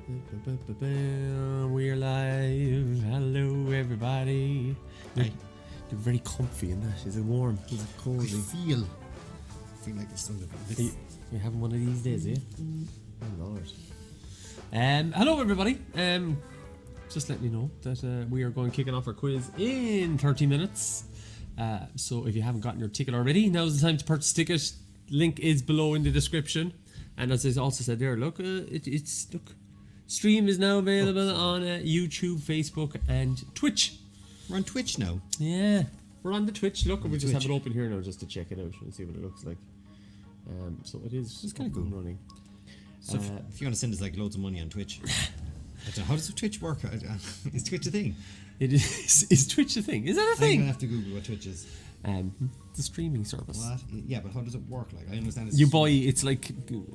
We're live. Hello, everybody. You're very comfy in that. Is it warm? Is it cozy? I feel like it's still a bit. You're having one of these days, eh? Oh Lord. Hello, everybody. Just letting you know that we are going kicking off our quiz in 30 minutes. So if you haven't gotten your ticket already, now's the time to purchase ticket. Link is below in the description. And as I also said there, look, stream is now available on YouTube, Facebook, and Twitch. We're on Twitch now. Yeah, we're on the Twitch. Look, we just have it open here now just to check it out and see what it looks like. So it is. It's kind of cool running. So if you want to send us like loads of money on Twitch, I don't know, how does Twitch work? Is Twitch a thing? It is. Is Twitch a thing? Is that a thing? I'm gonna have to Google what Twitch is. The streaming service. What? Yeah, but how does it work? Like, I understand. You buy. It's like.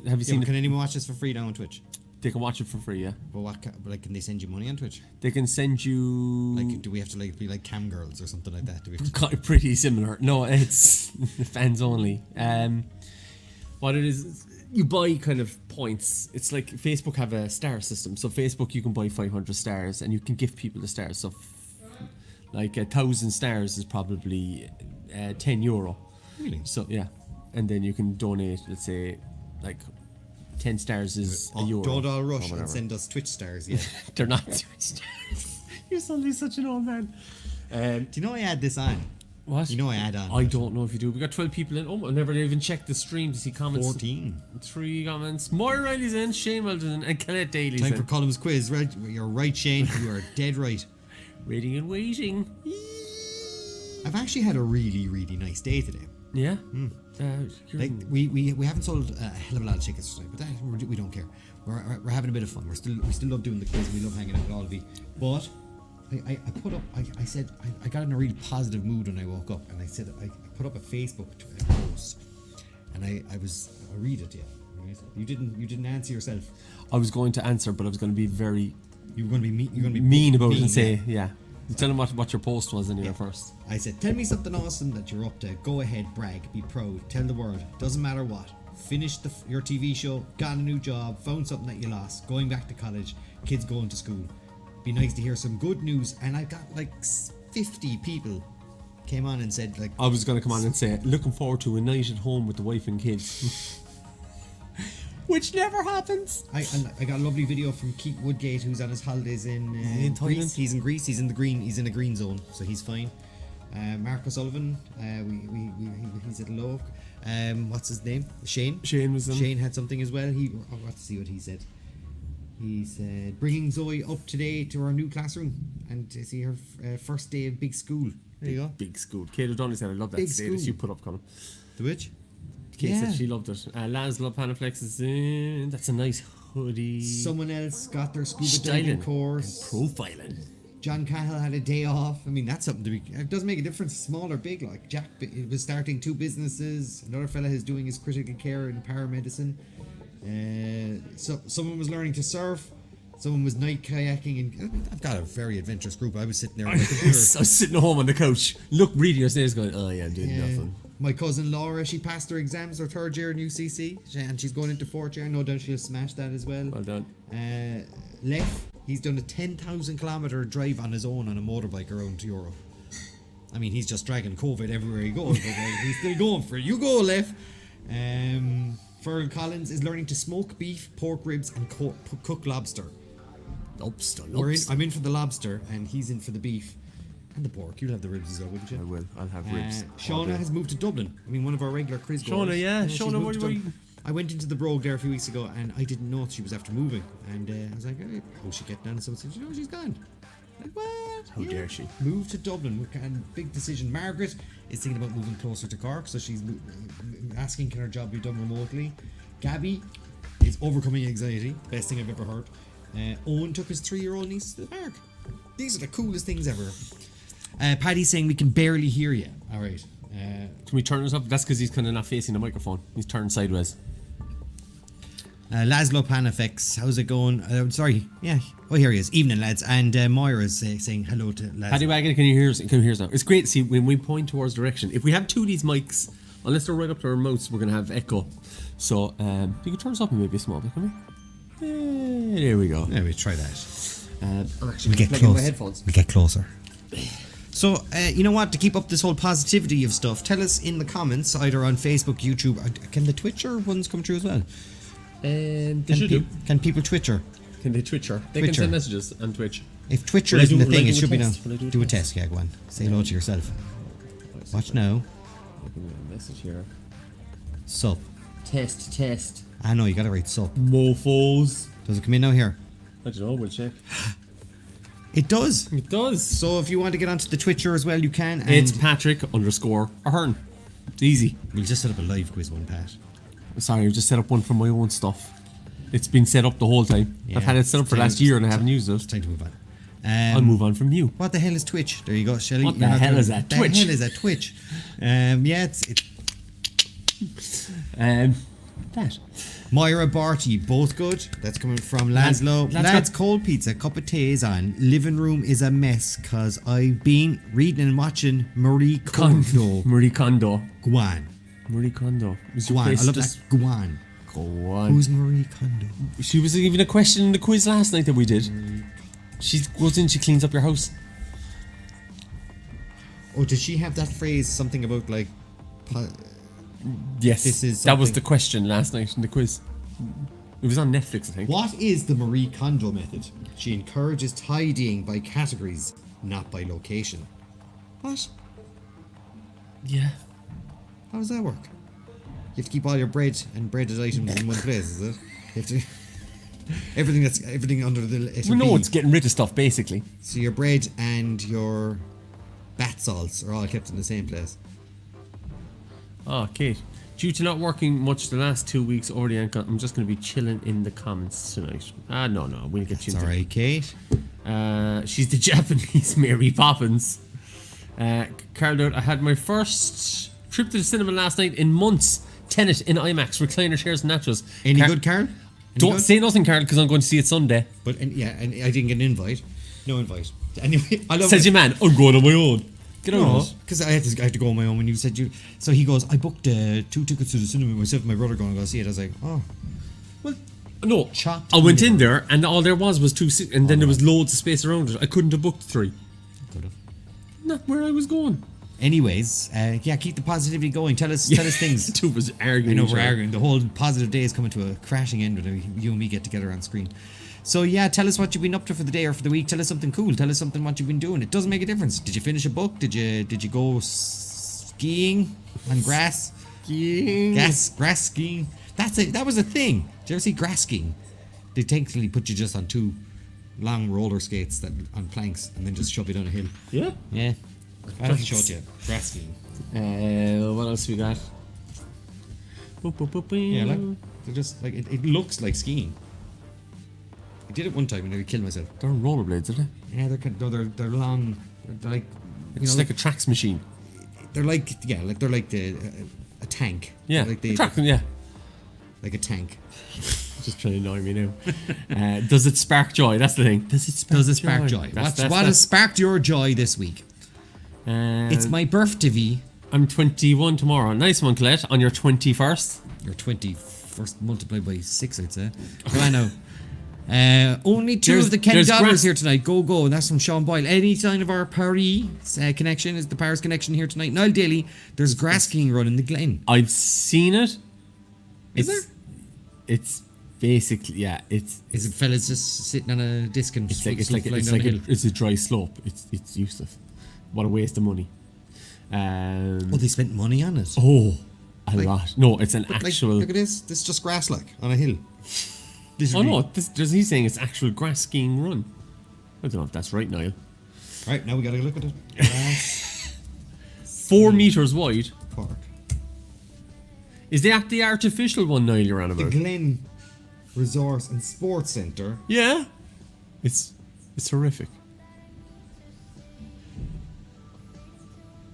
Have you seen? Can anyone watch this for free down on Twitch? They can watch it for free, yeah. But can they send you money on Twitch? They can send you. Like, do we have to be like cam girls or something like that? Do we have to... Pretty similar. No, it's fans only. What it is, you buy kind of points. It's like Facebook have a star system. So Facebook, you can buy 500 stars and you can gift people the stars. So like 1,000 stars is probably €10. Really? So yeah, and then you can donate. Let's say like 10 stars is €1. Don't all rush and send us Twitch stars. Yeah, they're not Twitch stars. You're suddenly such an old man. Do you know I add this on? What? You know I add on. I don't know if you do. We got 12 people in. Oh, I never even checked the stream to see comments. 14. 3 comments. Moira Riley's in, Shane Weldon and Colette Daly's in. Time for Colm's quiz. Right, you're right, Shane. You are dead right. Waiting and waiting. I've actually had a really, really nice day today. Yeah. Like we haven't sold a hell of a lot of tickets today, but that, we don't care. We're having a bit of fun. We still love doing the quiz. We love hanging out with all of you. But I said I got in a really positive mood when I woke up, and I said I put up a Facebook post, and I'll read it. Yeah. Right? You didn't answer yourself. I was going to answer, but I was going to be very. You were going to be mean. You're going to be mean about it and say yeah. Tell them what your post was anyway first. I said, tell me something awesome that you're up to. Go ahead, brag, be proud, tell the world. Doesn't matter what. Finished your TV show, got a new job, found something that you lost, going back to college, kids going to school. Be nice to hear some good news. And I got like 50 people came on and said like... I was going to come on and say, looking forward to a night at home with the wife and kids. Which never happens. I got a lovely video from Keith Woodgate, who's on his holidays in Greece. He's in Greece. He's in the green. He's in a green zone, so he's fine. Marcus Sullivan, he's at low. What's his name? Shane. Shane was in. Shane had something as well. I got to see what he said. He said, bringing Zoe up today to our new classroom and to see her first day of big school. There you go. Big school. Kate O'Donnell said, I love that big status you put up, Colm. The which? Kate said she loved it. Laszlo Panaflex is in. That's a nice hoodie. Someone else got their scuba diving course. And profiling. John Cahill had a day off. I mean, that's something to be... It doesn't make a difference, small or big. Like, Jack was starting 2 businesses. Another fella is doing his critical care in paramedicine. So someone was learning to surf. Someone was night kayaking. And I've got a very adventurous group. I was sitting there on my computer. I was sitting at home on the couch. Look, reading your snails going, oh yeah, I'm doing nothing. My cousin Laura, she passed her exams, her 3rd year in UCC, and she's going into 4th year. No doubt she'll smash that as well. Well done. Leff, he's done a 10,000 kilometre drive on his own on a motorbike around Europe. I mean, he's just dragging COVID everywhere he goes, but he's still going for it. You go, Leff. Fergal Collins is learning to smoke beef, pork ribs, and cook lobster. Lobster. I'm in for the lobster, and he's in for the beef. And the pork. You'll have the ribs as well, wouldn't you? I will. I'll have ribs. Shauna has moved to Dublin. I mean, one of our regular quiz goers. Shauna, yeah. Shauna, what are you... I went into the Brogue there a few weeks ago, and I didn't know she was after moving. And I was like, hey, how's she getting on? And someone said, you know, she's gone. Like, what? How dare she? Moved to Dublin. And big decision. Margaret is thinking about moving closer to Cork, so she's asking, can her job be done remotely? Gabby is overcoming anxiety. Best thing I've ever heard. Owen took his 3-year-old niece to the park. These are the coolest things ever. Paddy's saying we can barely hear you. All right. Can we turn this up? That's because he's kind of not facing the microphone. He's turned sideways. Laszlo Panaflex, how's it going? Sorry. Yeah. Oh, here he is. Evening, lads. And Moira's saying hello to Laszlo. Paddy Wagon, can you hear us? Can you hear us now? It's great to see when we point towards direction. If we have 2 of these mics, unless they're right up to our mouths, we're going to have echo. So you can turn us up maybe a small bit, can we? there we go. Yeah, we try that. I'm actually We get plugging my close. headphones. We get closer. So, you know what? To keep up this whole positivity of stuff, tell us in the comments, either on Facebook, YouTube. Can the Twitcher ones come through as well? They should do. Can people Twitcher? Can they Twitcher? They can send messages on Twitch. If Twitcher Will I isn't do- the will I thing, do it a should be now. test? Will I do a Do a test, yeah, go on. Say hello to yourself. Watch now. I'll give you a message here. Sup. Test. I know, you gotta write sup. Mofos. Does it come in now here? I don't know, we'll check. It does. It does. So if you want to get onto the Twitcher as well, you can. And It's Patrick_Ahern. It's easy. we'll just set up a live quiz one, Pat. Sorry, I've just set up one for my own stuff. It's been set up the whole time. Yeah, I've had it set up for it's last time- year and I haven't used It's it. time to move on. I'll move on from you. What the hell is Twitch? There you go, Shelley. What the hell is that? Twitch? What the hell is that Twitch? Yeah, it's That. Moira Barty, both good. That's coming from Laszlo. Lads, cold pizza, cup of tea is on. Living room is a mess because I've been reading and watching Marie Kondo. Marie Kondo. Guan. Marie Kondo. Is your Guan. I place love just that. Guan. go on? Who's Marie Kondo? She was even a question in the quiz last night that we did. She goes in, she cleans up your house. Oh, did she have that phrase? Something about like. Yes, This is that was something- the question last night in the quiz. It was on Netflix, I think. What is the Marie Kondo method? She encourages tidying by categories, not by location. What? Yeah. How does that work? You have to keep all your bread and breaded items in one place, is it? You have to everything under the letter We know B. it's getting rid of stuff, basically. So your bread and your bath salts are all kept in the same place. Oh, Kate. Due to not working much the last 2 weeks already, I'm just going to be chilling in the comments tonight. No, we'll get you It's into alright, Kate. She's the Japanese Mary Poppins. Carl out, I had my first trip to the cinema last night in months. Tenet in IMAX, recliner chairs and nachos. Any good, Carl? Any Don't good? say nothing, Carl, because I'm going to see it Sunday. But and I didn't get an invite. No invite. Anyway, I love Says it. your man, I'm going on my own. Get on No, it. because I had to go on my own when you said you. So he goes, I booked 2 tickets to the cinema myself and my brother going to go see it. I was like, oh, Well, no, Chopped I went in liver. there and all there was 2 seats, and then there was loads of space around it. I couldn't have booked 3. could have. Not where I was going. Anyways, yeah, keep the positivity going. Tell us things. Two was I arguing. know each we're other. arguing. The whole positive day is coming to a crashing end when you and me get together on screen. So yeah, tell us what you've been up to for the day or for the week. Tell us something cool. Tell us something what you've been doing. It doesn't make a difference. Did you finish a book? Did you go skiing on grass? Skiing. Grass skiing. That was a thing. Did you ever see grass skiing? They technically put you just on 2 long roller skates that on planks and then just shove you down a hill. Yeah. Yeah. I have to show it you. Grass skiing. What else we got? Yeah, like they're just like it looks like skiing. I did it one time and I killed myself. They're on rollerblades, aren't they? Yeah, they're long. They're like It's like a tracks machine. they're like they're like a tank. Yeah. like Yeah. like a tank. Just trying to annoy me now. Does it spark joy? That's the thing. Does it spark joy? What has sparked your joy this week? It's my birthday. I'm 21 tomorrow. Nice one, Colette. On your 21st. Your 21st multiplied by 6, I'd say. Well, I know. Only 2 of the $10 here tonight. Go. And that's from Sean Boyle. Any sign of our Paris connection? Is the Paris connection here tonight? Niall Daly, there's grass skiing run in the Glen. I've seen it. Is there? It's basically, yeah. Is it fellas just sitting on a disc and it's a dry slope. It's useless. What a waste of money. They spent money on it. Oh, a lot. No, it's an actual. Look at this. This is just grass, like on a hill. Oh no, he's saying it's actual grass skiing run. I don't know if that's right, Niall. Right, now we gotta look at it. Grass 4 meters wide. Park. Is that the artificial one, Niall, you're on The about? Glen Resource and Sports Centre. Yeah. It's horrific.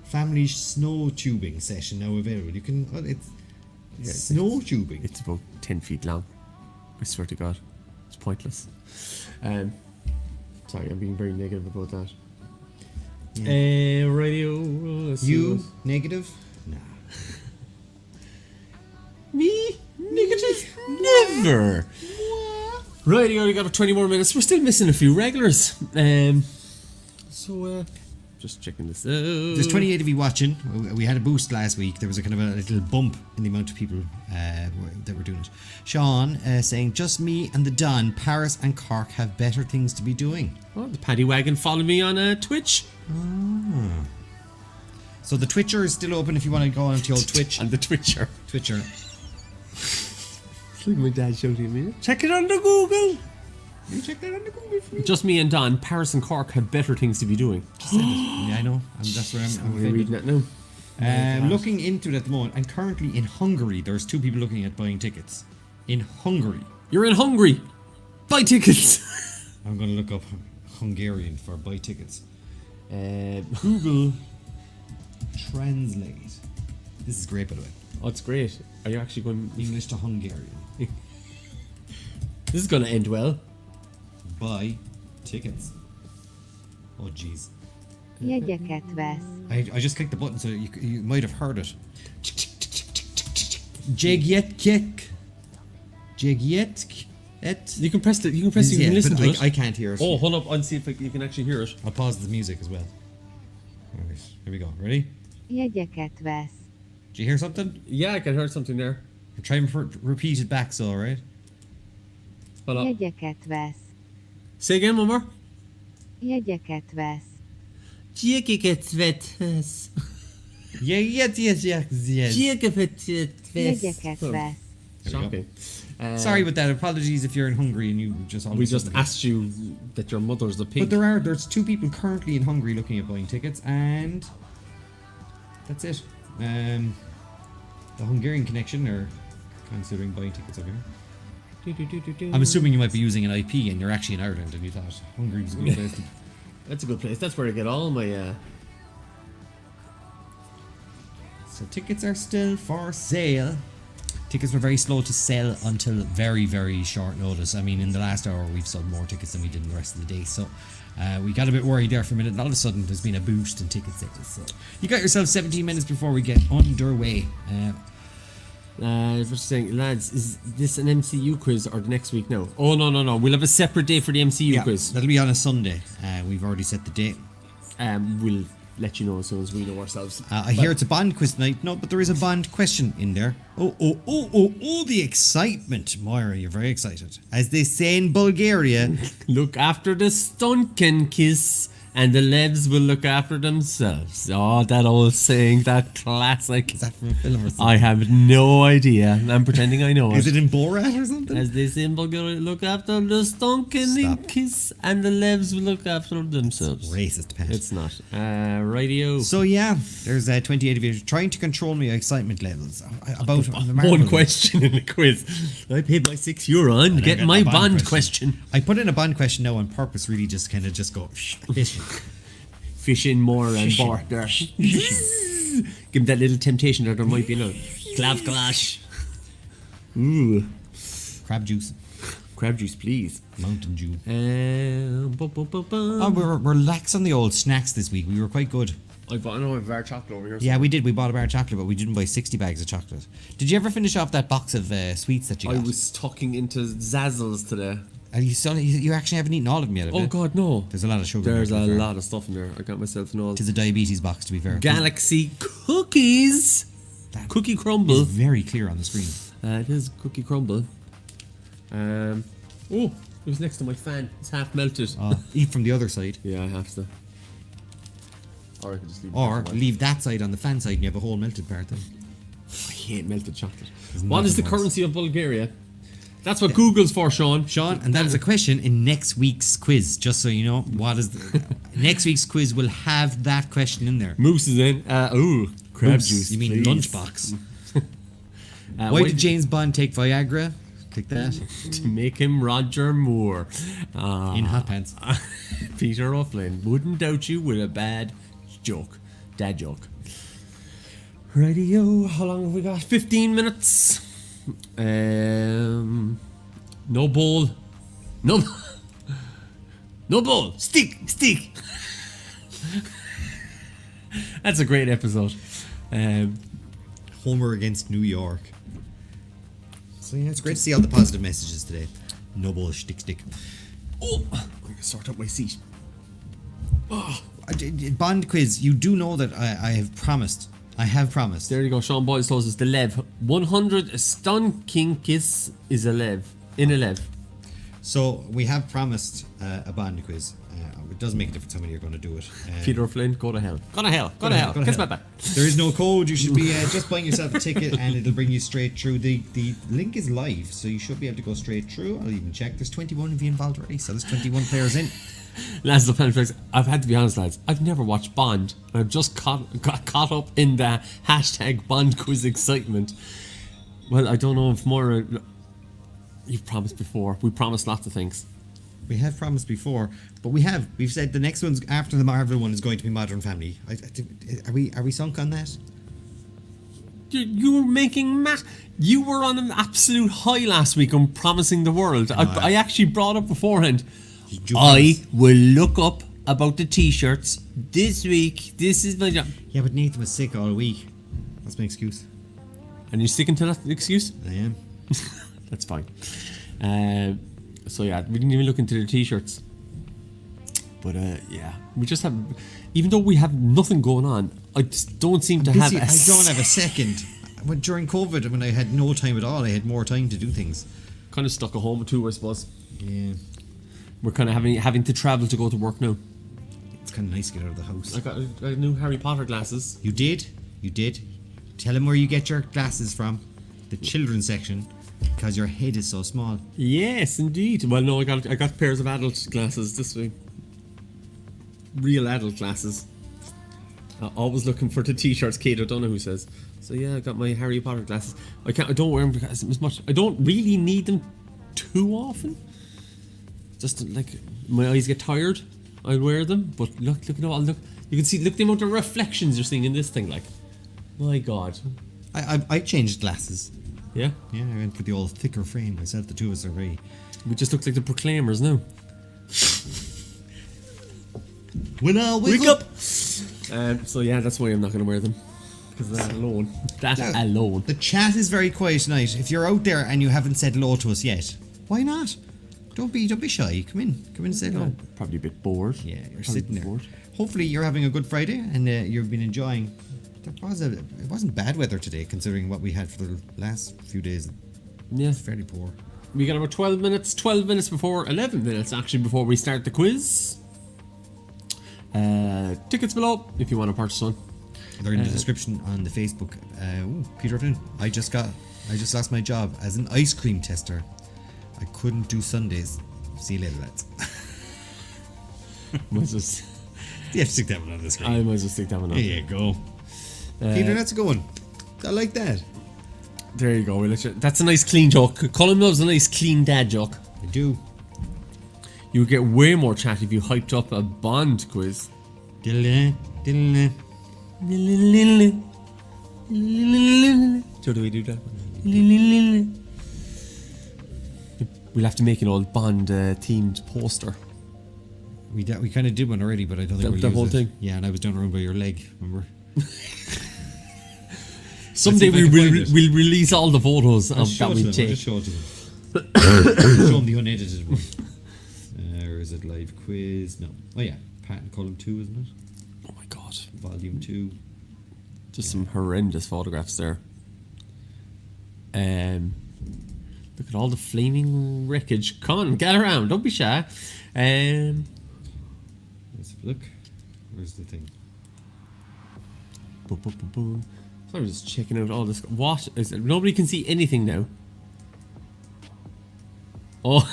Family snow tubing session now available. You can. Snow tubing. It's about 10 feet long. I swear to God. It's pointless. Sorry, I'm being very negative about that. Yeah. Radio. You negative? Nah. Me? Negative? Never. Right, you only got 20 more minutes. We're still missing a few regulars. Just checking this out. There's 28 of you watching. We had a boost last week. There was a kind of a little bump in the amount of people that were doing it. Sean saying, just me and the Don, Paris and Cork have better things to be doing. Oh, the Paddy Wagon followed me on Twitch. Oh. So the Twitcher is still open if you want to go on to your Twitch. And the Twitcher. Twitcher. It's like my dad shouting at me. Check it on the Google. You check that on the Google for me. Just me and Don, Paris and Cork have better things to be doing. Just said it. Yeah, I know. That's where I'm reading that now. Looking into it at the moment, and currently in Hungary, there's 2 people looking at buying tickets. In Hungary. You're in Hungary. Buy tickets. I'm going to look up Hungarian for buy tickets. Google Translate. This is great, by the way. Oh, it's great. Are you actually going English to Hungarian? This is going to end well. Buy tickets. Oh, jeez. Jegyeket vesz. I just clicked the button, so you might have heard it. Jegyet. You can press it. You can listen to it. I can't hear it. Oh, hold up and see if you can actually hear it. I'll pause the music as well. Alright, here we go. Ready? Jegyeket vesz. Did you hear something? Yeah, I can hear something there. Try and repeat it back, so alright? Hold up. Jegyeket vesz. Say again, one more. Jegyeket vesz. Jegyeket vesz. Yes. Jegyeket vesz. Shocking. Sorry about that. Apologies if you're in Hungary and you just all We just asked you that your mother's the pig. But there's 2 people currently in Hungary looking at buying tickets, and that's it. The Hungarian connection are considering buying tickets over here. I'm assuming you might be using an IP and you're actually in Ireland and you thought Hungary was a good place. That's a good place. That's where I get all my. So tickets are still for sale. Tickets were very slow to sell until very, very short notice. I mean, in the last hour, we've sold more tickets than we did in the rest of the day. So we got a bit worried there for a minute, and all of a sudden, there's been a boost in ticket sales. So you got yourself 17 minutes before we get underway. Just saying, lads, is this an MCU quiz or the next week now? Oh, no. We'll have a separate day for the MCU quiz. That'll be on a Sunday. We've already set the date. We'll let you know as soon as we know ourselves. I hear it's a Bond quiz tonight. No, but there is a Bond question in there. Oh, the excitement. Moira, you're very excited. As they say in Bulgaria, look after the stunken kiss and the Levs will look after themselves. Oh, that old saying, that classic. Is that from a film or something? I have no idea. I'm pretending I know it. Is it in Borat or something? As they say in Bulgaria, look after the stunken kiss and the Levs will look after themselves. Racist, Pat. It's not. Radio. So yeah, there's 28 of you trying to control my excitement levels. About one question in the quiz. I paid my €6 on getting my Bond question. I put in a Bond question now on purpose, really just kind of just go fishing. Fishing more and more there. Give him that little temptation that there might be no clav clash. Ooh. Crab juice, please. Mountain Dew. Oh, we're lax on the old snacks this week. We were quite good. I bought a bar of chocolate over here. Yeah, we did. We bought a bar of chocolate, but we didn't buy 60 bags of chocolate. Did you ever finish off that box of sweets that you got? I was tucking into Zazzles today. You actually haven't eaten all of them yet, have you? Oh God, no. There's a lot of sugar. There's a lot of stuff in there. I got myself an old. It's a diabetes box, to be fair. Galaxy cookies. That cookie crumble. It's very clear on the screen. It is cookie crumble. Oh, it was next to my fan. It's half melted. Eat from the other side. Yeah, I have to. Or I could just leave. Or leave that side on the fan side and you have a whole melted part then. I hate melted chocolate. What is the currency of Bulgaria? That's what Google's for, Sean. And that is a question in next week's quiz. Just so you know, what is next week's quiz will have that question in there. Moose is in. Crab juice. You mean please. lunchbox? Why did James Bond take Viagra? Click that. To make him Roger Moore. In hot pants. Peter O'Flynn. Wouldn't doubt you with a bad joke. Dad joke. Radio. How long have we got? 15 minutes. No ball. No ball. Stick. That's a great episode. Homer against New York. So yeah, it's great to see all the positive messages today. No bullshit, stick. Oh, I can sort out my seat. Bond quiz. You do know that I have promised. I have promised. There you go. Sean Boyle tells us the lev. 100 stonkinkis is a lev. In a lev. So we have promised a Bond quiz. It doesn't make a difference how many you're going to do it. Peter Flynn, go to hell. Go to hell. Go to hell. Kiss my back. There is no code. You should be just buying yourself a ticket and it'll bring you straight through. The link is live, so you should be able to go straight through. I'll even check. There's 21 of you involved already, so there's 21 players in. Lads of Planet Flex, I've had to be honest, lads. I've never watched Bond. I've just got caught up in the hashtag Bond quiz excitement. Well, I don't know if more... You've promised before. We promised lots of things. We have promised before, but we've said the next one's after the Marvel one is going to be Modern Family. Are we sunk on that? You were making you were on an absolute high last week on promising the world. I actually brought up beforehand. I will look up about the t-shirts this week. This is my job. Yeah, but Nathan was sick all week. That's my excuse. And you're sticking to that excuse? I am. That's fine. So yeah, we didn't even look into the t-shirts. But yeah, we just have, even though we have nothing going on, I just don't seem to have. I don't have a second. When during COVID, when I had no time at all, I had more time to do things. Kind of stuck at home too, I suppose. Yeah. We're kind of having to travel to go to work now. It's kind of nice to get out of the house. I got new Harry Potter glasses. You did. Tell him where you get your glasses from. The children's section. Because your head is so small. Yes, indeed. Well, no, I got pairs of adult glasses this week. Real adult glasses. Always looking for the t-shirts. Kate O'Donoghue says. So yeah, I got my Harry Potter glasses. I don't wear them because as much. I don't really need them too often. Just like my eyes get tired, I wear them. But look at all. Look, you can see. Look the amount of reflections you're seeing in this thing. Like, my God. I changed glasses. Yeah? Yeah, I went for the old thicker frame myself. The two of us are very... We just look like the Proclaimers now. When I wake up! So yeah, that's why I'm not going to wear them. Because that alone. Alone. The chat is very quiet tonight. If you're out there and you haven't said hello to us yet, why not? Don't be shy. Come in and say hello. Probably a bit bored. Yeah, you're sitting there. Hopefully you're having a good Friday and you've been enjoying... It wasn't bad weather today, considering what we had for the last few days. Yeah. It's fairly poor. We got about 12 minutes before 11 minutes actually before we start the quiz. Tickets below if you want to purchase one. They're in the description on the Facebook. Peter Flynn, I just lost my job as an ice cream tester. I couldn't do Sundays. See you later, lads. You have to stick that one on the screen. I might as well stick that one on. There you go. Peter, that's a good one. I like that. There you go. That's a nice clean joke. Colm loves a nice clean dad joke. I do. You would get way more chat if you hyped up a Bond quiz. So do we do that? We'll have to make an old Bond themed poster. We kind of did one already, but I don't think we'll the use whole it. thing. Yeah, and I was down around by your leg. Remember? Someday we'll release all the photos that we take. I'll just show it to them. Show them the unedited one. Or is it live quiz? No. Oh yeah, Pat and Colm 2, isn't it? Oh my God. Volume 2. Just some horrendous photographs there. Look at all the flaming wreckage. Come on, get around. Don't be shy. Let's have a look. Where's the thing? Boom, boom, boom, boom. So I'm just checking out all this. What is it? Nobody can see anything now. Oh.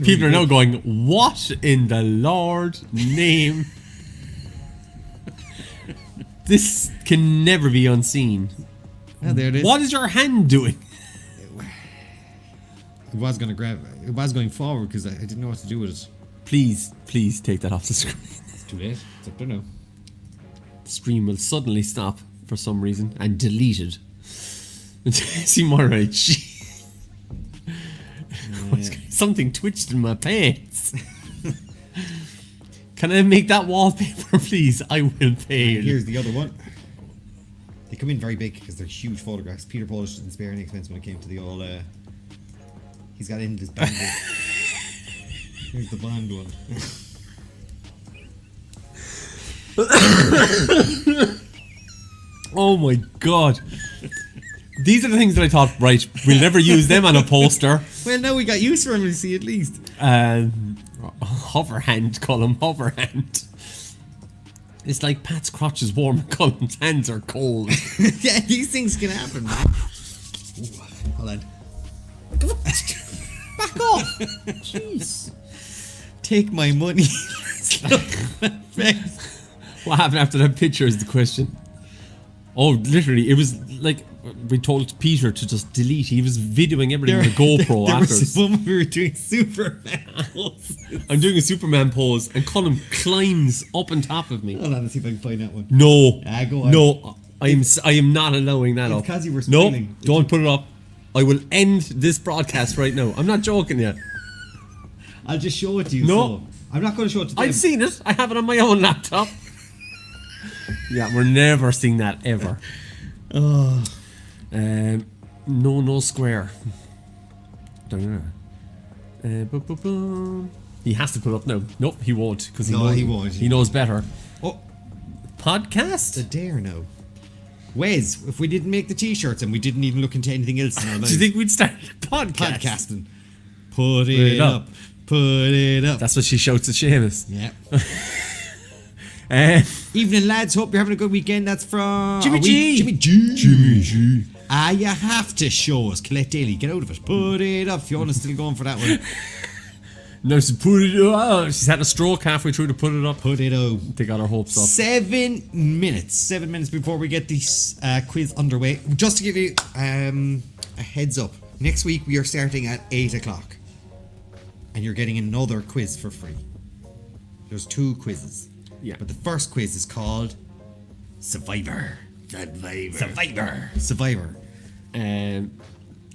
People are now going, what in the Lord name? This can never be unseen. Yeah, there it is. What is your hand doing? It was going forward because I didn't know what to do with it. Please take that off the screen. It's too late. It's up there now. The stream will suddenly stop for some reason and deleted. See more right. Something twitched in my pants. Can I make that wallpaper, please? I will pay. Here's the other one. They come in very big because they're huge photographs. Peter Polish didn't spare any expense when it came to the all He's got in his bandit. Here's the Bond one. Oh my god. These are the things that I thought, right, we'll never use them on a poster. Well, now we got use for him, you see, at least. Hover hand, Colm, hover hand. It's like Pat's crotch is warm and Colm's hands are cold. Yeah, these things can happen, man. Ooh, hold on. Back off! Jeez. Take my money. What happened after that picture is the question. Oh, literally, it was like we told Peter to just delete. He was videoing everything with a GoPro there afterwards. was when we were doing Superman poses. I'm doing a Superman pose, and Colm climbs up on top of me. Hold on, let's see if I can find that one. No, Go on. no, I am not allowing that It's up. because you were No, smiling. don't put it up. I will end this broadcast right now. I'm not joking yet. I'll just show it to you. No. So. I'm not going to show it to them. I've seen it. I have it on my own laptop. Yeah, we're never seeing that ever. Oh. No square. He has to put it up now. Nope, he won't because No, he won't. He knows better. Oh, Podcast. the dare now. Wes, if we didn't make the t-shirts and we didn't even look into anything else in our Do lives, you think we'd start a podcast? podcasting. Put it up. Put it up. That's what she shouts at Seamus. Yeah. Uh, Evening, lads. Hope you're having a good weekend. That's from Jimmy G. Jimmy G. You have to show us. Colette Daly, get out of it. Put it up. Fiona's still going for that one. no, she put it up. She's had a stroke halfway through to put it up. Put it up. They got her hopes up. 7 minutes. 7 minutes before we get this quiz underway. Just to give you a heads up. Next week we are starting at 8 o'clock. And you're getting another quiz for free. There's 2 quizzes. Yeah. But the first quiz is called Survivor. Survivor. Um,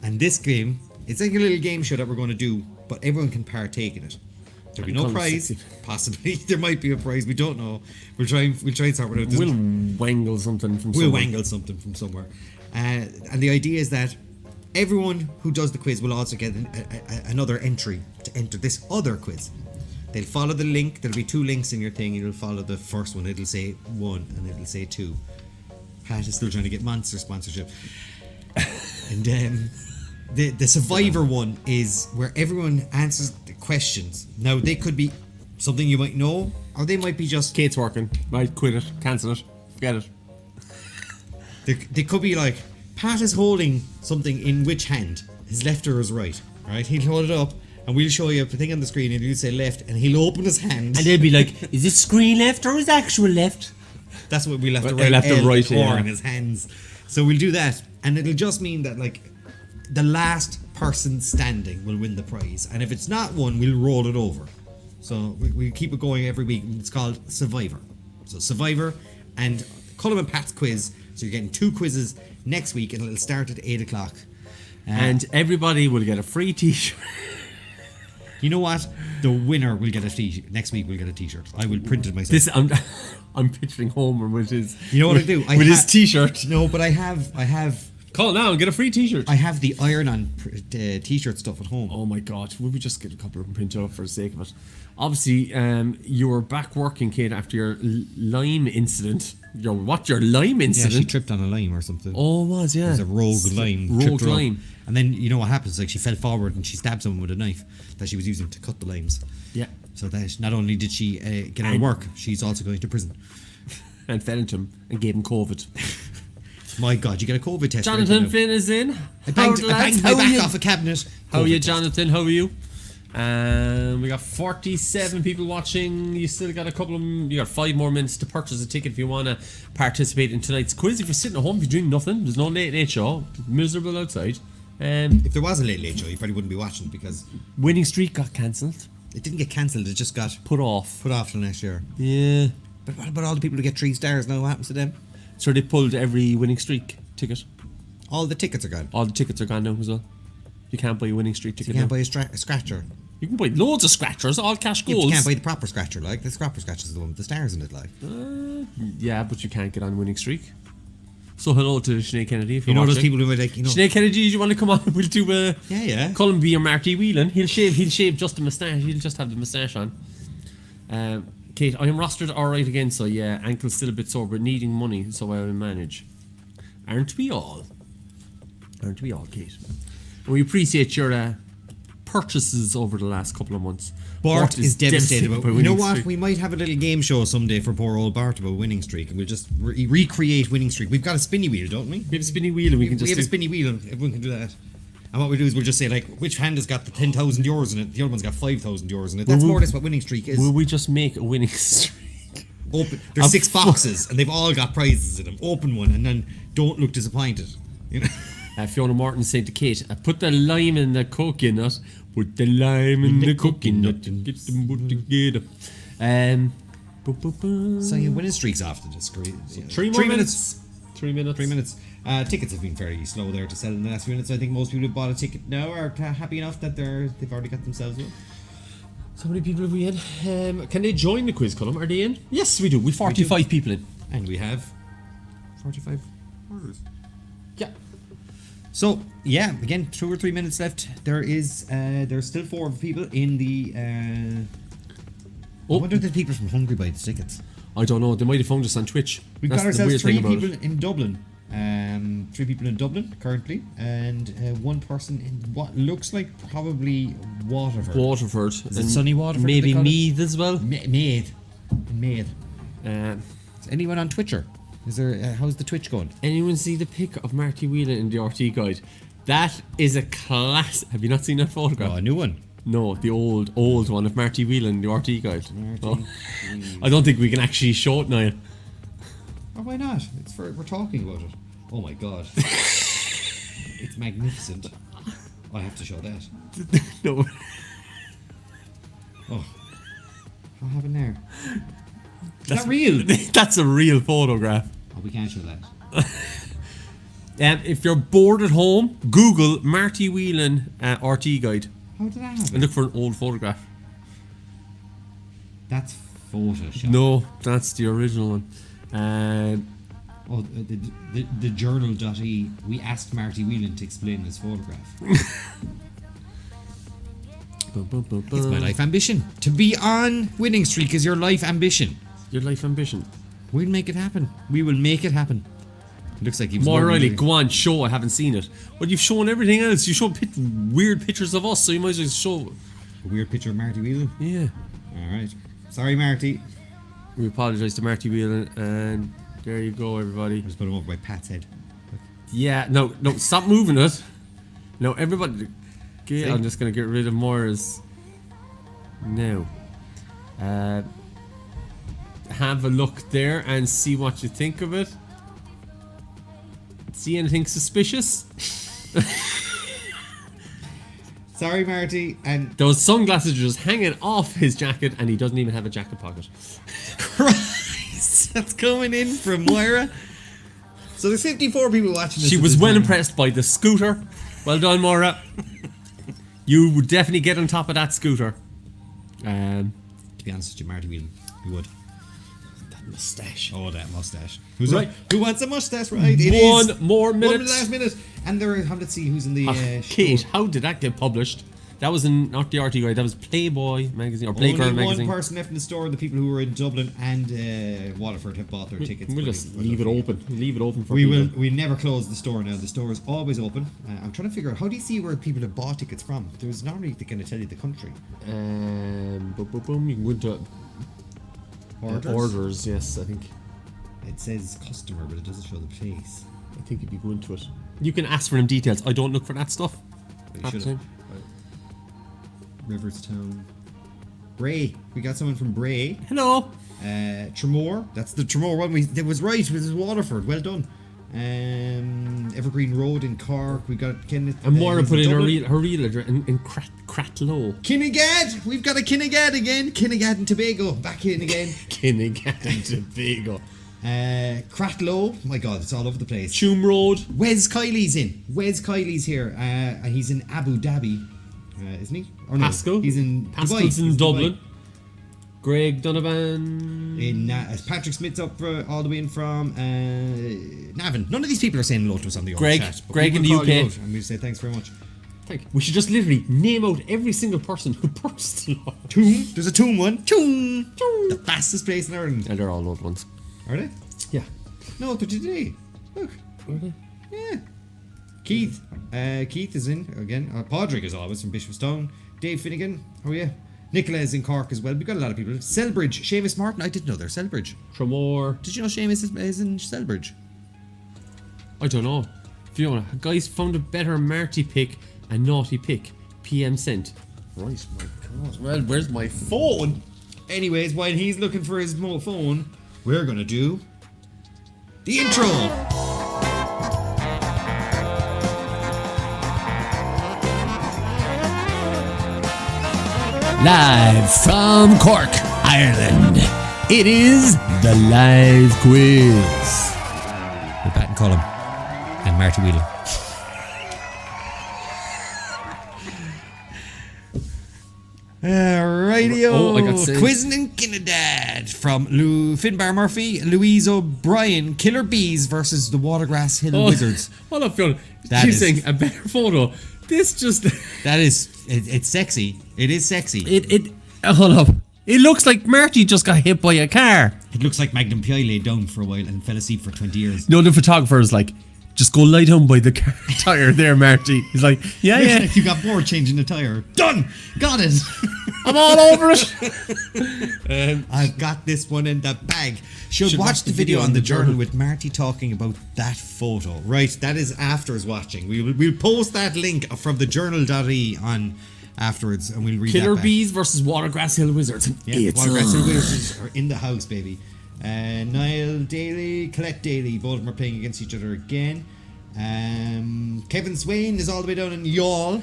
And this game, it's like a little game show that we're going to do, but everyone can partake in it. There'll be no Colm's prize. sexy. Possibly there might be a prize. We don't know. We'll try and sort it out. we'll wangle something from We'll somewhere. wangle something from somewhere. And the idea is that everyone who does the quiz will also get another entry to enter this other quiz. They'll follow the link. There'll be 2 links in your thing. You'll follow the first one. It'll say 1 and it'll say 2. Pat is still trying to get Monster sponsorship. And the Survivor one is where everyone answers the questions. Now, they could be something you might know, or they might be just... Kate's working. Right, quit it. Cancel it. Forget it. They could be like, Pat is holding something in which hand? His left or his right? Right? He'll hold it up and we'll show you a thing on the screen and you'll say left and he'll open his hand. And they'll be like, is it screen left or is actual left? That's what we'll have to Well, write. they'll have to L write, or yeah. in his hands. So we'll do that. And it'll just mean that like the last person standing will win the prize. And if it's not one, we'll roll it over. So we keep it going every week. It's called Survivor. So Survivor and Colm and Pat's quiz. So you're getting 2 quizzes next week and it'll start at 8 o'clock. And everybody will get a free t-shirt. You know what? The winner will get a t-shirt. Next week we'll get a t-shirt. I will print it myself. This I'm picturing Homer with his. You know what I do? With his t-shirt. No, but I have Call now and get a free t-shirt. I have the iron-on t-shirt stuff at home. Oh my god, would we just get a couple of them printed up for the sake of it? Obviously, you were back working, Kate, after your lime incident. Your lime Yeah, incident? she tripped on a lime or something. Oh, it was, yeah. It was a rogue lime. Rogue tripped her up. lime. And then you know what happens? Like she fell forward and she stabbed someone with a knife that she was using to cut the limes. Yeah. So that not only did she get out of work, she's also going to prison. And fell into him and gave him COVID. My God, you get a COVID test. Jonathan right Finn is in. I banged my back off a cabinet. How are you, COVID test. Jonathan? How are you? We got 47 people watching. You still got a couple of them. You got 5 more minutes to purchase a ticket if you want to participate in tonight's quiz. If you're sitting at home, if you're doing nothing, there's no late show. Miserable outside. If there was a late show, you probably wouldn't be watching because Winning Streak got cancelled. it didn't get cancelled. It just got Put off. put off till next year. Yeah. But what about all the people who get 3 stars now? What happens to them? So they pulled every Winning Streak ticket. All the tickets are gone. All the tickets are gone now as well. You can't buy a Winning Streak You ticket can't now. buy a scratcher. You can buy loads of scratchers, all cash Yeah, but goals. you can't buy the proper scratcher. Like the proper scratcher is the one with the stars in it. Like Yeah, but you can't get on Winning Streak. So hello to Sinead Kennedy. If You know you're those watching. people who are like, you know. Sinead Kennedy, do you want to come on? We'll do Yeah. Colm be your Marty Whelan. He'll shave just the moustache. He'll just have the moustache on. Kate, I am rostered alright again, so yeah, ankle's still a bit sore, but needing money, so I will manage. Aren't we all? Aren't we all, Kate? And we appreciate your purchases over the last couple of months. Bart is devastated about. by You know winning what? streak. We might have a little game show someday for poor old Bart about winning streak, and we'll just recreate winning streak. We've got a spinny wheel, don't we? We have a spinny wheel and we can We just have a do... spinny wheel, and everyone can do that. And what we do is we'll just say, like, which hand has got the 10,000 euros in it, the other one's got 5,000 euros in it. That's more or less what winning streak is. Will we just make a winning streak? Open. There's 6 boxes, and they've all got prizes in them. Open one, and then don't look disappointed. You know? Fiona Martin said to Kate, put the lime in the coconut. Put the lime in the coconut and get them put together. So yeah, winning streaks after this. Great. Yeah. 3 more minutes. 3 minutes. 3 minutes. Tickets have been fairly slow there to sell in the last few minutes. I think most people who bought a ticket now are happy enough that they've already got themselves one. So many people have we in? Can they join the quiz column? Are they in? Yes, we do. We've 45 people in. And we have 45 orders. Yeah. So yeah, again, 2 or 3 minutes left. There's still 4 people in the. I wonder if there's people from Hungary buy the tickets. I don't know. They might have found us on Twitch. We've That's got the ourselves weird 3 thing about people it. in Dublin. 3 people in Dublin currently, and 1 person in what looks like probably Waterford. Waterford. Is it sunny Waterford? Maybe they call it? Meath as well. Meath. Uh, Is anyone on Twitcher? Is there? How's the Twitch going? anyone see the pic of Marty Whelan in the RT guide? That is a class. Have you not seen that photograph? Oh, a new one. No, the old one of Marty Whelan in the RT guide. Marty I don't think we can actually show it now. Oh, why not? We're talking about it. Oh my god. It's magnificent. I have to show that. No. Oh. What happened there? Is that real? That's a real photograph. Oh, we can't show that. If you're bored at home, Google Marty Whelan RT guide How did that happen? and look for an old photograph. That's Photoshop. No, that's the original one. Oh, the journal.e. We asked Marty Whelan to explain this photograph. It's my life ambition. To be on winning streak is your life ambition. Your life ambition. We'll make it happen. We will make it happen. It looks like he was More wondering- Riley, go on, show. I haven't seen it. Well, you've shown everything else. You showed weird pictures of us, so you might as well show. A weird picture of Marty Whelan. Yeah. Alright. Sorry, Marty. We apologise to Marty Whelan, and there you go, everybody. Just put him over by Pat's head. Yeah, no, stop moving it. No, everybody. Okay, See? I'm just gonna get rid of Moira's. Now, have a look there and see what you think of it. See anything suspicious? Sorry, Marty. And Those sunglasses are just hanging off his jacket, and he doesn't even have a jacket pocket. Christ, that's coming in from Moira. So there's 54 people watching this. She at was this well time. impressed by the scooter. Well done, Moira. You would definitely get on top of that scooter. To be honest with you, Marty Whelan, you would. That moustache. Oh, that mustache. Who's Right. Who wants a mustache? Right. It One is more minute. 1 last minute. And there. Let's see who's in the. Kate, show. how did that get published? That was not the RT guide. That was Playboy magazine or Only Playgirl one magazine. person left in the store. The people who were in Dublin and Waterford have bought their tickets. We'll just leave it open. Leave it open for We people. will. We never close the store now. The store is always open. I'm trying to figure out how do you see where people have bought tickets from. There's normally they're going to tell you the country. Boom. You can go into orders. Yes, I think. It says customer, but it doesn't show the place. I think if you go into it, you can ask for them details. I don't look for that stuff. You Half the should time. Riverstown. Bray. We got someone from Bray. Hello. Tremor. That's the Tremor one. It was right. It was Waterford. Well done. Evergreen Road in Cork. We got Kenneth. And Moira he's put in her Dublin. real address in Cratlow. Kinnegad. We've got a Kinnegad again. Kinnegad and Tobago. Back in again. Kinnigan and Tobago. Cratlow. My God, it's all over the place. Tume Road. Wes Kiley's in. Wes Kiley's here. He's in Abu Dhabi, isn't he? Or no, Pascal. he's in Pascal's Dubai. in He's Dublin. Greg Donovan. Patrick Smith's up for, all the way in from Navan. None of these people are saying hello to us on the Greg, chat. Greg in the UK. And we'll say thanks very much. We should just literally name out every single person who purchased a lot. Toom. There's a Toom one. Toom. The fastest place in Ireland. And they're all old ones. Are they? Yeah. No, they're today. Look. Are they? Yeah. Keith. Keith is in again. Padraig is always from Bishopstown. Dave Finnegan. Oh yeah. Nicola is in Cork as well. We've got a lot of people. Selbridge. Seamus Martin. I didn't know they're Selbridge. Tremor. Did you know Seamus is in Selbridge? I don't know. Fiona. Guys found a better Marty pick and naughty pick. PM sent. Right, my God. Well, where's my phone? Anyways, while he's looking for his phone, we're gonna do the intro. Live from Cork, Ireland. It is the live quiz. With Pat and Colm and Marty Whelan. Radio. Oh, I got saved. Quizzing in Kinnadad from Finbar Murphy, Louise O'Brien, Killer Bees versus the Watergrass Hill Wizards. Hold up, Fiona. That You're is- saying a better photo. This just... That is, it's sexy. It is sexy. Hold up. It looks like Marty just got hit by a car. It looks like Magnum P.I. laid down for a while and fell asleep for 20 years. No, the photographer is like, just go lie down by the car tire there, Marty. He's like, yeah. You got more changing the tire. Done! Got it! I'm all over it. I've got this one in the bag. Should watch the video on the journal with Marty talking about that photo. Right, that is after us watching. We'll post that link from the journal.ie on afterwards and we'll read Killer that back. Bees versus Watergrass Hill Wizards. Yeah, Watergrass Hill Wizards are in the house, baby. Niall Daly, Colette Daly, both of them are playing against each other again. Kevin Swain is all the way down in Youghal.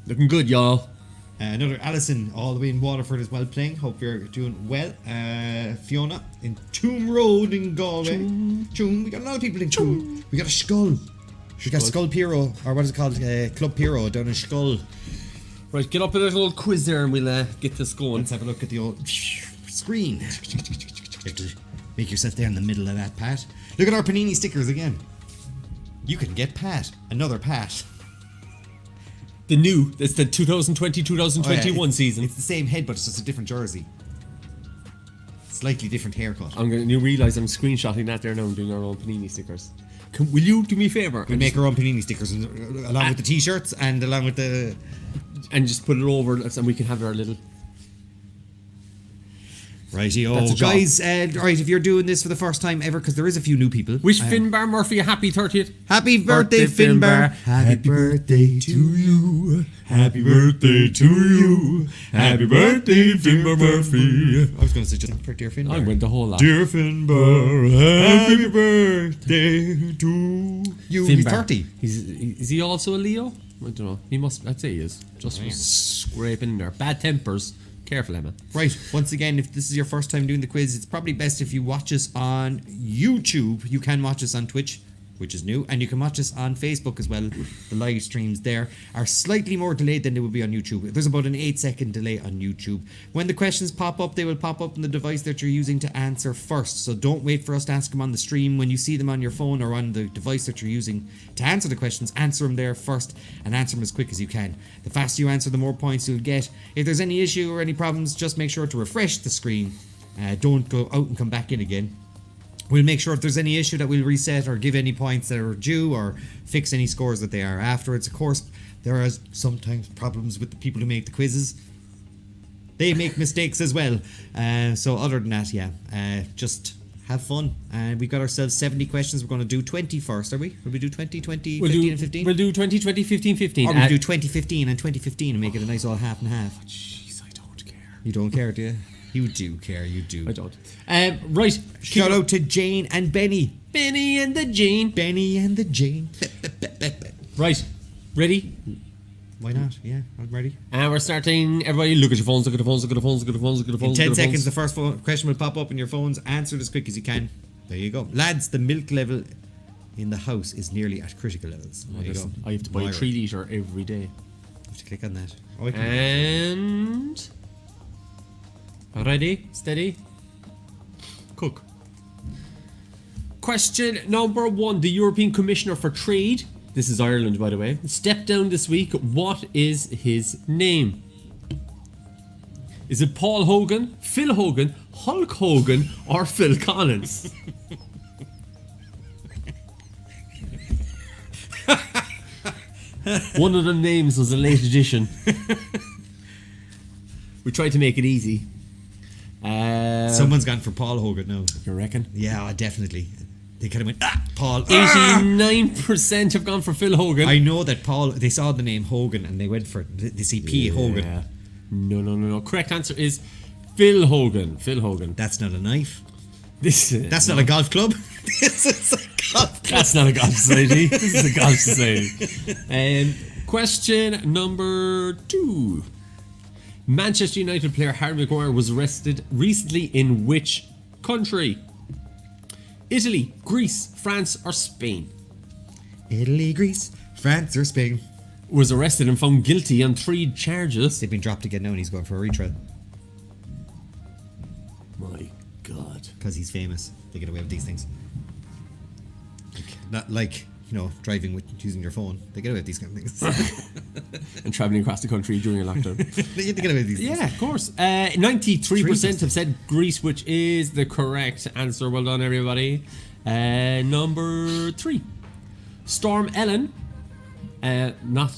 Looking good, y'all. Another Alison all the way in Waterford as well playing. Hope you're doing well. Fiona in Toom Road in Galway. Toom. We got a lot of people in Toom. We got a Skull. We got Skull Piero, or what is it called? Club Piero down in Skull. Right, get up with a little quiz there and we'll get this going. Let's have a look at the old screen. You have to make yourself there in the middle of that, Pat. Look at our Panini stickers again. You can get Pat. Another Pat. It's the 2020-2021 season. It's the same head, but it's just a different jersey. Slightly different haircut. You realise I'm screenshotting that there now and doing our own Panini stickers. Will you do me a favour? We'll make our own Panini stickers along with the t-shirts and along with the... And just put it over and we can have our little... Righty-o. Guys, right, if you're doing this for the first time ever, because there is a few new people. Wish Finbar Murphy a happy 30th. Happy birthday, Finbar. Happy birthday to you. Happy birthday to you. Happy birthday, Finbar Murphy. I was going to say just for dear Finbar. I went the whole lot. Dear Finbar, happy birthday to you. He's 30. Is he also a Leo? I don't know. He must. I'd say he is. Just for scraping there. Bad tempers. Careful, Emma. Right, once again, if this is your first time doing the quiz, it's probably best if you watch us on YouTube. You can watch us on Twitch, which is new, and you can watch us on Facebook as well. The live streams there are slightly more delayed than they would be on YouTube. There's about an 8-second delay on YouTube. When the questions pop up, they will pop up on the device that you're using to answer first. So don't wait for us to ask them on the stream. When you see them on your phone or on the device that you're using to answer the questions, answer them there first and answer them as quick as you can. The faster you answer, the more points you'll get. If there's any issue or any problems, just make sure to refresh the screen. Don't go out and come back in again. We'll make sure if there's any issue that we'll reset or give any points that are due or fix any scores that they are afterwards. Of course, there are sometimes problems with the people who make the quizzes. They make mistakes as well. So other than that, just have fun. We've got ourselves 70 questions. We're going to do 20 first, are we? Will we do 20, 20, 15 and 15? We'll do 20, 20, 15, 15. Or we'll do 20, 15 and 20, 15 and make it a nice all half and half. Jeez, I don't care. You don't care, do you? You do care, you do. I don't. Right. Shout out to Jane and Benny. Benny and the Jane. Benny and the Jane. Right. Ready? Why not? Yeah, I'm ready. And we're starting. Everybody, look at your phones, look at the phones, look at the phones, look at the phones, look at the phones. In 10 seconds, the first question will pop up on your phones. Answer it as quick as you can. There you go. Lads, the milk level in the house is nearly at critical levels. There you go. I have to buy a 3 litre every day. You have to click on that. Oh, And... Ready? Steady? Cook. Question number 1. The European Commissioner for Trade, this is Ireland by the way, stepped down this week. What is his name? Is it Paul Hogan, Phil Hogan, Hulk Hogan, or Phil Collins? One of the names was a late addition. We tried to make it easy. Someone's gone for Paul Hogan now. You reckon? Yeah, definitely. They kind of went, Paul. 89% have gone for Phil Hogan. I know that Paul, they saw the name Hogan and they went for it. They see P. Hogan. Yeah. No. Correct answer is Phil Hogan. Phil Hogan. That's not a knife. That's not a golf club. This is a golf club. That's not a golf society. This is a golf society. Question number 2. Manchester United player Harry Maguire was arrested recently in which country? Italy, Greece, France, or Spain? Italy, Greece, France, or Spain. Was arrested and found guilty on 3 charges. They've been dropped again now and he's going for a retrial. My God. Because he's famous. They get away with these things. Not like, driving with using your phone. They get away with these kind of things. And travelling across the country during a lockdown. They get away with these things. Yeah, of course. 93% have said Greece, which is the correct answer. Well done, everybody. Number 3. Storm Ellen. Not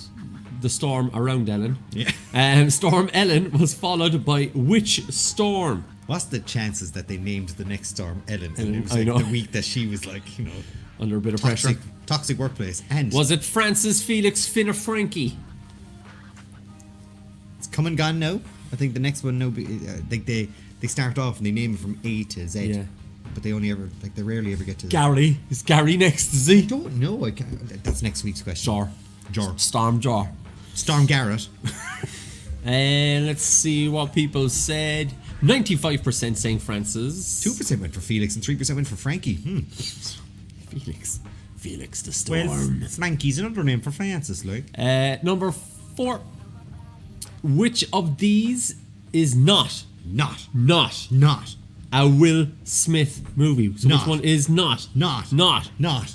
the storm around Ellen. Yeah. Storm Ellen was followed by which storm? What's the chances that they named the next storm Ellen? And it was I like know. the week that she was like, Under a bit of pressure. Toxic workplace. And Was it Francis, Felix, Finn, or Frankie? it's come and gone now. I think the next one now, they start off and they name it from A to Z. Yeah. But they only ever, they rarely ever get to Gary. Is Gary next, is I he? don't know. I can't, that's next week's question. Jar. Storm Jar. Storm Garrett. And let's see what people said. 95% saying Francis. 2% went for Felix and 3% went for Frankie. Felix the Storm. Well, Frankie's another name for Francis, like. Number 4. Which of these is not Not a Will Smith movie? So Not. which one is not? Not.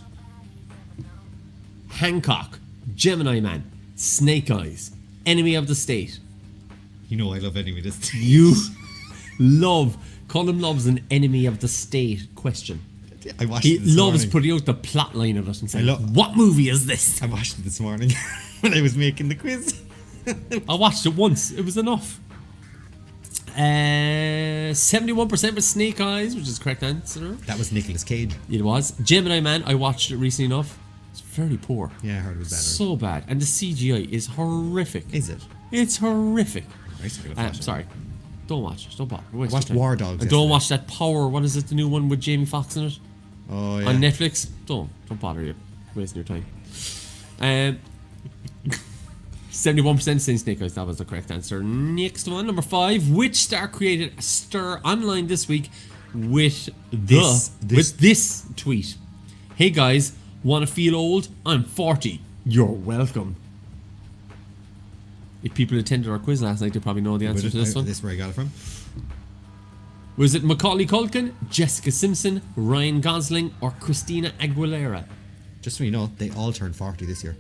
Hancock, Gemini Man, Snake Eyes, Enemy of the State. I love Enemy of the State. You love, Colm loves an Enemy of the State question. I watched He it this loves morning. putting out the plot line of it and saying, I lo- what movie is this? I watched it this morning when I was making the quiz. I watched it once, it was enough. 71% was Snake Eyes, which is the correct answer. That was Nicolas Cage. It was. Gemini Man, I watched it recently enough. It's very poor. Yeah, I heard it was better. So bad. And the CGI is horrific. Is it? It's horrific. I used to give it a watch. Sorry. Don't watch it. Don't bother. Waste watched your time. War Dogs And yesterday. don't watch that Power. What is it? The new one with Jamie Foxx in it? Oh, yeah. On Netflix. Don't bother you. Wasting your time. 71% saying Snake Eyes. That was the correct answer. Next one, number 5. Which star created a stir online this week with this tweet? Hey guys, wanna feel old? I'm 40. You're welcome. If people attended our quiz last night, they probably know the answer to this one. This is where I got it from. Was it Macaulay Culkin, Jessica Simpson, Ryan Gosling, or Christina Aguilera? Just so you know, they all turned 40 this year.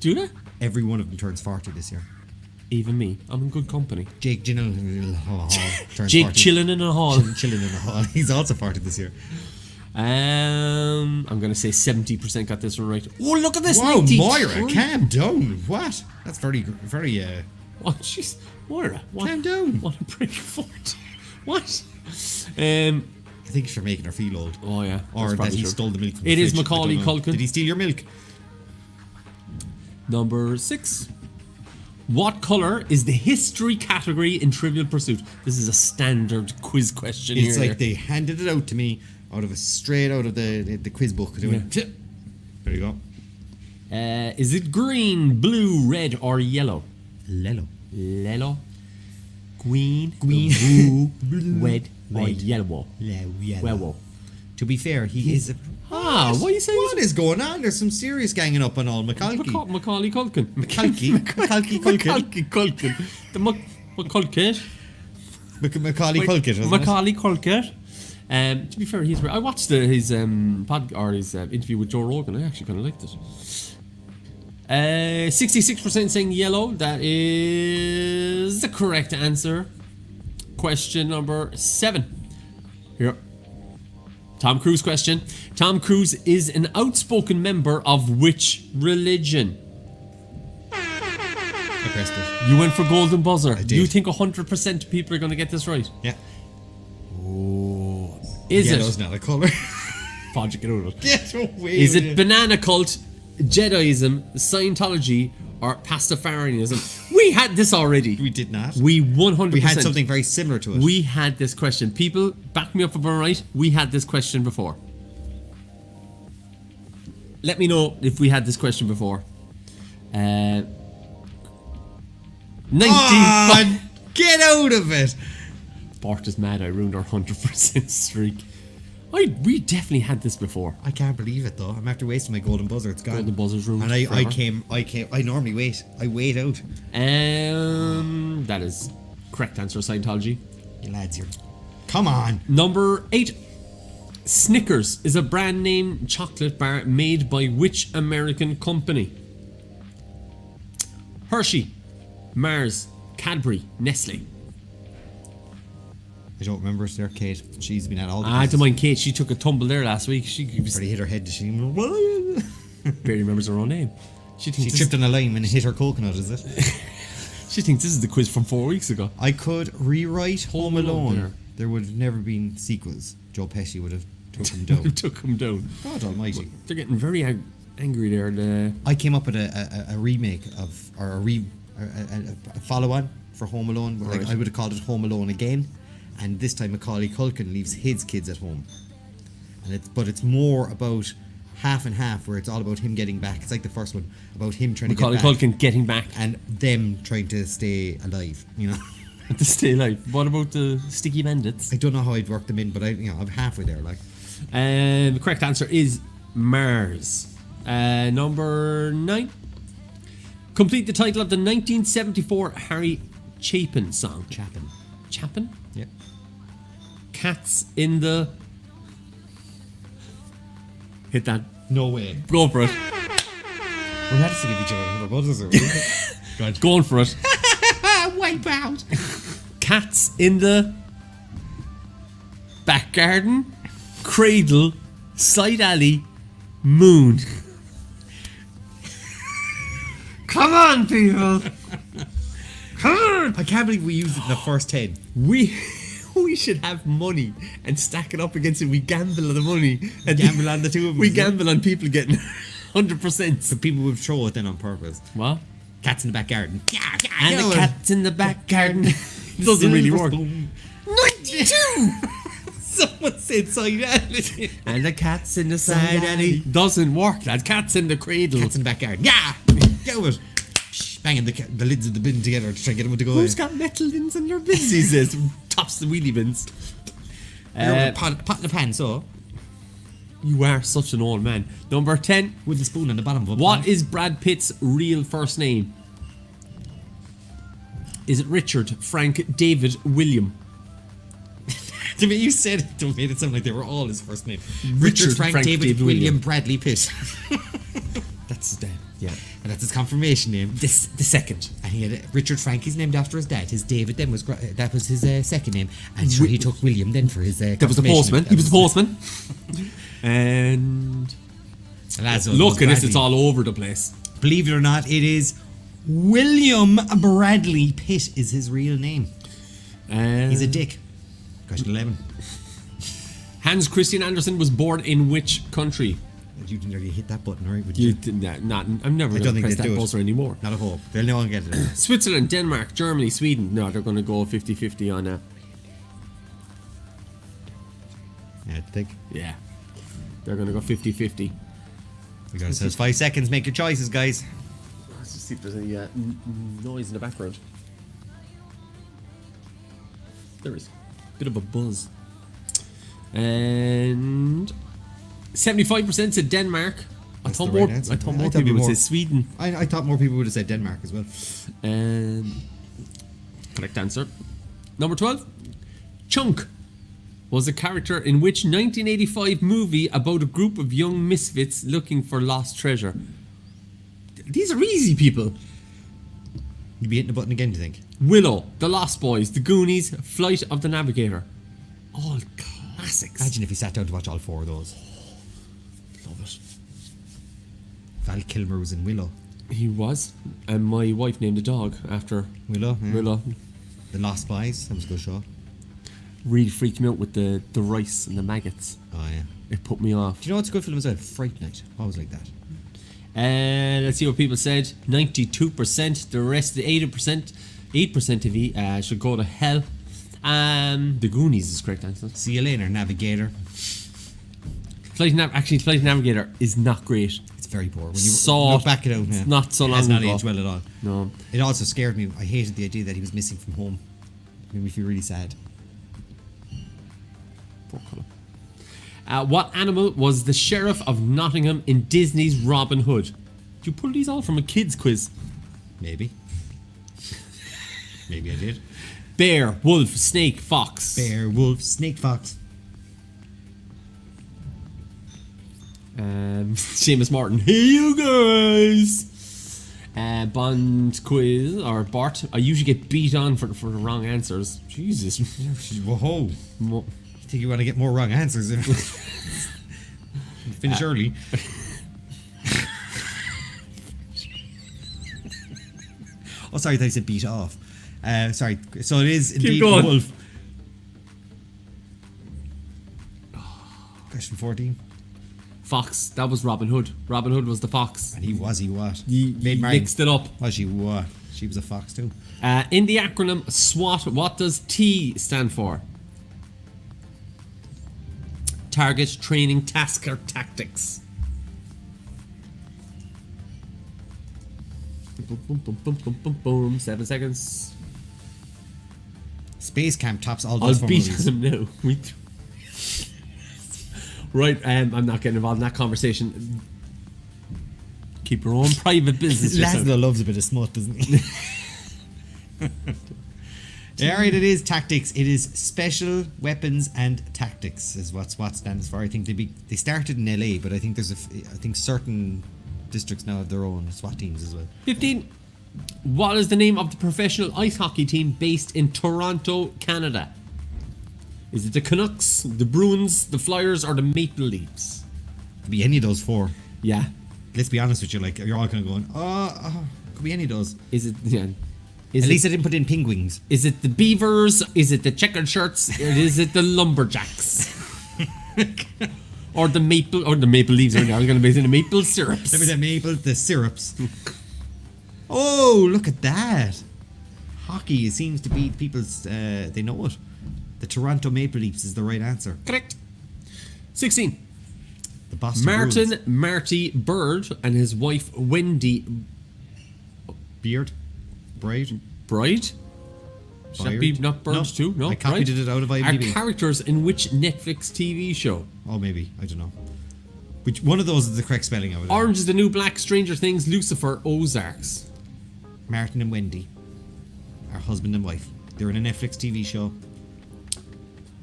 Do they? Every one of them turns 40 this year. Even me. I'm in good company. Jake Gyllenhaal turns Jake 40. chilling in a hall. Chilling in the hall. He's also 40 this year. I'm gonna say 70% got this one right. Oh, look at this! Wow, 93. Moira, calm down. What? That's very. Oh, jeez, Moira, what? Calm down. What a break foot. What? I think you're making her feel old. Oh yeah. Or that's that he true. stole the milk from the It is fridge. I Macaulay don't know. Culkin. Did he steal your milk? Number 6. What colour is the history category in Trivial Pursuit? This is a standard quiz question It's here. like they handed it out to me straight out of the quiz book. They went, "Tip." There you go. Is it green, blue, red, or yellow? Lello. Green, Green. blue, red, or Red. yellow. Yellow. To be fair, he is a... What are you saying? What is going on? There's some serious ganging up on all Macaulay. Macaulay Culkin. Macaulay Culkin. Culkin. The Macaulay. Macaulay Culkin, wasn't Macaulay Culkin. To be fair, I watched his interview with Joe Rogan. I actually kind of liked it. 66% saying yellow. That is the correct answer. Question number 7. Here. Tom Cruise question. Tom Cruise is an outspoken member of which religion? I pressed it. You went for golden buzzer. I did. You think 100% people are going to get this right? Yeah. Oh. Is Yellow's it? not a colour. Podge, get out of it. Get away Is with it banana cult, Jediism, Scientology, or Pastafarianism? We had this already. We did not. We 100%. We had something very similar to it. We had this question. People, back me up if I'm right. We had this question before. Let me know if we had this question before. 90. Oh, get out of it! Bart is mad. I ruined our 100% streak. We definitely had this before. I can't believe it though. I'm after wasting my golden buzzer. It's gone. Golden buzzer's ruined. And I forever. came. I normally wait. I wait out. That is correct answer. Scientology. You lads, you're. Come on. Number 8. Snickers is a brand name chocolate bar made by which American company? Hershey, Mars, Cadbury, Nestle. I don't remember. It's there, Kate. She's been at all the I don't mind Kate. She took a tumble there last week. She Pretty hit her head. She barely remembers her own name. She thinks tripped on a lime and hit her coconut. Is it? She thinks this is the quiz from 4 weeks ago. I could rewrite Home Alone. there. There would have never been sequels. Joe Pesci would have took him down. Took him down. God Almighty. They're getting very angry there. I came up with a remake of, or a follow-on for Home Alone. Like, Right. I would have called it Home Alone Again, and this time Macaulay Culkin leaves his kids at home, and it's more about half and half, where it's all about him getting back. It's like the first one, about him trying Macaulay to get back, Culkin getting back and them trying to stay alive. You know, to stay alive. What about the Sticky Bandits? I don't know how I'd work them in, but I'm halfway there. Like, The correct answer is Mars. Number 9. Complete the title of the 1974 Harry Chapin song. Chapin? yeah. Cats in the... Hit that. No way. Go for it. We had to give each other another buzzer. Going for it. Wipe out. Cats in the... Back garden. Cradle. Side alley. Moon. Come on, people. Come on. I can't believe we used it in the first 10. We should have money and stack it up against it. We gamble on the money. And Gamble on the two of them. We gamble on people getting 100%. So people would throw it then on purpose. What? Cats in the back garden. And the cat's in the back garden. Doesn't really work. 92! Someone said side alley. And the cat's in the side alley. Doesn't work, lad. Cat's in the cradle. Cats in the back garden. Yeah! Go with it. Banging the lids of the bin together to try and get them to go Who's in. got metal bins in their bins these days? Tops the wheelie bins. Pot in the pan, so. You are such an old man. Number 10. With the spoon on the bottom of it. What is Brad Pitt's real first name? Is it Richard, Frank, David, William? To me, you said it, don't made it sound like they were all his first name. Richard, Frank, David, William, Bradley Pitt. That's his dad. Yeah. And that's his confirmation name. The second. And he had Richard Frank, he's named after his dad. His David then was that was his second name. And sure, he took William then for his That was the confirmation postman. name. He was the postman. And look at this, it's all over the place. Believe it or not, it is William Bradley Pitt is his real name. He's a dick. Question 11. Hans Christian Andersen was born in which country? You didn't really hit that button, right? Would You you? did not. I'm never I going don't to think press they that do it. buzzer anymore. Not a hope. They'll no one get it. Switzerland, Denmark, Germany, Sweden. No, they're going to go 50-50 on that. Yeah, I think. Yeah. They're going to go 50-50. We got ourselves 5 seconds. Make your choices, guys. Let's just see if there's any noise in the background. There is. Bit of a buzz. And 75% said Denmark. I That's thought the more, right answer. I thought I more thought people would more- say Sweden. I thought more people would have said Denmark as well. Correct answer. Number 12. Chunk was a character in which 1985 movie about a group of young misfits looking for lost treasure? These are easy, people. You'd be hitting the button again, do you think? Willow, The Lost Boys, The Goonies, Flight of the Navigator. All classics. Imagine if you sat down to watch all four of those. Love it. Val Kilmer was in Willow. He was. And my wife named a dog after Willow? Yeah. Willow. The Lost Boys, that was a good show. Really freaked me out with the rice and the maggots. Oh, yeah. It put me off. Do you know what's a good film as well? Fright Night. Always like that. And let's see what people said. 92%. The rest, the 8% of you should go to hell. The Goonies is correct answer. See you later, Navigator. Flight Navigator is not great. It's very poor. When you Saw look back at it, it's not so long It has not ago. aged well at all. No. It also scared me. I hated the idea that he was missing from home. It made me feel really sad. Poor colour. What animal was the sheriff of Nottingham in Disney's Robin Hood? Did you pull these all from a kids quiz? Maybe. Maybe I did. Bear, wolf, snake, fox. Bear, wolf, snake, fox. Seamus Martin. Hey you guys. Bond quiz or Bart. I usually get beat on for the wrong answers. Jesus. Whoa. You think you want to get more wrong answers? Finish early. Oh, sorry, I said beat off. Sorry. So it is indeed going. wolf. Question 14. Fox. That was Robin Hood. Robin Hood was the fox. And he what? He mixed it up. Was she what? She was a fox too. In the acronym SWAT, what does T stand for? Target, training, task, or tactics. Boom, boom, boom, boom, boom, boom, boom. 7 seconds. Space Camp tops all I'll those four beat movies. him now. Right, I'm not getting involved in that conversation. Keep your own private business. Laszlo loves a bit of smut, doesn't he? Yeah, right, it is tactics. It is special weapons and tactics is what SWAT stands for. I think they started in LA, but I think I think certain districts now have their own SWAT teams as well. 15. What is the name of the professional ice hockey team based in Toronto, Canada? Is it the Canucks, the Bruins, the Flyers, or the Maple Leafs? Could be any of those four. Yeah. Let's be honest with you, like you're all kind of going, could be any of those. Is it? Yeah. At least I didn't put in penguins. Is it the Beavers? Is it the Checkered Shirts? Or is it the Lumberjacks? or the Maple Leaves? Right now. I was going to be in the maple syrups. Maybe the maple, the syrups. Oh, look at that! Hockey seems to be people's. They know it. The Toronto Maple Leafs is the right answer. Correct. 16. The Boston Martin Bruins. Marty Bird and his wife Wendy Beard, Bride. Should that be not Bird No, too? No, I copied Bride? it out of Are IMDb. characters in which Netflix TV show? Oh, maybe I don't know. Which one of those is the correct spelling of it? Orange is the New Black, Stranger Things, Lucifer, Ozarks. Martin and Wendy, our husband and wife. They're in a Netflix TV show.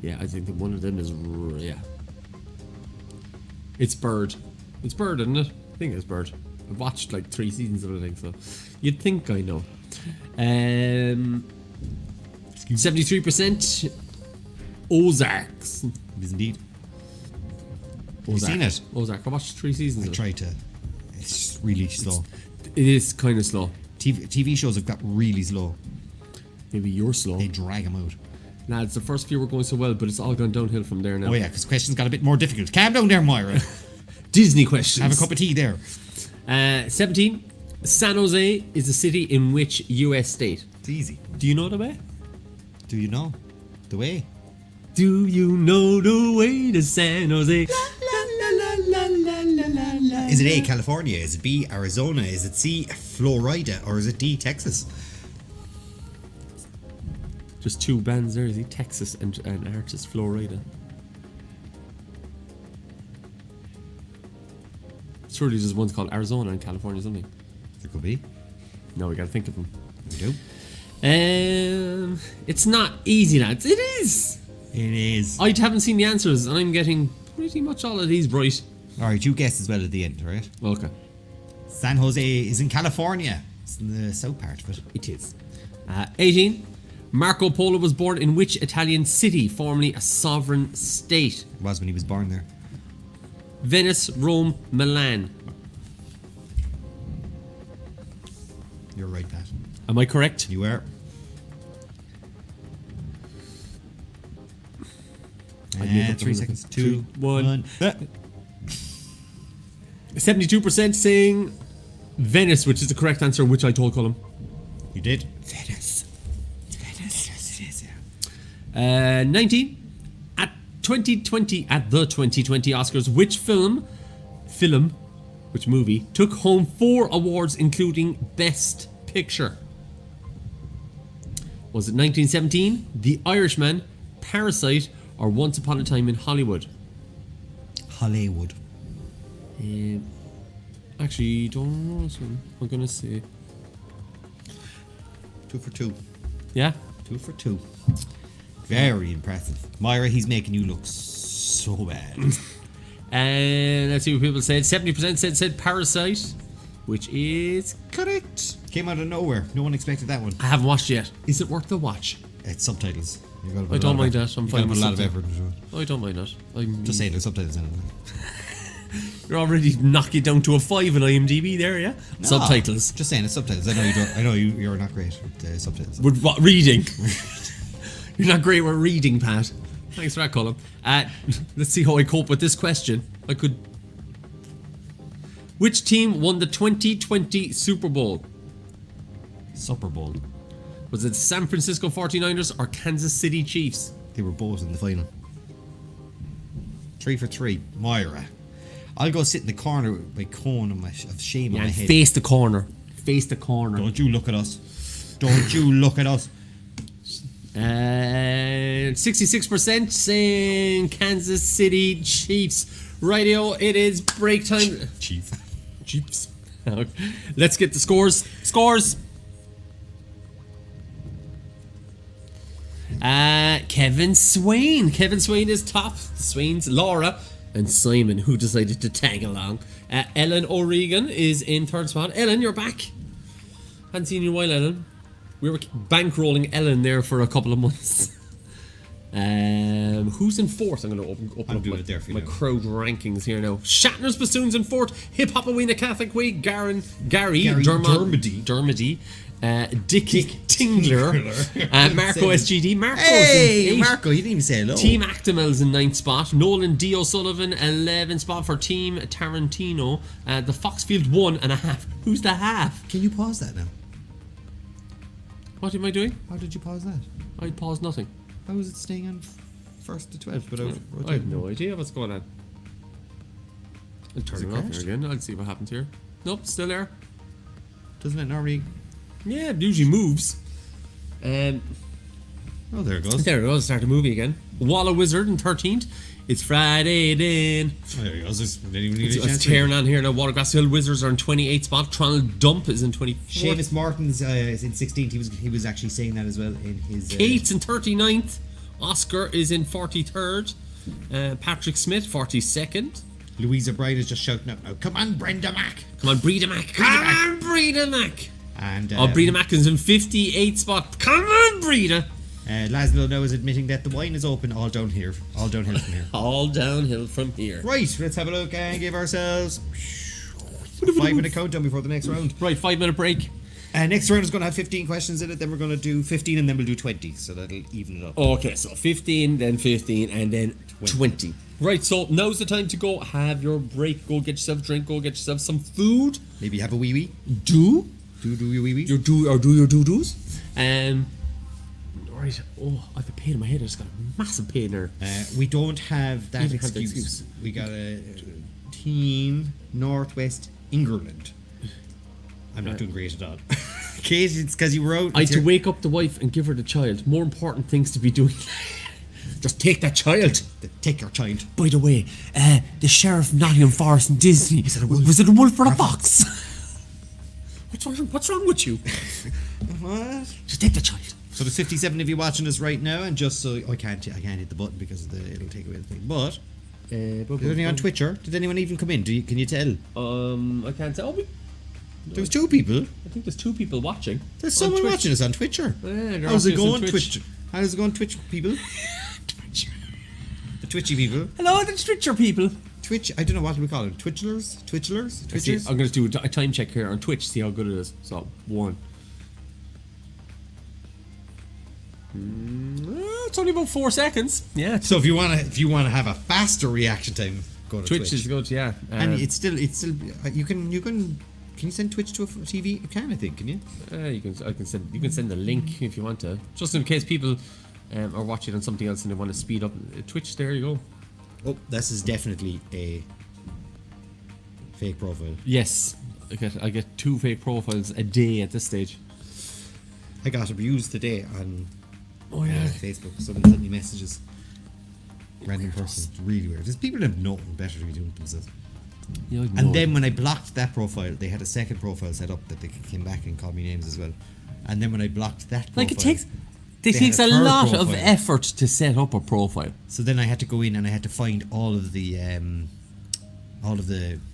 Yeah, I think that one of them is yeah. It's Bird. It's Bird, isn't it? I think it's Bird. I've watched like 3 seasons of it, I think so. You'd think I know. 73% Ozarks. It is indeed. Have you seen it? Ozark. I watched 3 seasons I of it. tried to. It's just really slow. It is kind of slow. TV shows have got really slow. Maybe you're slow. They drag them out. Lads, the first few were going so well, but it's all gone downhill from there now. Oh yeah, because questions got a bit more difficult. Calm down there, Moira. Disney questions. Have a cup of tea there. 17. San Jose is a city in which US state? It's easy. Do you know the way? Do you know the way? Do you know the way to San Jose? Is it A, California? Is it B, Arizona? Is it C, Florida? Or is it D, Texas? Just 2 bands there, is he? Texas and artist Florida. Surely there's one's called Arizona and California or something. There could be. No, we gotta think of them. We do. It's not easy, lads. It is. It is. I haven't seen the answers, and I'm getting pretty much all of these right. All right, you guessed as well at the end, right? Okay. San Jose is in California. It's in the south part of it. It is. 18. Marco Polo was born in which Italian city, formerly a sovereign state? It was when he was born there. Venice, Rome, Milan. You're right, Pat. Am I correct? You are. I'd make And up 3 the seconds. three, 2, one. 1. 72% saying Venice, which is the correct answer, which I told Colm. You did. Venice. Venice. It is, yeah. 19. At the 2020 Oscars, which which movie took home 4 awards, including Best Picture? Was it 1917, The Irishman, Parasite, or Once Upon a Time in Hollywood? Hollywood. Actually, don't know. So I'm gonna say 2 for 2. yeah. 2 for 2. Very impressive. Myra, he's making you look so bad. And let's see what people said. 70% said Parasite, which is correct. Came out of nowhere. No one expected that one. I haven't watched yet. Is it worth the watch? It's subtitles. You gotta put I a don't lot of mind effort. that. I'm You fine gotta put with a lot of subtitles. effort into it. I don't mind that. Just saying, there's subtitles in it. You're already knocking down to a 5 in IMDb there, yeah? No, Subtitles. Just saying, it's subtitles. I know you don't. I know you're not great with subtitles. With what? Reading. You're not great with reading, Pat. Thanks for that, Colm. Let's see how I cope with this question. Which team won the 2020 Super Bowl? Super Bowl. Was it San Francisco 49ers or Kansas City Chiefs? They were both in the final. 3 for 3. Myra. I'll go sit in the corner with my cone of shame on my head. Face the corner. Face the corner. Don't you look at us. Don't you look at us. 66% saying Kansas City Chiefs. Rightio, it is break time. Chiefs. Let's get the scores. Kevin Swain. Kevin Swain is top. The Swains, Laura and Simon, who decided to tag along. Ellen O'Regan is in third spot. Ellen, you're back. Hadn't seen you in a while, Ellen. We were bankrolling Ellen there for a couple of months. Who's in fourth? I'm going to open up my crowd rankings here now. Shatner's Bassoons in fourth. Hip Hopawina Catholic Way. Gary Dermody. Dickie Tingler. Marco SGD. Marco, you didn't even say hello. Team Actimels in 9th spot. Nolan D. O'Sullivan, 11th spot for Team Tarantino. The Foxfield 1.5. Who's the half? Can you pause that now? What am I doing? How did you pause that? I paused nothing. How was it staying on 1st to 12th? But I have no idea what's going on. I'll turn it off here again. I'll see what happens here. Nope, still there. Doesn't it normally? Yeah, it usually moves. Oh, there it goes. There it goes. Start the movie again. Walla Wizard in 13th. It's Friday then. Oh, there he goes. Didn't even need a It's chance. tearing on here now. Watergrass Hill Wizards are in 28th spot. Tronald Dump is in 24th. Seamus Martin's is in 16th. He was actually saying that as well in his. Kate's in 39th. Oscar is in 43rd. Patrick Smith 42nd. Louisa Bride is just shouting out now. Come on, Brenda Mac. Come on, Breda Mac. Come on, Breda Mac. And Breda Mac is in 58th spot. Come on, Breda. Laszlo now is admitting that the wine is open. All downhill from here. All downhill from here. Right, let's have a look and give ourselves 5-minute countdown before the next round. Right, 5-minute break. Next round is going to have 15 questions in it. Then we're going to do 15 and then we'll do 20. So that'll even it up. Okay, so 15, then 15, and then 20. Right, so now's the time to go have your break. Go get yourself a drink. Go get yourself some food. Maybe have a wee wee. Do your wee wee. your doo-doos. Right. Oh, I have a pain in my head. I just got a massive pain there. We don't have that You don't have the excuse. excuse. We got a team Northwest England. I'm not doing great at all. Kate, it's because you were out. I had to wake up the wife and give her the child. More important things to be doing. Just take that child. Take your child. By the way, the sheriff of Nottingham Forest in Disney. Was it a wolf or a fox? What's wrong with you? What? Just take the child. So there's 57 of you watching us right now, and just so I can't hit the button because it'll take away the thing. But is there anyone on Twitch? Did anyone even come in? Can you tell? I can't tell. There's 2 people. I think there's 2 people watching. There's someone watching us on Twitcher. Yeah, how's it going, Twitch? How does it go on Twitch people? The Twitchy people. Hello, the Twitcher people. Twitch, I don't know what we call it. Twitchers? Twitchers? I'm going to do a time check here on Twitch, see how good it is. So, 1. It's only about 4 seconds. Yeah. So if you want to have a faster reaction time, go to Twitch. Twitch is good, yeah. And it's still you can you send Twitch to a TV? You can, I think, can you? You can send the link if you want to, just in case people are watching on something else and they want to speed up Twitch. There you go. Oh, this is definitely a fake profile. Yes, I get 2 fake profiles a day at this stage. I got abused today on Facebook. Someone sent me messages. Random person. It's really weird. There's people that have nothing better to be doing themselves. And then when I blocked that profile, they had a second profile set up that they came back and called me names as well. And then when I blocked that profile, like it takes a lot of effort to set up a profile. So then I had to go in and I had to find all of the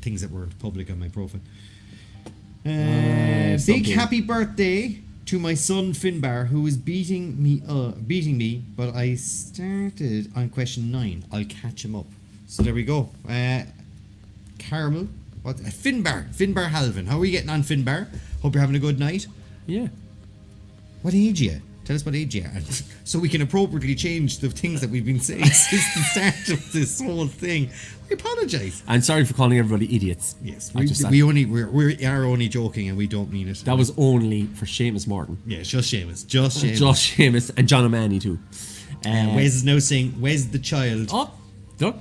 things that were public on my profile. Big happy birthday to my son Finbar, who is beating me, but I started on question 9. I'll catch him up. So there we go. Caramel, Finbar Halvin. How are we getting on, Finbar? Hope you're having a good night. Yeah. What age are you? Tell us what age you are, so we can appropriately change the things that we've been saying since the start of this whole thing. We apologise. And sorry for calling everybody idiots. Yes, we are only joking and we don't mean it. That was only for Seamus Martin. Yeah, it's just Seamus. Just Seamus and John O'Mahony too. Wes is now saying, "Where's the child?" Oh, look.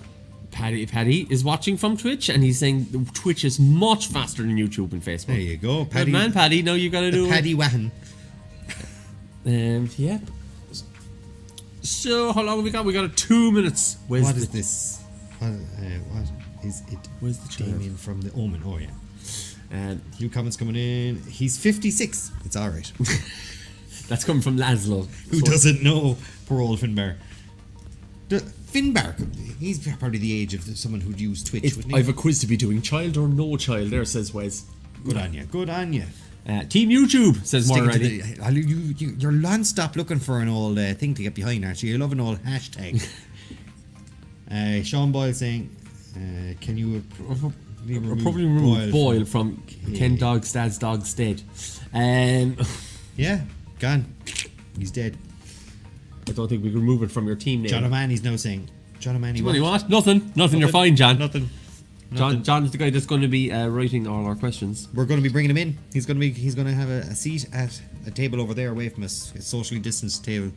Paddy is watching from Twitch and he's saying Twitch is much faster than YouTube and Facebook. There you go, Paddy. Good man, Paddy. Now you got to do Paddy Wahan. Yeah. So how long have we got? We got 2 minutes. What is this? What is it? Where's the child? Damien from the Omen. Oh yeah. New comments coming in. He's 56. It's all right. That's coming from Laszlo. Who doesn't know poor old Finbar? Finbar, he's probably the age of someone who'd use Twitch, wouldn't he? I have a quiz to be doing. Child or no child? There, says Wes. Good on you. Team YouTube, says Maura. You're non-stop looking for an old thing to get behind, aren't you? You love an old hashtag. Sean Boyle saying, can you probably remove Boyle from Ken Dog's Dad's Dog's Dead? Yeah, gone. He's dead. I don't think we can remove it from your team name. John O'Mahony's now saying, John O'Mahony what? Nothing, you're fine, John. Nothing. John's the guy that's going to be writing all our questions. We're going to be bringing him in. He's going to have a seat at a table over there away from us, a socially distanced table,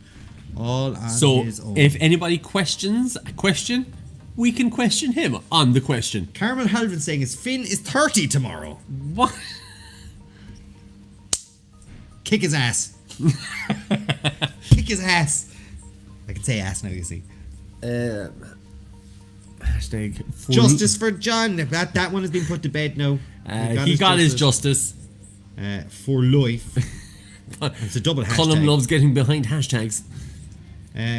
all on his own. If anybody questions a question, we can question him on the question. Carmel Halvin saying his Finn is 30 tomorrow. What? Kick his ass. Kick his ass. I can say ass now, you see. Hashtag justice for John. That one has been put to bed now. He got his justice. For life. It's a double hashtag. Colm loves getting behind hashtags.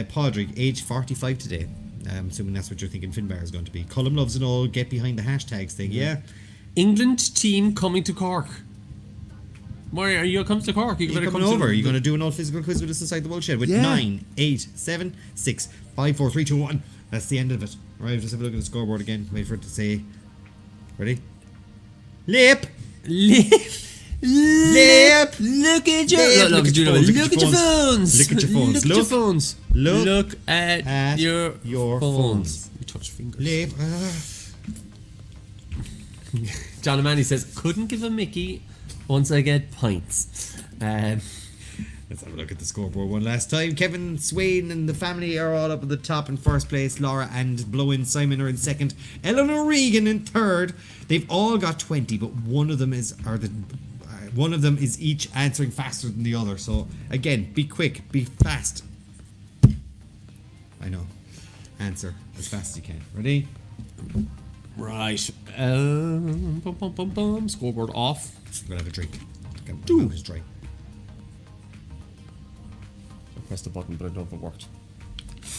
Padraig, age 45 today. I'm assuming that's what you're thinking Finbar is going to be. Colm loves and all get behind the hashtags thing, yeah? England team coming to Cork. Mario, are you coming to Cork? You're coming over. You're going to do an old physical quiz with us inside the Woolshed with 9, 8, 7, 6, 5, 4, 3, 2, 1. That's the end of it. Alright, just have a look at the scoreboard again. Wait for it to say. Ready? Lip! Look at your Look at your phones. Look at your phones. Look at your phones. You touch fingers. Lip. John O'Mahony says, couldn't give a Mickey once I get pints. Let's have a look at the scoreboard one last time. Kevin Swain and the family are all up at the top in first place. Laura and Blow-In Simon are in second. Eleanor Regan in third. They've all got 20, but one of them is each answering faster than the other. So again, be quick, be fast. I know. Answer as fast as you can. Ready? Right. Scoreboard off. I'm gonna have a drink. His drink. pressed the button, but I don't know if it worked.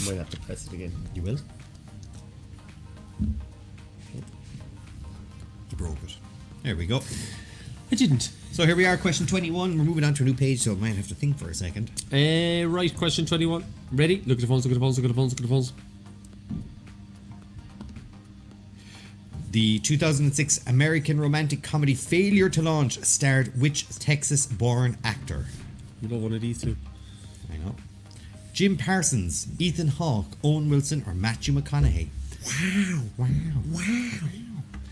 Might have to press it again. You will? You broke it. There we go. I didn't. So here we are, question 21. We're moving on to a new page, so I might have to think for a second. Right, question 21. Ready? Look at the phones, look at the phones, look at the phones, look at the phones. The 2006 American romantic comedy Failure to Launch starred which Texas-born actor? You know one of these two. I know. Jim Parsons, Ethan Hawke, Owen Wilson, or Matthew McConaughey? Wow.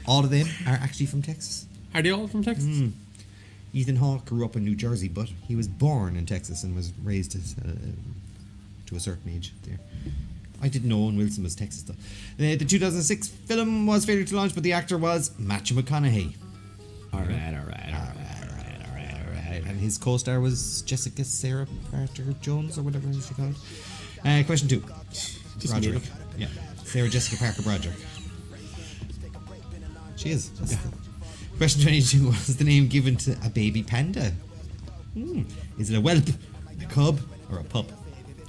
All of them are actually from Texas. Are they all from Texas? Ethan Hawke grew up in New Jersey, but he was born in Texas and was raised to a certain age there. I didn't know Owen Wilson was Texas though. The 2006 film was Failure to Launch, but the actor was Matthew McConaughey. All right. And his co-star was Jessica Sarah Parker-Jones, or whatever she called. Question 2. Just Broderick. made up. Yeah, Sarah Jessica Parker Broderick. She is. Question 22. What is the name given to a baby panda? Is it a whelp, a cub, or a pup?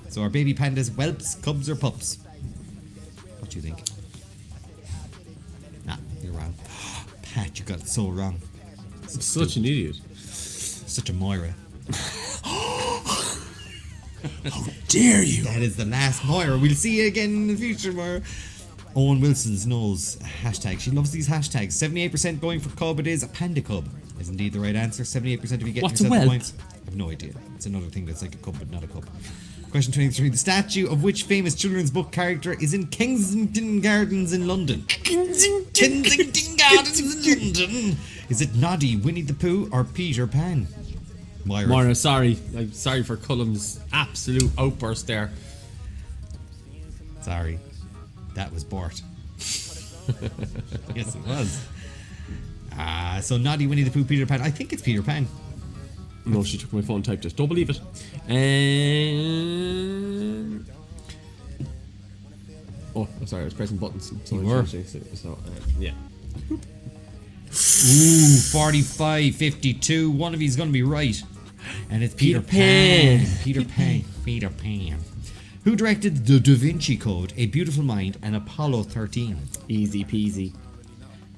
So are baby pandas whelps, cubs, or pups? What do you think? Nah, you're wrong. Pat, you got it so wrong. Such an idiot. Such a Moira. How dare you? That is the last Moira. We'll see you again in the future, Moira. Owen Wilson's nose hashtag. She loves these hashtags. 78% going for cub. It is a panda cub. Is indeed the right answer. 78% if you get What's a yourself whelp? points. I have no idea. It's another thing that's like a cub but not a cub. Question 23. The statue of which famous children's book character is in Kensington Gardens in London? Kensington Gardens in London. Is it Noddy, Winnie the Pooh, or Peter Pan? Moira, sorry. I'm sorry for Colm's absolute outburst there. Sorry. That was Bart. Yes, it was. So Noddy, Winnie the Pooh, Peter Pan. I think it's Peter Pan. No, she took my phone and typed it. Don't believe it. Oh, I'm sorry, I was pressing buttons. So You were. Yeah. Ooh, 45-52. One of you is going to be right. And it's Peter Pan. Peter Pan. Who directed The Da Vinci Code, A Beautiful Mind, and Apollo 13? Easy peasy.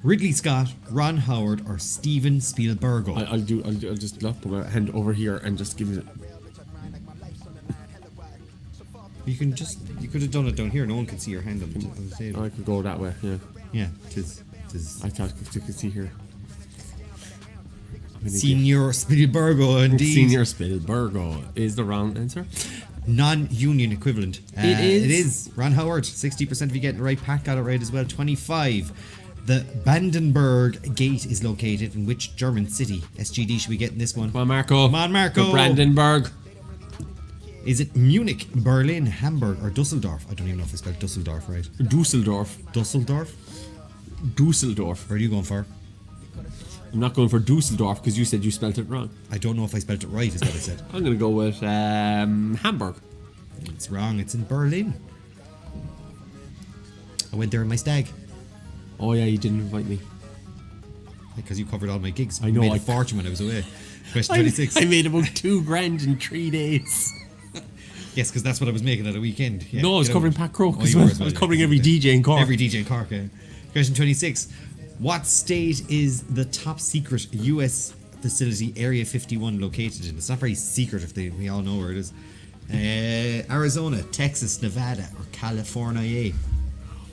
Ridley Scott, Ron Howard, or Steven Spielberg? I'll just put my hand over here and just give it. You could have done it down here. No one can see your hand on the table. I could go that way. Yeah. Yeah, tis. I thought you could see here. Senior Spielberg, indeed. Senior Spielberg is the wrong answer. Non-union equivalent. It is. It is. Ron Howard, 60% if you get it right. Pat got it right as well. 25. The Brandenburg Gate is located in which German city? SGD should be getting this one. Come on, Marco. Come on, Marco. The Brandenburg. Is it Munich, Berlin, Hamburg, or Dusseldorf? I don't even know if I spelled Dusseldorf right. Dusseldorf. Dusseldorf? Dusseldorf. Where are you going for? I'm not going for Dusseldorf because you said you spelled it wrong. I don't know if I spelled it right, is what I said. I'm going to go with Hamburg. It's wrong. It's in Berlin. I went there in my stag. Oh yeah, you didn't invite me. Because you covered all my gigs. I know, made I a fortune when I was away. Question 26. I made about $2,000 in 3 days. Yes, because that's what I was making at a weekend. Yeah, No, I was get covering over it. Pat Croak Oh, as you well. were as I was yeah, covering every yeah. DJ in Cork. Every DJ in Cork, yeah. Question 26. What state is the top secret US facility Area 51 located in? It's not very secret if we all know where it is. Arizona, Texas, Nevada, or California?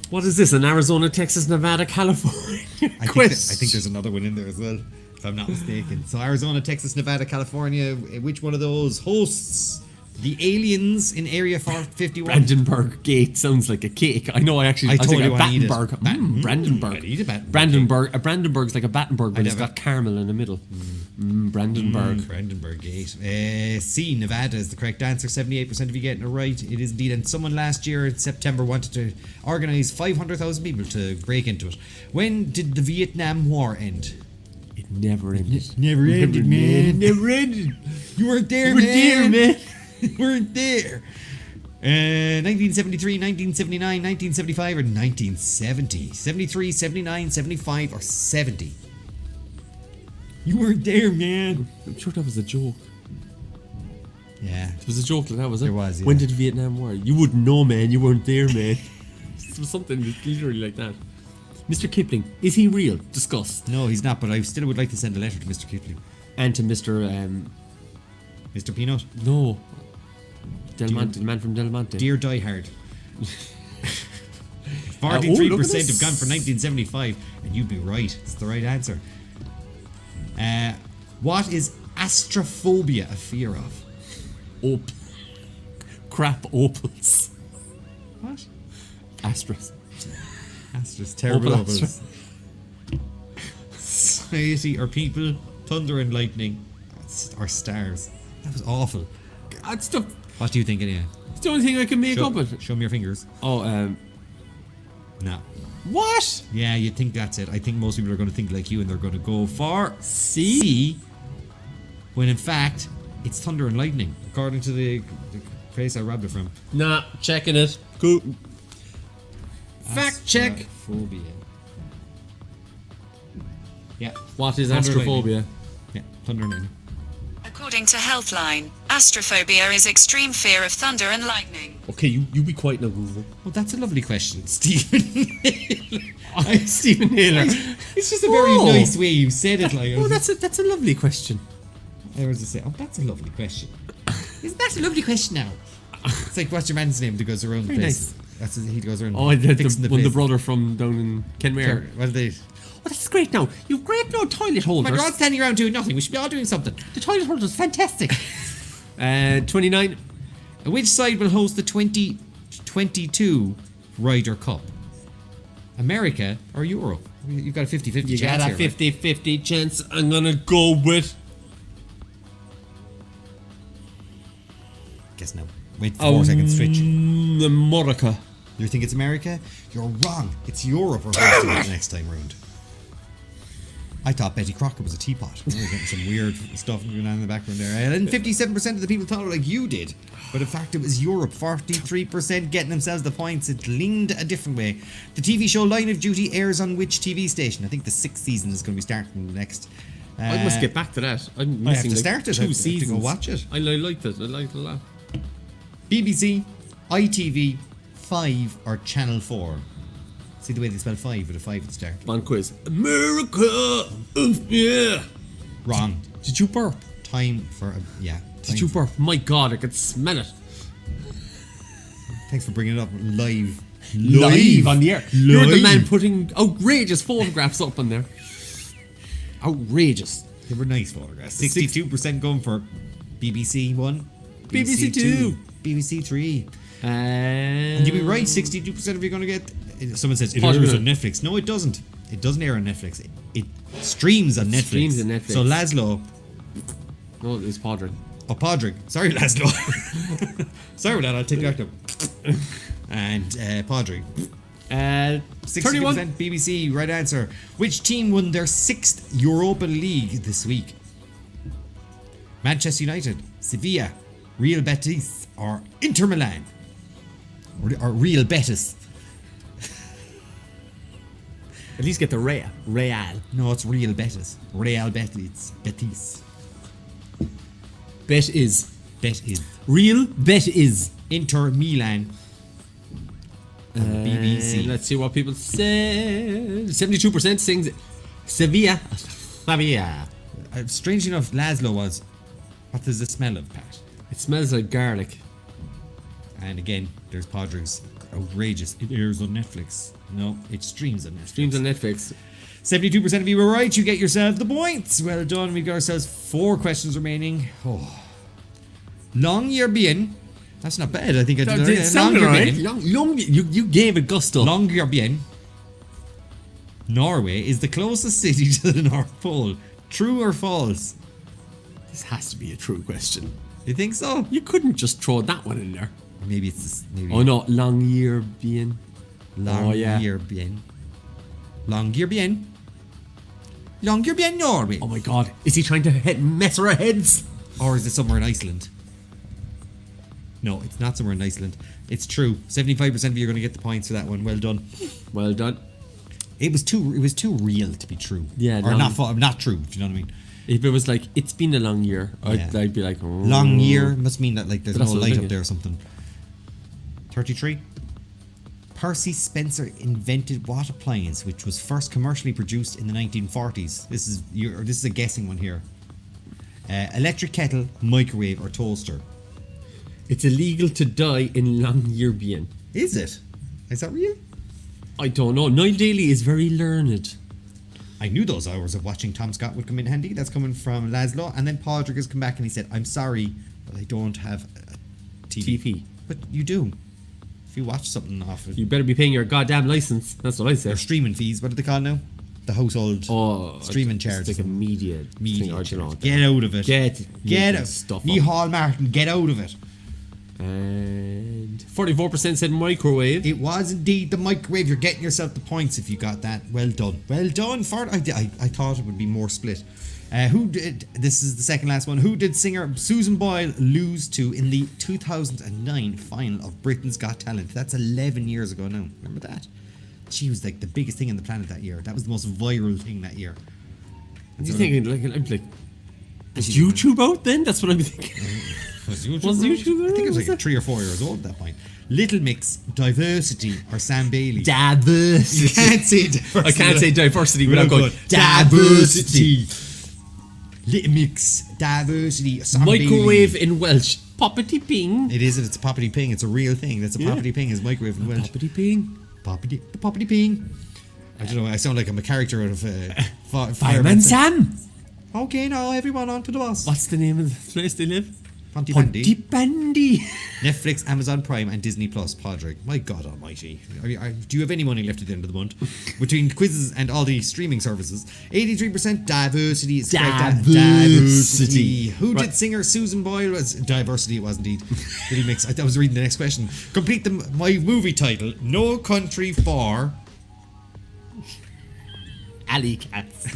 What is this? An Arizona, Texas, Nevada, California I think there's another one in there as well, if I'm not mistaken. So Arizona, Texas, Nevada, California, which one of those hosts the aliens in Area 51? Brandenburg Gate sounds like a cake. I know. I was told thinking you I needed Battenberg. Brandenburg. I need a Battenberg. Brandenburg. A Brandenburg's like a Battenberg, but it's never- got caramel in the middle. Brandenburg. Brandenburg Gate. C, Nevada is the correct answer. 78% of you getting it right. It is indeed. And someone last year in September wanted to organise 500,000 people to break into it. When did the Vietnam War end? It never ended. Never ended, man. Never ended. You weren't there, You were there, man. You weren't there. 1973, 1979, 1975, or 1970? 73, 79, 75, or 70? You weren't there, man. I'm sure that was a joke. Yeah. It was a joke like that, was it? There was, yeah. When did Vietnam War? You wouldn't know, man. You weren't there, man. It was something literally like that. Mr. Kipling, is he real? Discuss. No, he's not, but I still would like to send a letter to Mr. Kipling. And to Mr. Mr. Peanut. No. Del Monte, the man from Del Monte. Dear Die Hard. look 43% at have this. gone for 1975, and you'd be right. It's the right answer. What is astrophobia a fear of? Crap opals. What? Astros. Astros, terrible Opal opals. Astra. Society or people, thunder and lightning, or stars. That was awful. That's the What do you think anyway? only thing I can make Show, up it. show me your fingers. Oh, No. what? Yeah, you think that's it. I think most people are going to think like you and they're going to go for C? C, when in fact it's thunder and lightning, according to the place I robbed it from. Nah, checking it. Cool. Fact check. Astrophobia. Yeah. What is Thunder and lightning. astrophobia? Yeah, thunder and lightning. According to Healthline, astrophobia is extreme fear of thunder and lightning. Okay, you be quiet now, Google. Well, that's a lovely question, Stephen. Stephen Naylor. It's just a very Oh. nice way you said it. Like, Oh, that's a lovely question. I was just say, oh, that's a lovely question. Isn't that a lovely question now? It's like, what's your man's name that goes around the Very place? That's he goes around. Oh, fixing the place. brother from down in Kenmare. Well, they. Oh, that's great now. You've great now toilet My holders. God, standing around doing nothing. We should be all doing something. The toilet holder's fantastic. 29. Which side will host the 2022 Ryder Cup? America or Europe? You've got a 50-50 You chance got a here, right? 50-50 chance. I'm gonna go with Guess now. Wait 4 seconds, switch. America. You think it's America? You're wrong. It's Europe we're hosting it next time round. I thought Betty Crocker was a teapot. We were getting some weird stuff going on in the background there. And 57% of the people thought it like you did. But in fact, it was Europe. 43% getting themselves the points. It leaned a different way. The TV show Line of Duty airs on which TV station? I think the 6th season is going to be starting next. I must get back to that. I'm I have missing to like start it. I 2 have to seasons. go watch it. I liked it. I liked it a lot. BBC, ITV, 5 or Channel 4? See the way they spell 5 with a 5 at the start. On quiz. America. Yeah. Wrong. Did you burp? Time for yeah. Did you burp? My God, I could smell it. Thanks for bringing it up live. Live on the air. You're the Live. man putting outrageous photographs up on there. Outrageous. They were nice photographs. 62% going for BBC 1, BBC 2, BBC 3. and You'd be right. 62% of you are going to get. Someone says it Pause a airs on minute. Netflix. No, it doesn't. It doesn't air on Netflix. It streams on Netflix. streams on Netflix. So Laszlo. No, it was Podrick. Oh, Podrick. Sorry, Laszlo. Sorry about that. I'll take that up. And Podrick. 31. 60% BBC, right answer. Which team won their 6th Europa League this week? Manchester United, Sevilla, Real Betis, or Inter Milan? Or Real Betis? At least get the Real. No, it's Real Betis. Real Betis. Betis. Bet is. Betis. Real bet is. Inter Milan. BBC. Let's see what people said. 72% sings Sevilla. Sevilla. Strange enough, Laszlo was. What does it smell of, Pat? It smells like garlic. And again, there's Podrick's outrageous. It airs on Netflix. No, it streams on Netflix. Streams on Netflix. 72% of you were right. You get yourself the points. Well done. We've got ourselves 4 questions remaining. Oh. Long year bien. That's not bad. I think I did It sounded Long year alright. bien. Long, you gave it gusto. Long year bien. Norway is the closest city to the North Pole. True or false? This has to be a true question. You think so? You couldn't just throw that one in there. Maybe it's this, maybe. Oh no, long year bien. Long Oh, yeah. year bien. Long year bien. Long year bien, Norway. Oh my God, is he trying to mess our heads? Or is it somewhere in Iceland? No, it's not somewhere in Iceland. It's true. 75% of you are going to get the points for that one. Well done. Well done. It was too real to be true. Yeah, or no. not true, if you know what I mean. If it was like, it's been a long year, I'd be like, oh. Long year must mean that like there's But no that's what I'm light up thinking. there or something. 33. Percy Spencer invented what appliance which was first commercially produced in the 1940s? This is a guessing one here. Electric kettle, microwave, or toaster? It's illegal to die in Longyearbyen. Is it? Is that real? I don't know. Niall Daly is very learned. I knew those hours of watching Tom Scott would come in handy. That's coming from Laszlo. And then Padraig has come back and he said, I'm sorry, but I don't have a TV. But you do. If you watch something off it. You better be paying your goddamn license. That's what I say. Or streaming fees. What are they called now? The household streaming charge. It's like a media thing, or, you know, Get out of it. Get out. Stuff. Nihal Martin, get out of it. And 44% said microwave. It was indeed the microwave. You're getting yourself the points if you got that. Well done. Well done. I thought it would be more split. This is the second last one. Who did singer Susan Boyle lose to in the 2009 final of Britain's Got Talent? That's 11 years ago now. Remember that? She was like the biggest thing on the planet that year. That was the most viral thing that year. And you're thinking, is YouTube out then? That's what I'm thinking. Was YouTube there? I think it was like 3 or 4 years old at that point. Little Mix, Diversity, or Sam Bailey? Diversity. You can't say diversity. I can't say diversity without Without going going, diversity. Little Mix, Diversity, Sam Microwave Bailey. in Welsh. Poppity ping. It is. It's a poppity ping. It's a real thing. That's a poppity ping. Is microwave in Welsh. Poppity ping. The poppity ping. I don't know. I sound like I'm a character out of Fireman Sam. Okay, now everyone onto the bus. What's the name of the place they live? Pontypandy. Pontypandy. Netflix, Amazon Prime, and Disney Plus. Padraig, my God Almighty! Do you have any money left at the end of the month? Between quizzes and all the streaming services, 83% diversity. Is correct. Diversity. Who did singer Susan Boyle? Was diversity? It was indeed. Little Mix. I was reading the next question. Complete my movie title. No Country for Alley cats.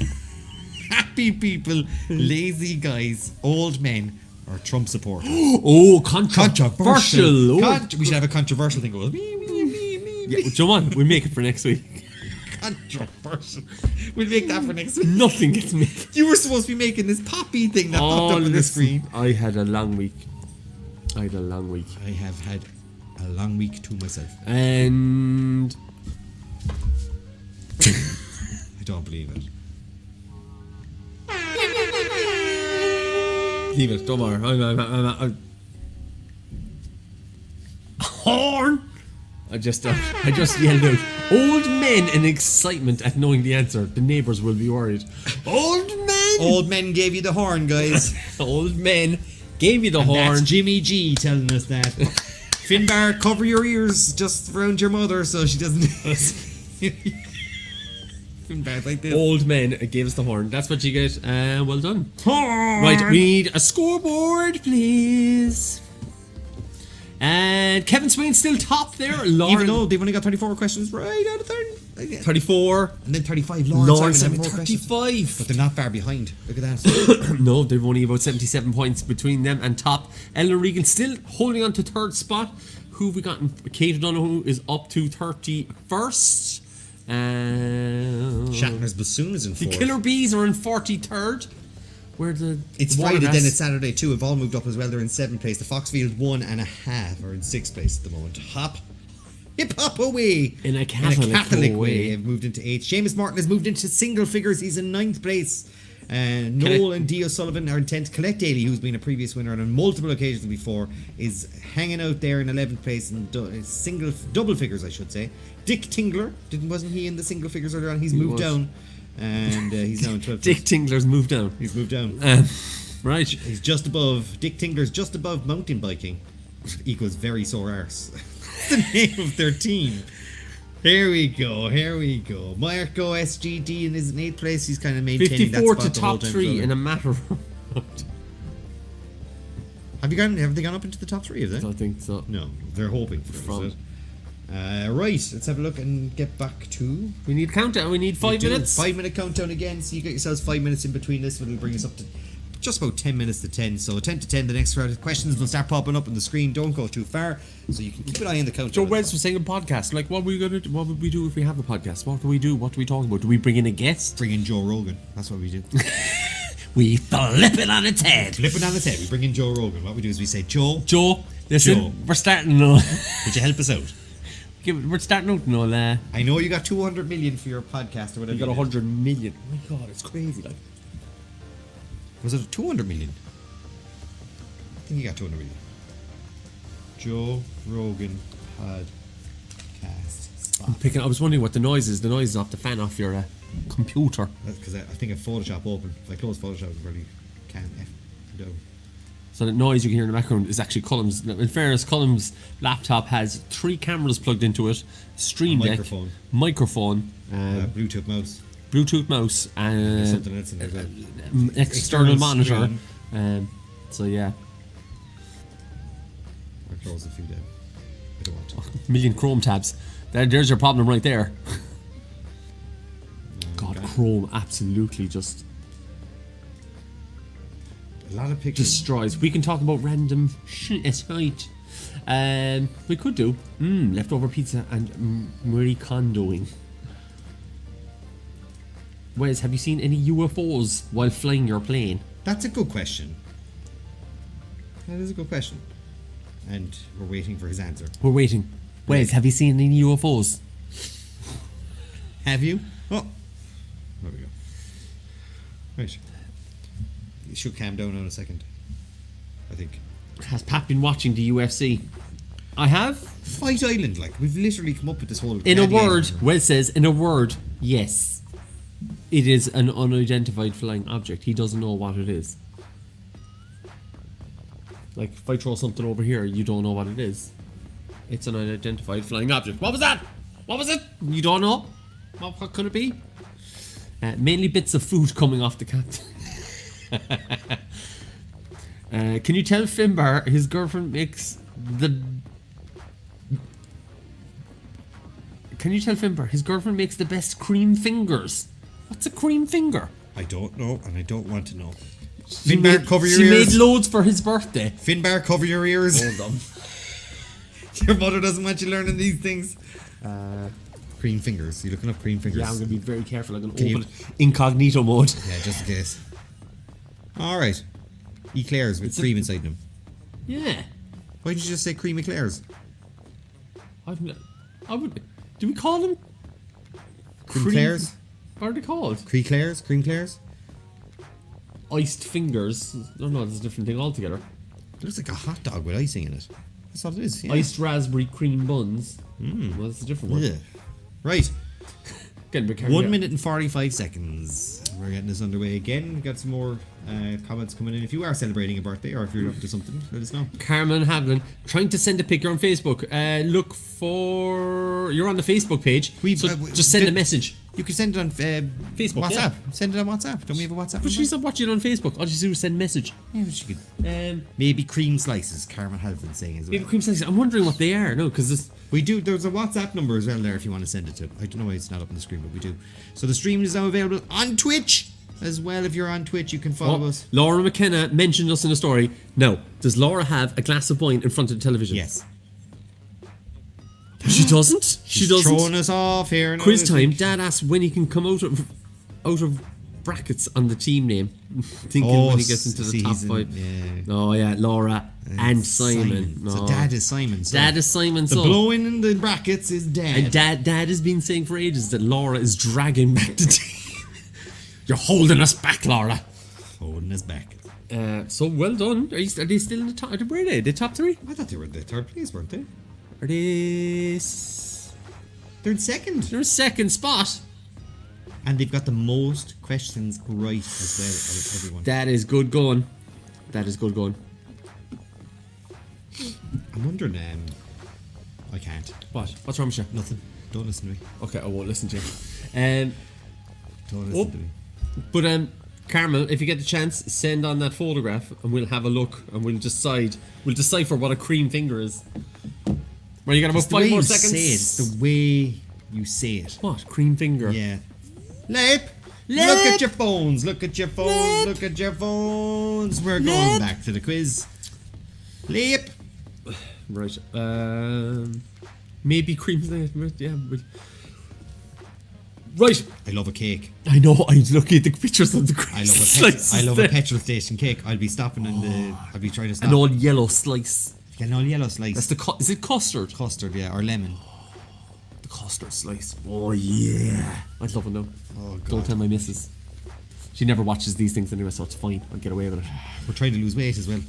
Happy People, Lazy Guys, Old Men, or Trump supporters. Oh, controversial. We should have a controversial thing. Go, me. Yeah, Joe on, we'll make it for next week. Controversial. We'll make that for next week. Nothing gets made. You were supposed to be making this poppy thing that popped up on the screen. I had a long week. I I have had a long week to myself. And I don't believe it. leave it, don't bother. I'm horn. I just yelled out, old men in excitement at knowing the answer. The neighbours will be worried. Old men! Old men gave you the horn, guys. Old men gave you the horn. That's Jimmy G telling us that. Finbar, cover your ears just around your mother so she doesn't. Finbar like this. Old men gave us the horn. That's what you get. Well done. Horn. Right, we need a scoreboard, please. And Kevin Swain's still top there. Lauren, Even though they've only got 34 questions right out of 30. 34. And then 35. Lauren Simon 35. But they're not far behind. Look at that. No, they've only about 77 points between them and top. Ellen Regan still holding on to third spot. Who have we got? Kate O'Donoghue is up to 31st. Shatner's Bassoon is in The fourth. Killer Bees are in 43rd. Where the It's Watergrass- Friday, then it's Saturday too. Have all moved up as well. They're in 7th place. The Foxfield 1.5 are in 6th place at the moment. Hip hop away In a Catholic way. Have moved into 8th. Seamus Martin has moved into single figures. He's in 9th place. Noel and Dio Sullivan are in 10th. Colette Daly, who's been a previous winner on multiple occasions before, is hanging out there in 11th place in double figures, I should say. Dick Tingler, wasn't he in the single figures earlier on? He's moved down. And he's now in 12th. Dick Tingler's moved down. He's moved down. Right. He's just above. Dick Tingler's just above mountain biking. Equals very sore arse. That's the name of their team. Here we go. Marco SGD is in 8th place. He's kind of maintaining that 54 spot to the whole top time 3 in a matter of... Have they gone up into the top 3? Have they? I think so. No, they're hoping for From- it. Right, let's have a look and get back to. We need countdown. We need 5 minutes. 5-minute countdown again. So you get yourselves 5 minutes in between this, but it'll bring us up to just about 10 minutes to 10. So 10 to 10, the next round of questions will start popping up on the screen. Don't go too far, so you can keep an eye on the countdown. Joe Wells was saying a podcast. Like, what would we do if we have a podcast? What do we do? What do we talk about? Do we bring in a guest? Bring in Joe Rogan. That's what we do. We flip it on its head. Flip it on its head. We bring in Joe Rogan. What we do is we say, Joe, Listen, Joe. we're starting now. would you help us out? We're starting out now. I know you got 200 million for your podcast or whatever. You got did. 100 million. Oh my god, it's crazy. Like, Was it 200 million? I think you got 200 million. Joe Rogan podcast. I was wondering what the noise is. The noise is off the fan off your computer. That's because I think I have Photoshop open. If I close Photoshop, I really can't. No. So the noise you can hear in the background is actually Colm's. In fairness, Colm's laptop has 3 cameras plugged into it, stream deck, microphone, Bluetooth mouse, and there's something else in there. external monitor. screen. So yeah, I'll close the feed down. I don't want to. million Chrome tabs. There's your problem right there. God, Okay. Chrome absolutely just A lot of pictures. destroys. We can talk about random shit aside. We could do leftover pizza and Marie Kondoing. Wes, have you seen any UFOs while flying your plane? That's a good question. That is a good question. And we're waiting for his answer. We're waiting. Wes, have you seen any UFOs? Have you? Oh. There we go. Right. You should calm down in a second. I think. Has Pat been watching the UFC? I have. Fight Island, like, we've literally come up with this whole... In a gladiator word, thing. Wes says, in a word, yes. It is an unidentified flying object. He doesn't know what it is. Like, if I throw something over here, you don't know what it is. It's an unidentified flying object. What was that? What was it? You don't know? What could it be? Mainly bits of food coming off the captain. Can you tell Finbar his girlfriend makes the... Can you tell Finbar his girlfriend makes the best cream fingers? What's a cream finger? I don't know, and I don't want to know. She Finbar, made, cover your she ears. made loads for his birthday. Finbar, cover your ears. Hold on. Your mother doesn't want you learning these things. Cream fingers. You looking up cream fingers? Yeah, I'm going to be very careful. I'm going to Can open it incognito mode. Yeah, just in case. Alright. Eclairs with cream inside them. Yeah. Why did you just say cream eclairs? I would... Do we call them... Cream eclairs? What are they called? Cream eclairs? Cream eclairs? Iced fingers. No, it's a different thing altogether. It looks like a hot dog with icing in it. That's all it is. Yeah. Iced raspberry cream buns. Well, that's a different one. Yeah. Right. Getting a bit carried 1 away. minute and 45 seconds. We're getting this underway again. We've got some more comments coming in. If you are celebrating a birthday or if you're up to something, let us know. Carmen Havlin trying to send a picture on Facebook. Look for... You're on the Facebook page. Just send a message. You can send it on Facebook, WhatsApp. yeah. Send it on WhatsApp. Don't we have a WhatsApp? But number? she's not watching it on Facebook. All she do is send message. Yeah, but she could. Maybe cream slices. Carmen Halvin saying as well. Maybe cream slices. I'm wondering what they are. No, because this... We do. There's a WhatsApp number as well there if you want to send it to. I don't know why it's not up on the screen, but we do. So the stream is now available on Twitch as well. If you're on Twitch, you can follow us. Laura McKenna mentioned us in a story. Now, does Laura have a glass of wine in front of the television? Yes. She doesn't. She's throwing us off here. now Quiz this time. week. Dad asked when he can come out of brackets on the team name. Thinking when he gets into the top 5. Yeah. Oh yeah, Laura and Simon. No. So Dad is Simon. So Dad is Simon. the So. blowing in the brackets is Dad. And Dad has been saying for ages that Laura is dragging back the team. You're holding us back, Laura. Holding us back. So well done. Are they still in the top? Where are they? The top 3? I thought they were in the third place, weren't they? Are they? They're in second. They're in second spot. And they've got the most questions right as well out of everyone. That is good going. That is good going. I'm wondering, I can't. What? What's wrong with you? Nothing. Don't listen to me. Okay, I won't listen to you. Don't listen to me. But Carmel, if you get the chance, send on that photograph and we'll have a look and we'll decipher what a cream finger is. Well, you got about It's the way 5 more you seconds. say it. It's the way you say it. What? Cream finger? Yeah. Lip. Look at your phones. Look at your phones. Look at your phones. We're going back to the quiz. Lip. Right. Maybe cream. Yeah. Right. I love a cake. I know. I look at the pictures of the I crisp love slices a there. petrol station cake. I'll be stopping in the. I'll be trying to stop. An old yellow slice. Get an all yellow slice. That's the is it custard? Custard, yeah, or lemon. The custard slice. Oh yeah. I'd love it though. Oh god. Don't tell my missus. She never watches these things anyway, so it's fine. I'll get away with it. We're trying to lose weight as well.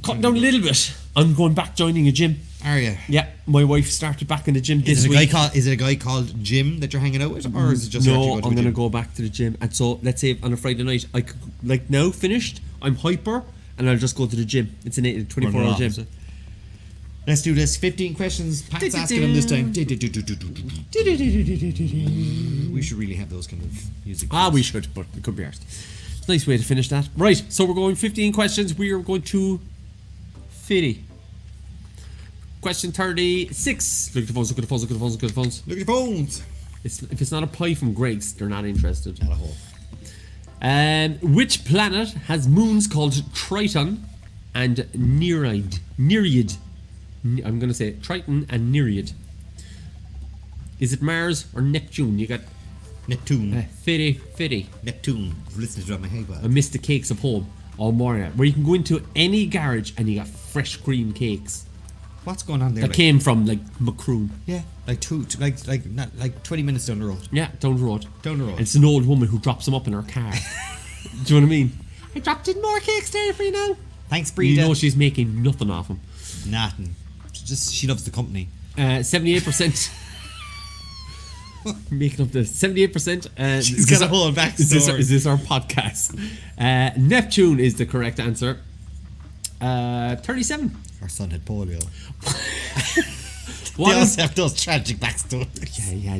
Cut down a little bit. I'm going back joining a gym. Are you? Yeah, my wife started back in the gym this Is week. it a guy called Jim that you're hanging out with, or is it just No, I'm gonna go back to the gym. And so let's say on a Friday night, I could, like now finished. I'm hyper, and I'll just go to the gym. It's a 24-hour gym. Let's do this. 15 questions. Pat's asking them this time. We should really have those kind of music. We should, but it could be ours. Nice way to finish that. Right, so we're going 15 questions. We are going to 50. Question 36. Look at the phones, look at the phones, look at the phones, look at the phones. Look at your phones. If it's not a pie from Greg's, they're not interested. Not a hole. Which planet has moons called Triton and Nereid? I'm going to say Triton and Nereid. Is it Mars or Neptune? You got Neptune. 50. Neptune. Listen to it on my head. I missed the cakes of home all morning. Where you can go into any garage and you got fresh cream cakes. What's going on there? That came from like Macroom. Yeah, like 20 minutes down the road. Yeah, down the road. Down the road. And it's an old woman who drops them up in her car. Do you know what I mean? I dropped in more cakes there for you now. Thanks, Breda. You know she's making nothing off them. Nothing. She loves the company. 78%. Making up the 78%. She's got a whole backstory. Is this our podcast? Neptune is the correct answer. 37. Our son had polio. What They is also have those tragic backstories. Yeah.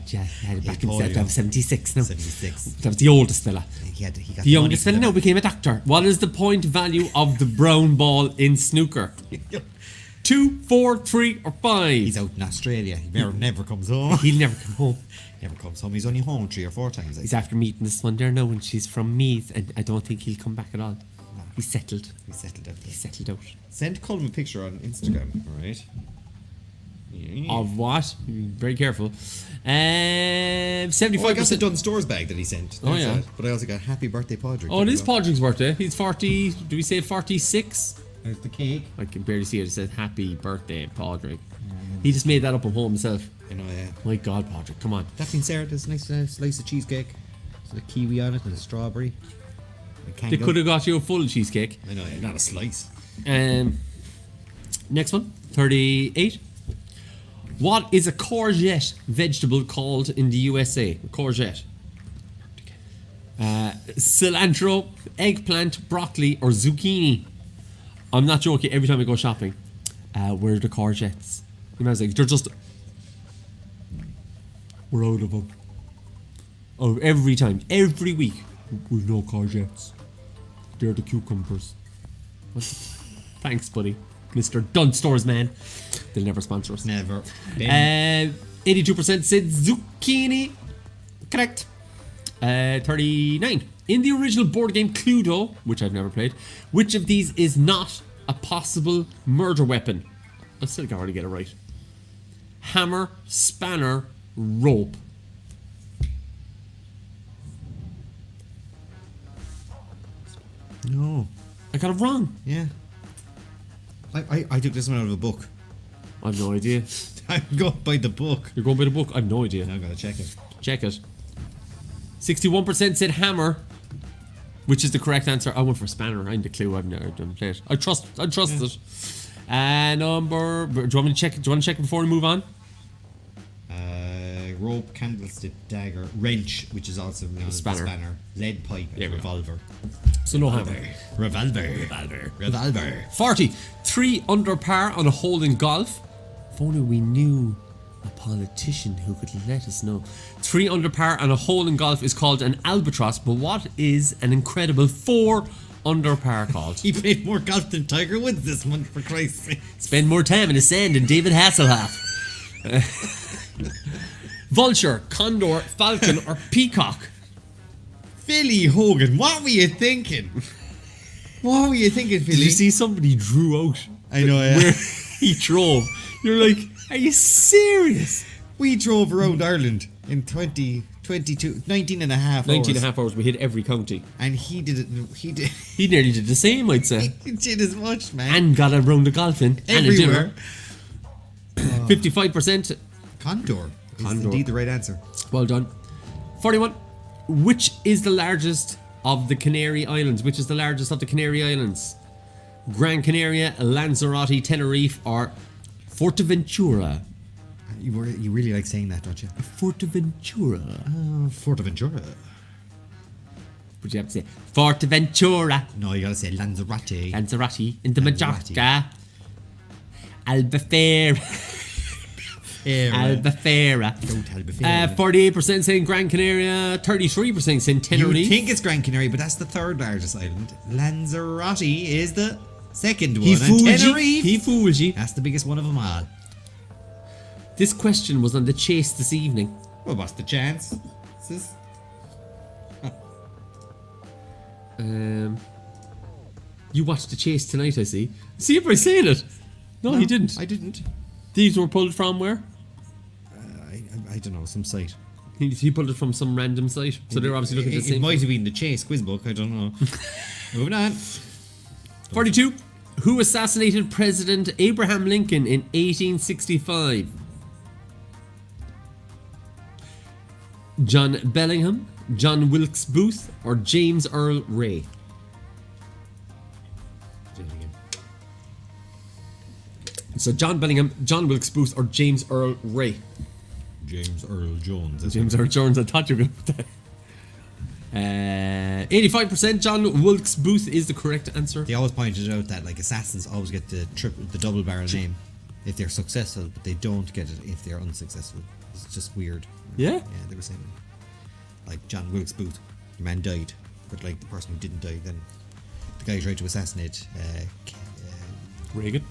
Back in polio. 76 now. 76. That was the oldest fella. He got The youngest fella now became a doctor. What is the point value of the brown ball in snooker? 2, 4, 3, or 5? He's out in Australia. He never comes home. He'll never come home. Never comes home. He's only home 3 or 4 times. He's after meeting this one there now, and she's from Meath, and I don't think he'll come back at all. He's settled. He's settled out there. He's settled out. Send Colm a picture on Instagram, alright? Of what? Very careful. 75%. I got the Dunn Stores bag that he sent. Oh, yeah. But I also got happy birthday, Padraig. Oh, it is Padraig's birthday. He's 40. Do we say 46? There's the cake. I can barely see it. It says happy birthday, Padraig. He just made that up at home himself. I know, yeah. My God, Padraig, come on. That being said, there's a nice slice of cheesecake. There's a kiwi on it and a strawberry. They could have got you a full cheesecake. I know, yeah, not a slice. Next one, 38. What is a courgette vegetable called in the USA? Courgette. Cilantro, eggplant, broccoli, or zucchini. I'm not joking. Every time I go shopping, where are the courgettes? You know, like, they're just. We're out of them. Oh, every time, every week, we've no courgettes. They're the cucumbers. Thanks, buddy. Mr. Dunn Stores, man. They'll never sponsor us. Never. 82% said zucchini. Correct. 39. In the original board game Cluedo, which I've never played, which of these is not a possible murder weapon? I still can't really get it right. Hammer, spanner, rope. No. I got it wrong. Yeah. I took this one out of a book. I have no idea. I'm going by the book. You're going by the book? I have no idea. I'm going to check it. Check it. 61% said hammer, which is the correct answer. I went for spanner. I ain't the clue. I've never done it. I trust it. Number. Do you want me to check? Do you want to check before we move on? Rope, candlestick, dagger, wrench, which is also known as Spanner. spanner, lead pipe, and revolver. So no hammer. Revolver. 40. 3 under par on a hole in golf. If only we knew a politician who could let us know. 3 under par on a hole in golf is called an albatross, but what is an incredible 4 under par called? He played more golf than Tiger Woods this month, for Christ's sake. Spend more time in the sand than David Hasselhoff. Vulture, condor, falcon, or peacock? Philly Hogan, what were you thinking? What were you thinking, Philly? Did you see somebody drew out? I know, yeah. Where he drove. You're like, are you serious? We drove around Ireland in 2012 19 and a half 19 and hours. a half hours. We hit every county. And he did it. He nearly did the same, I'd say. He did as much, man. And got a round of golfing. Everywhere. And a dinner. 55%. Condor. Is Condor. indeed the right answer. Well done. 41. Which is the largest of the Canary Islands? Which is the largest of the Canary Islands? Gran Canaria, Lanzarote, Tenerife, or Fuerteventura? You really like saying that, don't you? Fuerteventura. Fuerteventura. But you have to say Fuerteventura. No, you gotta say Lanzarote. Lanzarote. Into Lanzarote. Majorca. Albufeira. Albufeira. Don't Albufeira. 48% saying Gran Canaria. 33% saying Tenerife. You think it's Gran Canaria, but that's the third largest island. Lanzarote is the second one. He and fooled you. Tenerife, He fooled you. that's the biggest one of them all. This question was on the chase this evening. Well, what's the chance? You watched the chase tonight, I see. See if I saying it. No, he didn't. I didn't. These were pulled from where? I don't know, some site. He pulled it from some random site. So they're obviously looking at the It same. might have been the Chase quiz book, I don't know. Moving on. 42. Who assassinated President Abraham Lincoln in 1865? John Bellingham, John Wilkes Booth, or James Earl Ray? So John Bellingham, John Wilkes Booth, or James Earl Ray? James Earl Jones. James Earl Jones, I thought you were going to put that. 85% John Wilkes Booth is the correct answer. They always pointed out that like assassins always get the double barrel name if they're successful, but they don't get it if they're unsuccessful. It's just weird. Yeah? Yeah, they were saying like John Wilkes Booth, the man died, but like the person who didn't die, then the guy who tried to assassinate Reagan.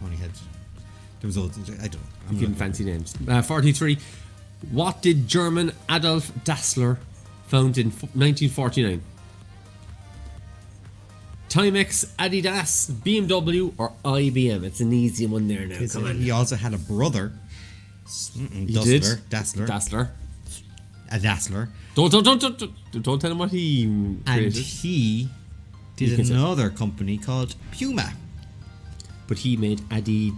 only had there was all I don't know. I'm Giving not- fancy names. 43. What did German Adolf Dassler found in 1949? Timex, Adidas, BMW, or IBM? It's an easy one there now. Come on. He also had a brother. He did. Dassler. Dassler. A Dassler. Don't tell him what he And created. he You did can say- another company called Puma. But he made Adi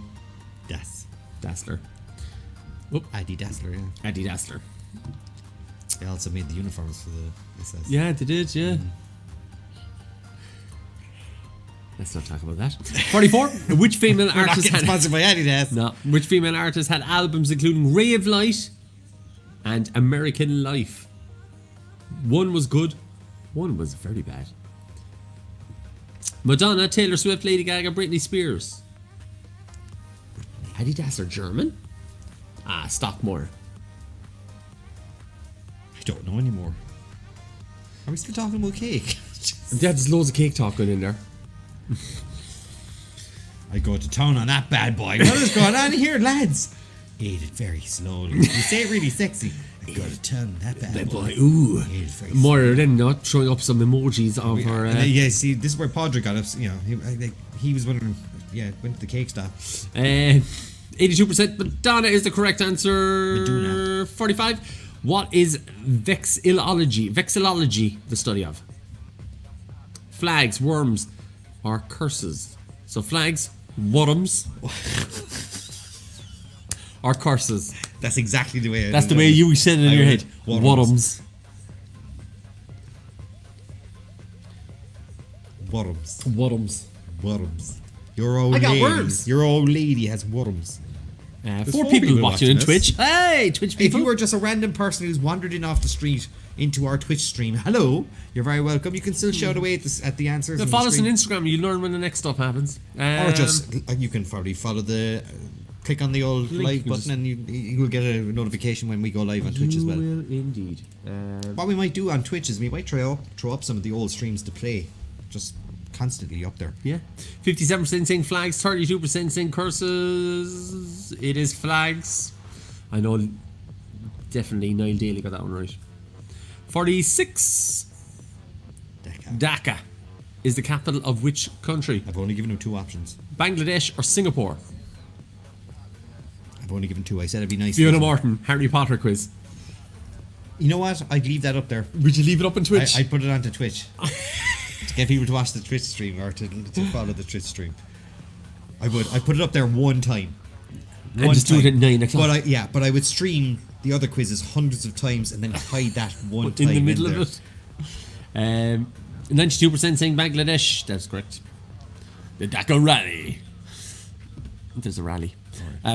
Das. Dassler. Adi Dassler, yeah. Adi Dassler. They also made the uniforms for the SS. Yeah, they did, yeah. Let's not talk about that. 44. Which female We're not artist getting had... sponsored by Adidas. No. Which female artist had albums including Ray of Light and American Life? One was good, one was very bad. Madonna, Taylor Swift, Lady Gaga, Britney Spears. Adidas are German? Stockmore. I don't know anymore. Are we still talking about cake? Yeah, there's loads of cake talk going in there. I go to town on that bad boy. What is going on here, lads? Eat it very slowly. You say it really sexy. I go to town on that bad boy. Ooh. Eat it very More than not showing up some emojis of her. yeah, see, this is where Podrick got us. You know, he was wondering. Yeah, went to the cake stop. 82%. Madonna is the correct answer. Madonna. 45. What is vexillology? Vexillology, the study of flags, worms, or curses. So flags, worms, or curses. That's exactly the way. That's the way you said it in your head. Worms. Worms. Worms. Worms. Worms. Your old I got lady. worms. Your old lady has worms. Four people watching on us. Twitch. Hey, Twitch If people. you were just a random person who's wandered in off the street into our Twitch stream, hello, you're very welcome. You can still shout away at the answers. on the Follow us on screen. Instagram. You'll learn when the next stuff happens. Or just, you can probably follow the, click on the old Link, live you can button and you will get a notification when we go live on Twitch as well. will indeed. What we might do on Twitch is we might throw up some of the old streams to play. Just constantly up there. Yeah. 57% saying flags, 32% saying curses. It is flags. I know definitely Niall Daly got that one right. 46. Dhaka is the capital of which country? I've only given him two options. Bangladesh or Singapore? I've only given two. I said it'd be nice. Fiona Morton, Harry Potter quiz. You know what? I'd leave that up there. Would you leave it up on Twitch? I'd put it onto Twitch to get people to watch the Twitch stream or to follow the Twitch stream. I would. I put it up there one time. And just do it at 9 o'clock. But I would stream the other quizzes hundreds of times and then hide that one time in the middle there. of it. 92% saying Bangladesh. That's correct. The Dhaka Rally. There's a rally.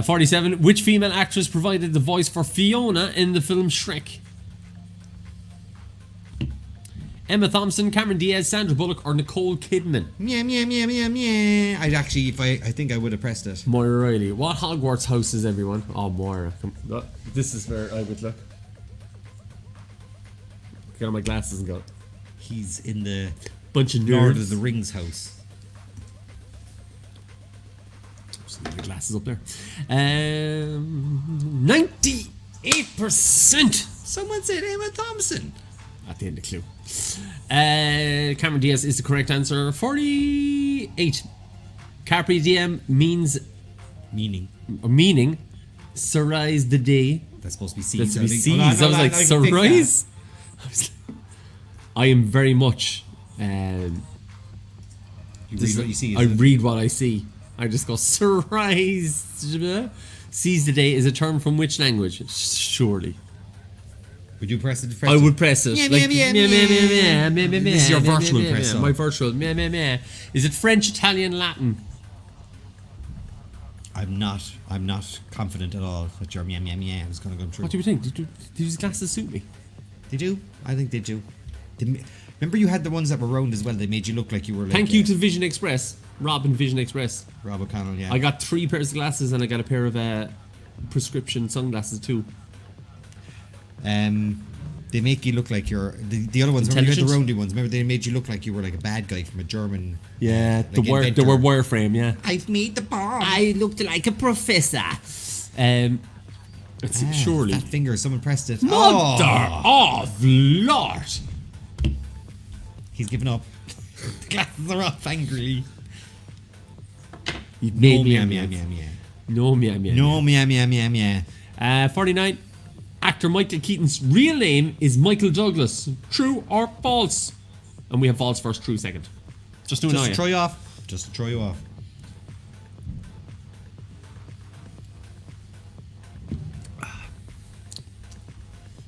47. Which female actress provided the voice for Fiona in the film Shrek? Emma Thompson, Cameron Diaz, Sandra Bullock, or Nicole Kidman? Yeah. I'd actually, I think I would have pressed it. Moira Riley. What Hogwarts house is everyone? Oh, Moira. This is where I would look. Get on my glasses and go. He's in the Bunch of nerds. Lord of the Rings house. Just leave the glasses up there. 98%. Someone said Emma Thompson. At the end of Clue. Cameron Diaz is the correct answer. 48. Carpe diem means Meaning. Cerise the day. That's supposed to be That's seas. to be seas. I was like, Cerise? I am very much. You read what you see. I read what I see. I just go, Cerise. Seize the day is a term from which language? Surely. Would you press it? I would press it. Yeah. This is your virtual press. My virtual. Is it French, Italian, Latin? I'm not confident at all that your is going to go through. What do you think? Do these glasses suit me? They do. I think they do. Remember you had the ones that were round as well. They made you look like you were. Like, Thank you to Vision Express, Rob and Vision Express. Rob O'Connell. Yeah. I got 3 pairs of glasses and I got a pair of prescription sunglasses too. They make you look like you're the other ones. Remember you had the roundy ones. Remember they made you look like you were like a bad guy from a German. Yeah, like they were wireframe. Yeah, I've made the bomb. I looked like a professor. Surely. That finger, someone pressed it. Mother of Lord! He's given up. The glasses are off angrily. No, meow. 49. Actor Michael Keaton's real name is Michael Douglas. True or false? And we have false first, true second. Just to throw you off. Just to throw you off.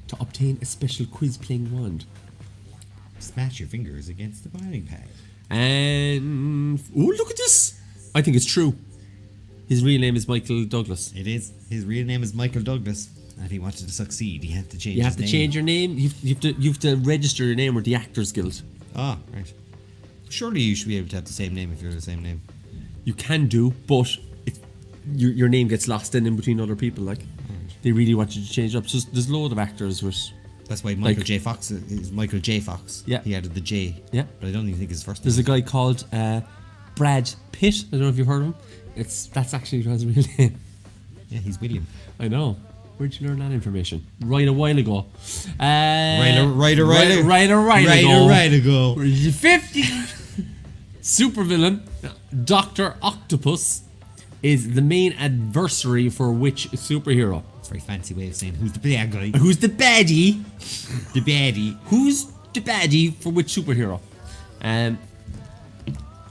To obtain a special quiz playing wand. Smash your fingers against the binding pad. And oh, look at this! I think it's true. His real name is Michael Douglas. It is. His real name is Michael Douglas. And if he wanted to succeed, he had to change. You have to change your name. You have to register your name with the Actors Guild. Ah, right. Surely you should be able to have the same name if you're the same name. You can do, but your name gets lost in between other people. Like they really want you to change it up. So there's a load of actors with. That's why Michael J. Fox is Michael J. Fox. Yeah. He added the J. Yeah. But I don't even think his first name. There's a guy called Brad Pitt. I don't know if you've heard of him. That's actually his real name. Yeah, he's William. I know. Where'd you learn that information? Right a while ago. Right ago. 50. Supervillain Dr. Octopus is the main adversary for which superhero? It's a very fancy way of saying who's the bad guy. Who's the baddie? The baddie. Who's the baddie for which superhero?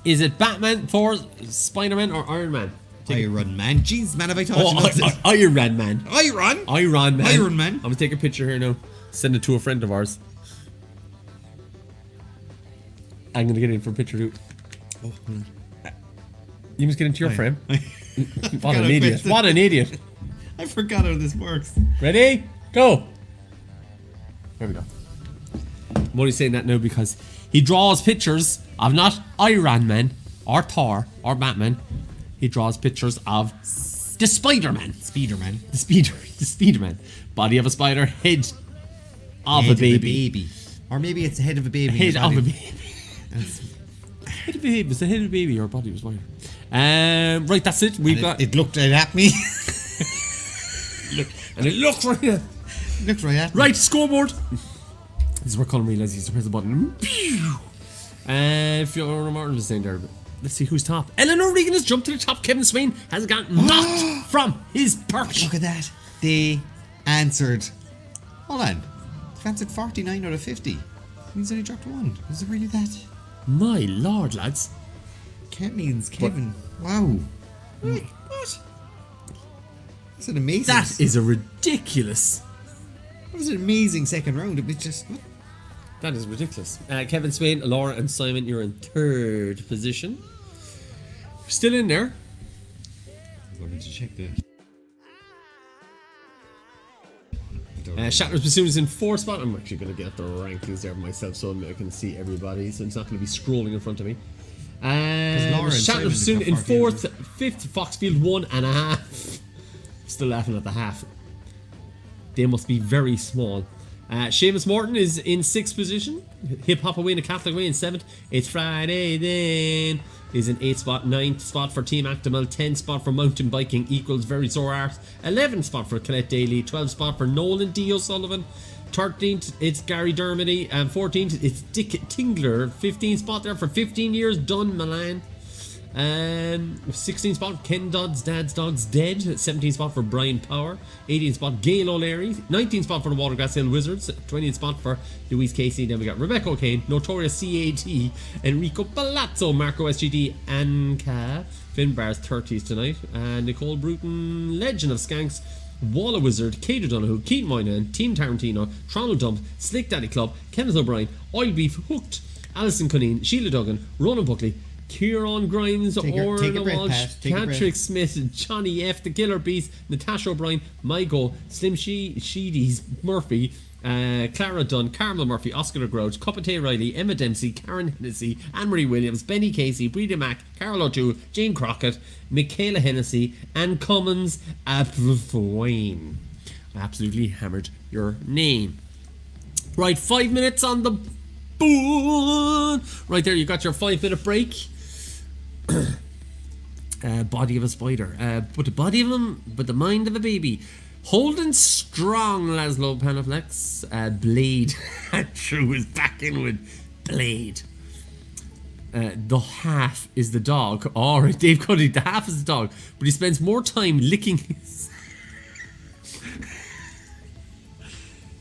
Is it Batman, Thor, Spider-Man, or Iron Man? Iron Man. Jeez, man, have I taught you this? Iron Man. Iron Man. I'm gonna take a picture here now. Send it to a friend of ours. I'm gonna get in for a picture too. Oh, you must get into your frame. What an idiot. What an idiot. I forgot how this works. Ready? Go. There we go. I'm only saying that now because he draws pictures of not Iron Man or Thor or Batman. He draws pictures of the Spider-Man. The Spider-Man. Body of a spider, head of a baby. Or maybe it's the head of a baby. Head of a baby. Head of a baby. Was the head of a baby or body of a spider? Right, that's it. We've got. It looked right at me. It looks right at. Looks right at me. Right, scoreboard. This is where Colm realizes he has to press the button. Fiona Martin is saying there. Let's see who's top. Eleanor Regan has jumped to the top. Kevin Swain has gotten knocked from his perch. Look at that. They answered. Hold on. Defence at 49 out of 50. He's only dropped one. Is it really that? My lord, lads. Kent means Kevin. Wow. Wait, what? That's an amazing... That is a ridiculous... That was an amazing second round. It was just... What? That is ridiculous. Kevin, Swain, Laura and Simon, you're in third position. Still in there. I'm going to check the... Shatner's Bassoon is in fourth spot. I'm actually going to get the rankings there myself so I can see everybody. So it's not going to be scrolling in front of me. Shatner's Bassoon in fourth. Fifth, Foxfield 1.5. Still laughing at the half. They must be very small. Seamus Morton is in sixth position. Hip Hop Away in a Catholic Way in seventh. It's Friday then. Is in 8th spot, 9th spot for Team Actimal, 10th spot for Mountain Biking equals Very Sore Arse, 11th spot for Colette Daly, 12th spot for Nolan D. O'Sullivan, 13th it's Gary Dermody, and 14th it's Dick Tingler, 15th spot there for 15 years, Dun Milan. 16th spot Ken Dodd's Dad's Dog's Dead, 17th spot for Brian Power, 18th spot Gail O'Leary, 19th spot for the Watergrass Hill Wizards, 20th spot for Louise Casey. Then we got Rebecca O'Kane, Notorious CAT, Enrico Palazzo, Marco SGD, Anka, Finn Barr's 30s tonight, and Nicole Bruton, Legend of Skanks, Walla Wizard, Kate O'Donoghue, Keaton Moynihan, Team Tarantino, Toronto Dump, Slick Daddy Club, Kenneth O'Brien, Oil Beef, Hooked, Alison Cuneen, Sheila Duggan, Ronan Buckley, Kieran Grimes, Orna Walsh, Patrick Smith, Johnny F, The Killer Beast, Natasha O'Brien, Mygo, Slim Sheedies, Murphy, Clara Dunn, Carmel Murphy, Oscar Grouch, Cupate Riley, Emma Dempsey, Karen Hennessy, Anne-Marie Williams, Benny Casey, Breda Mack, Carol O'Toole, Jane Crockett, Michaela Hennessy, and Cummins Applefwayne. I absolutely hammered your name. Right, 5 minutes on the board. Right there, you got your 5-minute break. Body of a spider, but the body of him, but the mind of a baby. Holding strong, Laszlo Panaflex. Blade. True is back in with Blade. The half is the dog. Alright, Dave Cuddy, the half is the dog, but he spends more time licking his...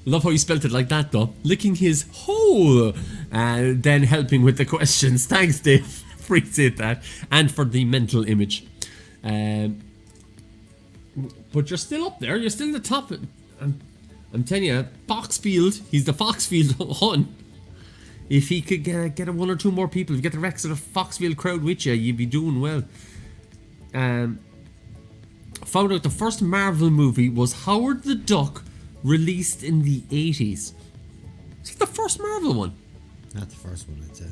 Love how you spelt it like that though. Licking his hole, then helping with the questions. Thanks, Dave. Appreciate that, and for the mental image. But you're still up there. You're still in the top. I'm telling you, Foxfield. He's the Foxfield Hun. If he could get one or two more people, if you get the rest of the Foxfield crowd with you, you'd be doing well. Found out the first Marvel movie was Howard the Duck, released in the 80s. Is it the first Marvel one? Not the first one, I'd say.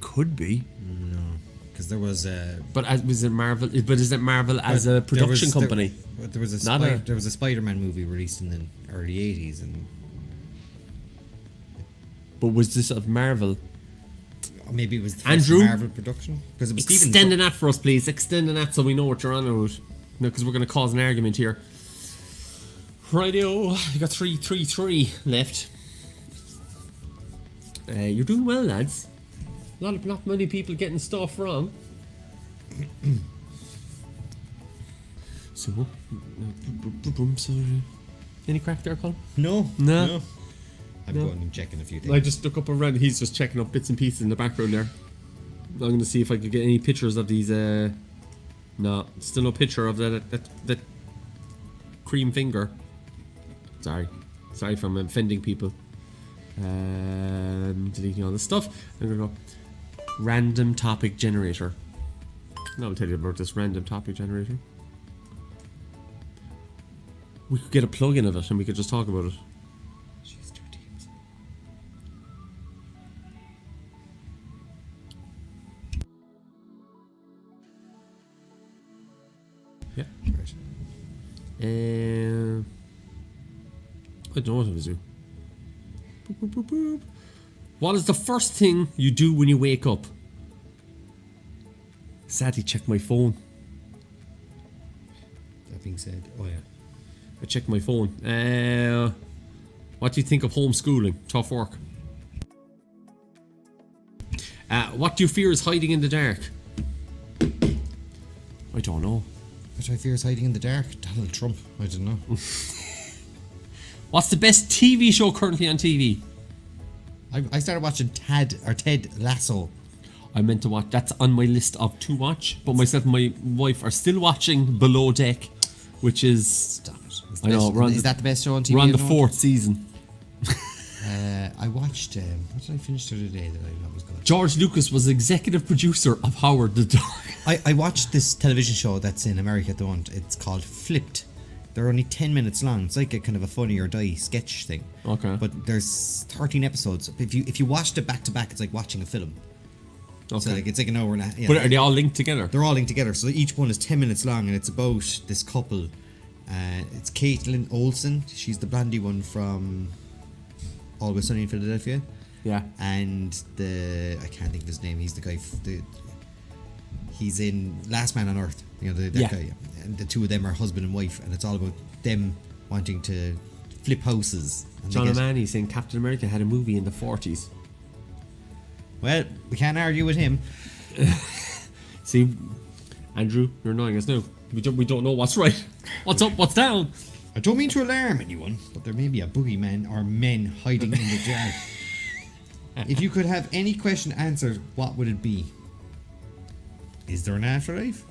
Could be. No, because there was But was it Marvel? But is it Marvel as a production company? There was a Spider-Man movie released in the early 80s, and but was this of Marvel? Maybe it was the first Andrew? Marvel production, because it was Extending that for us, please. Extending that so we know what you're on about. No, because we're going to cause an argument here. Rightio, you got 3 left. You're doing well, lads. Not many people getting stuff wrong. So, any crack there, Colm? No. I'm going and checking a few things. I just look up around. He's just checking up bits and pieces in the background there. I'm going to see if I could get any pictures of these. No, still no picture of that cream finger. Sorry if I'm offending people. Deleting all this stuff. I'm going to go random topic generator. Now I'll tell you about this random topic generator. We could get a plug-in of it and we could just talk about it. Jeez, 2 teams. Yeah. Right. I don't know what I was doing. Boop, boop, boop, boop. What is the first thing you do when you wake up? Sadly, check my phone. That being said, oh yeah. I check my phone. What do you think of homeschooling? Tough work. What do you fear is hiding in the dark? I don't know. What do I fear is hiding in the dark? Donald Trump. I don't know. What's the best TV show currently on TV? I started watching Ted Lasso. I meant to watch. That's on my list of to watch. But myself and my wife are still watching Below Deck, which is. Stop it. I know. Is that the best show on TV? We're on the 4th season. I watched. What did I finish the other day that I thought was good? George Lucas was executive producer of Howard the Duck. I watched this television show that's in America at the moment. It's called Flipped. They're only 10 minutes long. It's like a kind of a Funny or Die sketch thing. Okay. But there's 13 episodes. If you watched it back to back, it's like watching a film. Okay. So like it's like an hour and a half. Yeah. But are they all linked together? They're all linked together. So each one is 10 minutes long, and it's about this couple. It's Caitlin Olsen. She's the blondie one from Always Sunny in Philadelphia. Yeah. And I can't think of his name. He's the guy. He's in Last Man on Earth. You know, that guy. And the two of them are husband and wife, and it's all about them wanting to flip houses. John O'Mahony saying Captain America had a movie in the 40s. Well, we can't argue with him. See, Andrew, you're annoying us now. We don't know what's right. What's up, what's down? I don't mean to alarm anyone, but there may be a boogeyman or men hiding in the jar. If you could have any question answered, what would it be? Is there an afterlife?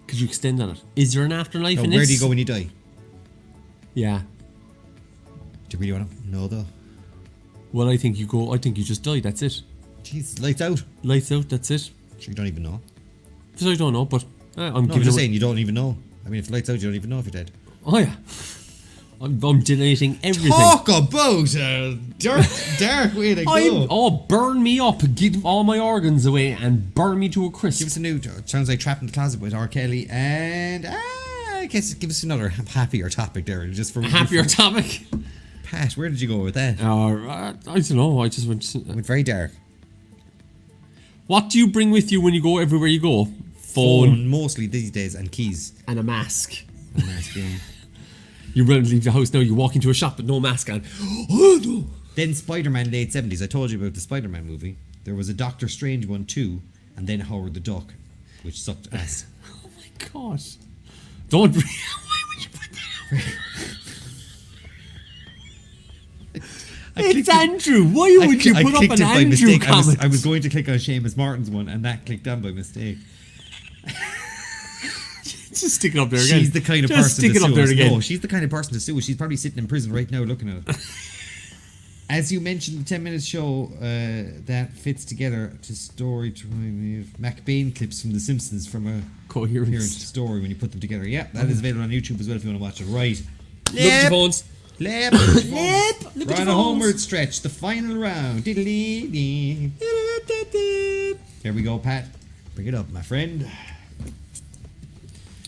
Could you extend on it? Is there an afterlife in Where this? do you go when you die? Yeah. Do you really want to know though? Well, I think you just die, that's it. Jeez, lights out. Lights out, that's it. Sure, you don't even know. Because I don't know, but I'm No, I'm just saying you don't even know. I mean, if lights out, you don't even know if you're dead. Oh yeah. I'm deleting everything. Talk about a dark way to go. Burn me up, give all my organs away, and burn me to a crisp. Give us a new. Sounds like Trapped in the Closet with R. Kelly, and I guess give us another happier topic there, just for happier topic. Pat, where did you go with that? I don't know. I just went very dark. What do you bring with you when you go everywhere you go? Phone mostly these days, and keys and a mask. Yeah. You run leave the house now. You walk into a shop with no mask on. Then Spider-Man late 70s. I told you about the Spider-Man movie. There was a Doctor Strange one too, and then Howard the Duck, which sucked ass. Oh my god! Don't. Why would you put that? It's Andrew. Why would you put up an Andrew comment? I was going to click on Seamus Martin's one, and that clicked on by mistake. Just stick it up there again. She's the kind of person stick to it up sue there us. again. No, she's the kind of person to sue us. She's probably sitting in prison right now looking at it. As you mentioned, the 10 minute show that fits together to story time McBain clips from The Simpsons from a coherent story when you put them together. Yeah, that is available on YouTube as well if you want to watch it. Right. Look at your phones. Lep. Look We're on a homeward stretch. The final round. Here we go, Pat. Bring it up, my friend.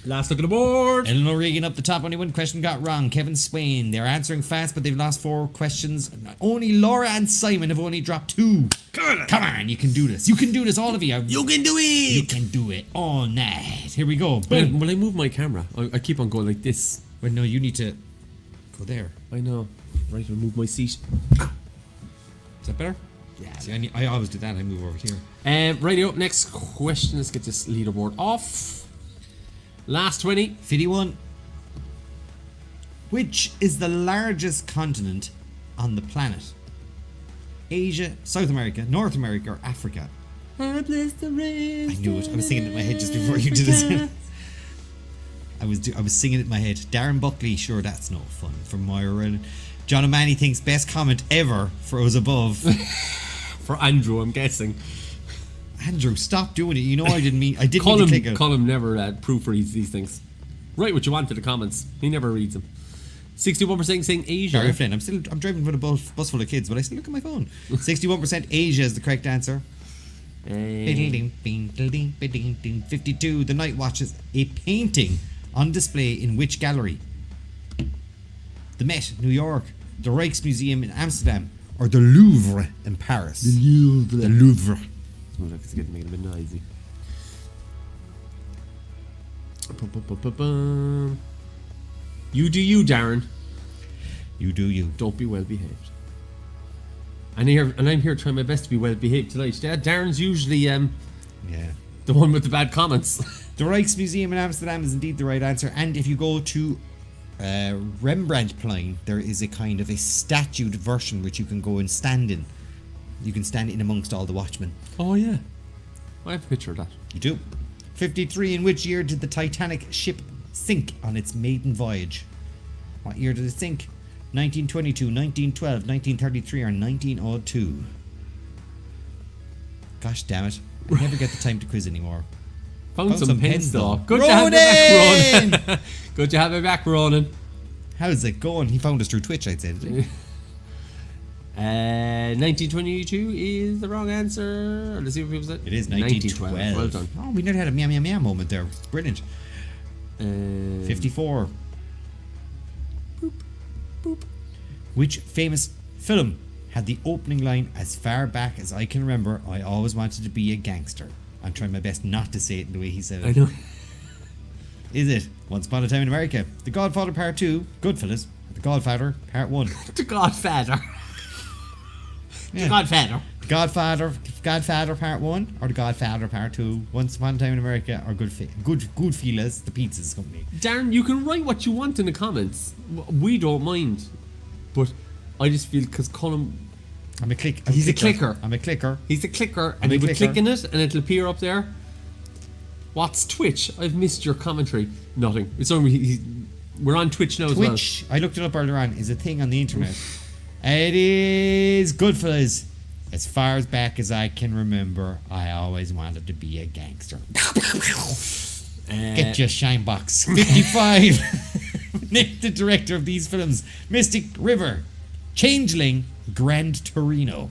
Last look at the board. Eleanor Regan up the top. Only one question got wrong. Kevin Swain. They're answering fast, but they've lost 4 questions. Only Laura and Simon have only dropped 2. Come on, you can do this. You can do this, all of you. You can do it. You can do it all night. Here we go. Boom. Will I move my camera? I keep on going like this. Well, no, you need to go there. I know. Right, I'll move my seat. Is that better? Yeah. See, I always do that. I move over here. Radio. Next question. Let's get this leaderboard off. Last 20. 51. Which is the largest continent on the planet? Asia, South America, North America, or Africa? I knew it. I was singing it in my head just before you did it. I was singing it in my head. Darren Buckley, sure that's no fun. From Moira Rowland. John O'Mahony thinks best comment ever for us above. For Andrew, I'm guessing. Andrew, stop doing it. You know I didn't mean to click it. Colm never proofreads these things. Write what you want for the comments. He never reads them. 61% saying Asia. Sorry, Flynn. I'm driving with a bus full of kids, but I still look at my phone. 61% Asia is the correct answer. 52. The Night Watch is a painting on display in which gallery? The Met, New York, the Rijksmuseum in Amsterdam, or the Louvre in Paris? The Louvre. Oh, look, it's getting a bit noisy. You do you, Darren. You do you. Don't be well behaved. And I'm here trying my best to be well behaved tonight. Darren's usually the one with the bad comments. The Rijksmuseum in Amsterdam is indeed the right answer. And if you go to Rembrandtplein, there is a kind of a statued version which you can go and stand in. You can stand in amongst all the watchmen. Oh, yeah. I have a picture of that. You do. 53. In which year did the Titanic ship sink on its maiden voyage? What year did it sink? 1922, 1912, 1933 or 1902? Gosh damn it. I never get the time to quiz anymore. Found some pens though. Good Ronan! to have you back, Ronan. Good to have you back, Ronan. How's it going? He found us through Twitch, I'd say. Didn't he? 1922 is the wrong answer. Let's see what people said. It is 1912. Well done. Oh, we nearly had a meow meow meow moment there. It's brilliant. 54. Boop, boop. Which famous film had the opening line, "As far back as I can remember, I always wanted to be a gangster"? I'm trying my best not to say it the way he said it. I know. Is it Once Upon a Time in America, The Godfather Part 2, Goodfellas, or The Godfather Part 1? The Godfather. Yeah. The Godfather. Godfather Part 1 or The Godfather Part 2, Once Upon a Time in America, or Goodfellas, the pizzas company. Darren, you can write what you want in the comments. We don't mind. But I just feel because Colm, he's a clicker. I'm a clicker. He's a clicker, I'm and a he would clicker. click in it, and it'll appear up there. What's Twitch? I've missed your commentary. Nothing. It's only we're on Twitch now Twitch, I looked it up earlier on, is a thing on the internet. It is Goodfellas. As far as back as I can remember, I always wanted to be a gangster. Get your shine box. 55. Nick, the director of these films: Mystic River, Changeling, Gran Torino.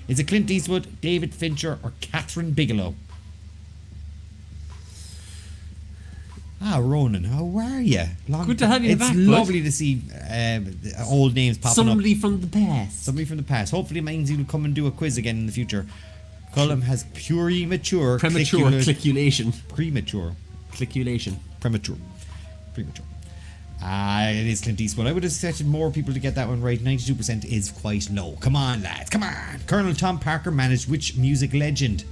Is it Clint Eastwood, David Fincher, or Catherine Bigelow? Ah, Ronan, how are you? Good to have you back, It's bud. lovely to see old names popping Somebody up. from the past. Somebody from the past. Hopefully it means you'll come and do a quiz again in the future. Colm has premature Cliculation. Premature. Cliculation. Premature. It is Clint Eastwood. I would have expected more people to get that one right. 92% is quite low. Come on, lads. Come on. Colonel Tom Parker managed which music legend?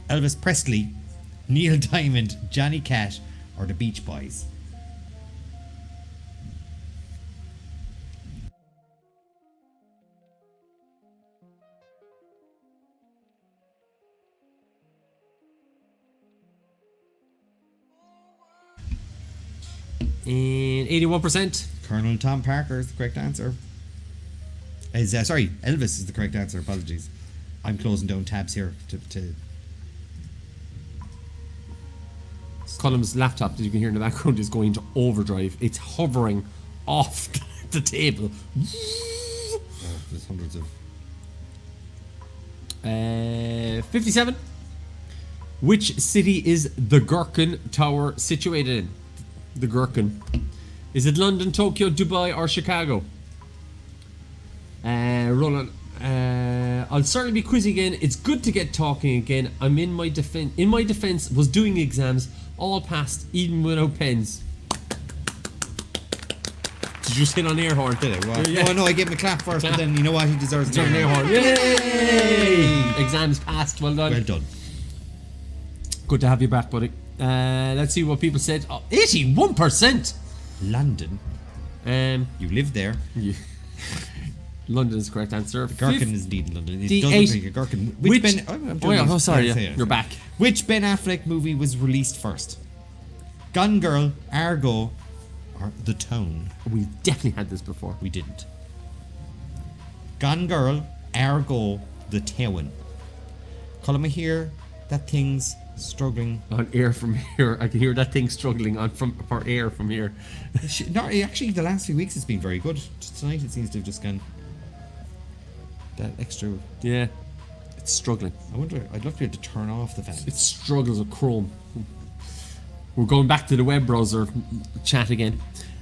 Elvis Presley, Neil Diamond, Johnny Cash, or the Beach Boys? And 81%. Colonel Tom Parker is the correct answer. Sorry, Elvis is the correct answer. Apologies. I'm closing down tabs here to Colm's laptop that you can hear in the background is going to overdrive. It's hovering off the table. there's hundreds of 57. Which city is the Gherkin Tower situated in? The Gherkin. Is it London, Tokyo, Dubai, or Chicago? Roland, I'll certainly be quizzing again. It's good to get talking again. I'm in my defense, was doing exams, all passed, even without pens. Did you just hit on air horn? Did it? Well, Yeah. no, I gave him a clap first, but then you know what? He deserves Turn an air horn. Yay! Exams passed. Well done. Well done. Good to have you back, buddy. Let's see what people said. Oh, 81%. London. You live there. Yeah. London is the correct answer. Gherkin is indeed in London. It The does eight- look like a gherkin. Sorry, say it. you're back. Which Ben Affleck movie was released first? Gone Girl, Argo, or The Town? We definitely had this before. We didn't. Gone Girl, Argo, The Town. Colm, I hear that thing's struggling. On air from here, I can hear that thing struggling on for air from here. No, actually, the last few weeks it's been very good. Tonight it seems to have just gone that extra. Yeah, it's struggling. I wonder. I'd love to be able to turn off the fan. It struggles with Chrome. We're going back to the web browser chat again.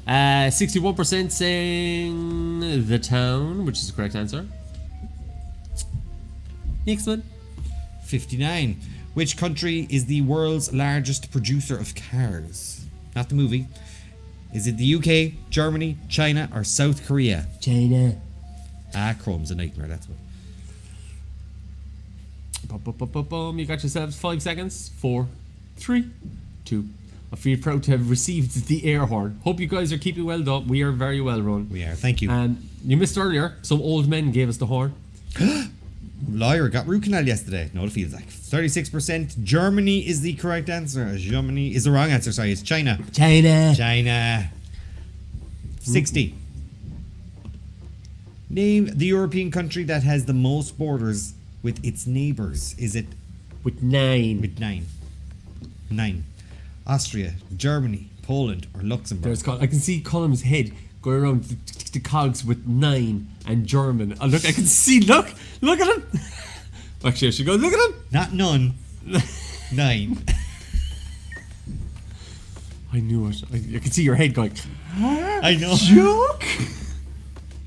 61% saying The Town, which is the correct answer. Next one. 59. Which country is the world's largest producer of cars? Not the movie. Is it the UK, Germany, China, or South Korea? China. Chrome's a nightmare, that's what. Boom. You got yourselves 5 seconds. 4, 3, 2. I feel proud to have received the air horn. Hope you guys are keeping well though. We are very well run. We are. Thank you. You missed earlier. Some old men gave us the horn. Lawyer got root canal yesterday. No, it feels like 36%. Germany is the correct answer. Germany is the wrong answer. Sorry, it's China. China. 60. Name the European country that has the most borders with its neighbours. Is it With 9. with 9? 9. Austria, Germany, Poland, or Luxembourg? I can see Colm's head going around the cogs with 9 and German. Oh, look, I can see. Look at him. Actually, I should go. Look at him. Not none. 9. I knew it. I can see your head going. I know. Joke.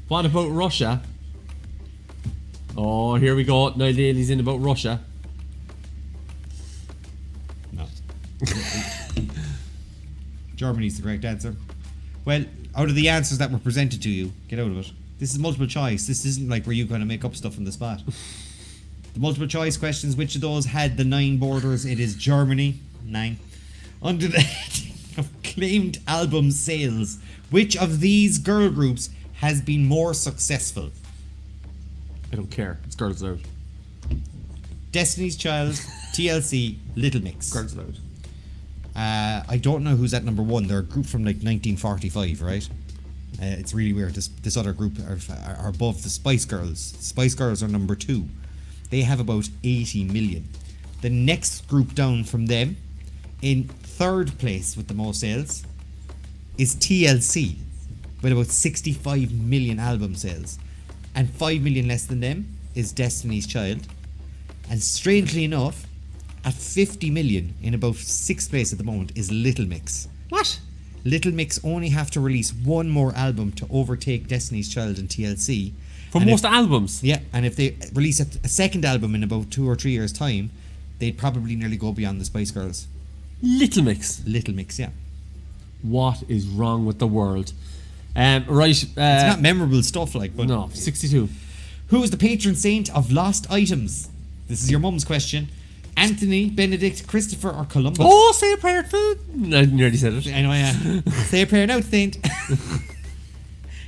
What about Russia? Oh, here we go. Now Daly's in about Russia. No. Germany's the correct answer. Well, out of the answers that were presented to you, get out of it. This is multiple choice. This isn't like where you kind of make up stuff on the spot. The multiple choice questions, which of those had the 9 borders? It is Germany. 9. Under the heading of claimed album sales, which of these girl groups has been more successful? I don't care. It's Girls Loud. Destiny's Child, TLC, Little Mix. Girls Loud. I don't know who's at number 1. They're a group from like 1945, right? It's really weird. This other group are above the Spice Girls. Spice Girls are number 2. They have about 80 million. The next group down from them, in 3rd place with the most sales, is TLC, with about 65 million album sales. And 5 million less than them is Destiny's Child. And strangely enough, at 50 million, in about 6th place at the moment, is Little Mix. What? Little Mix only have to release one more album to overtake Destiny's Child and TLC. For most albums? Yeah, and if they release a second album in about 2 or 3 years' time, they'd probably nearly go beyond the Spice Girls. Little Mix. Little Mix, yeah. What is wrong with the world? Right. It's not memorable stuff, like, but... No, 62. Who is the patron saint of lost items? This is your mum's question. Anthony, Benedict, Christopher, or Columbus? Oh, say a prayer, food. I nearly said it. I know, yeah. Say a prayer now, saint.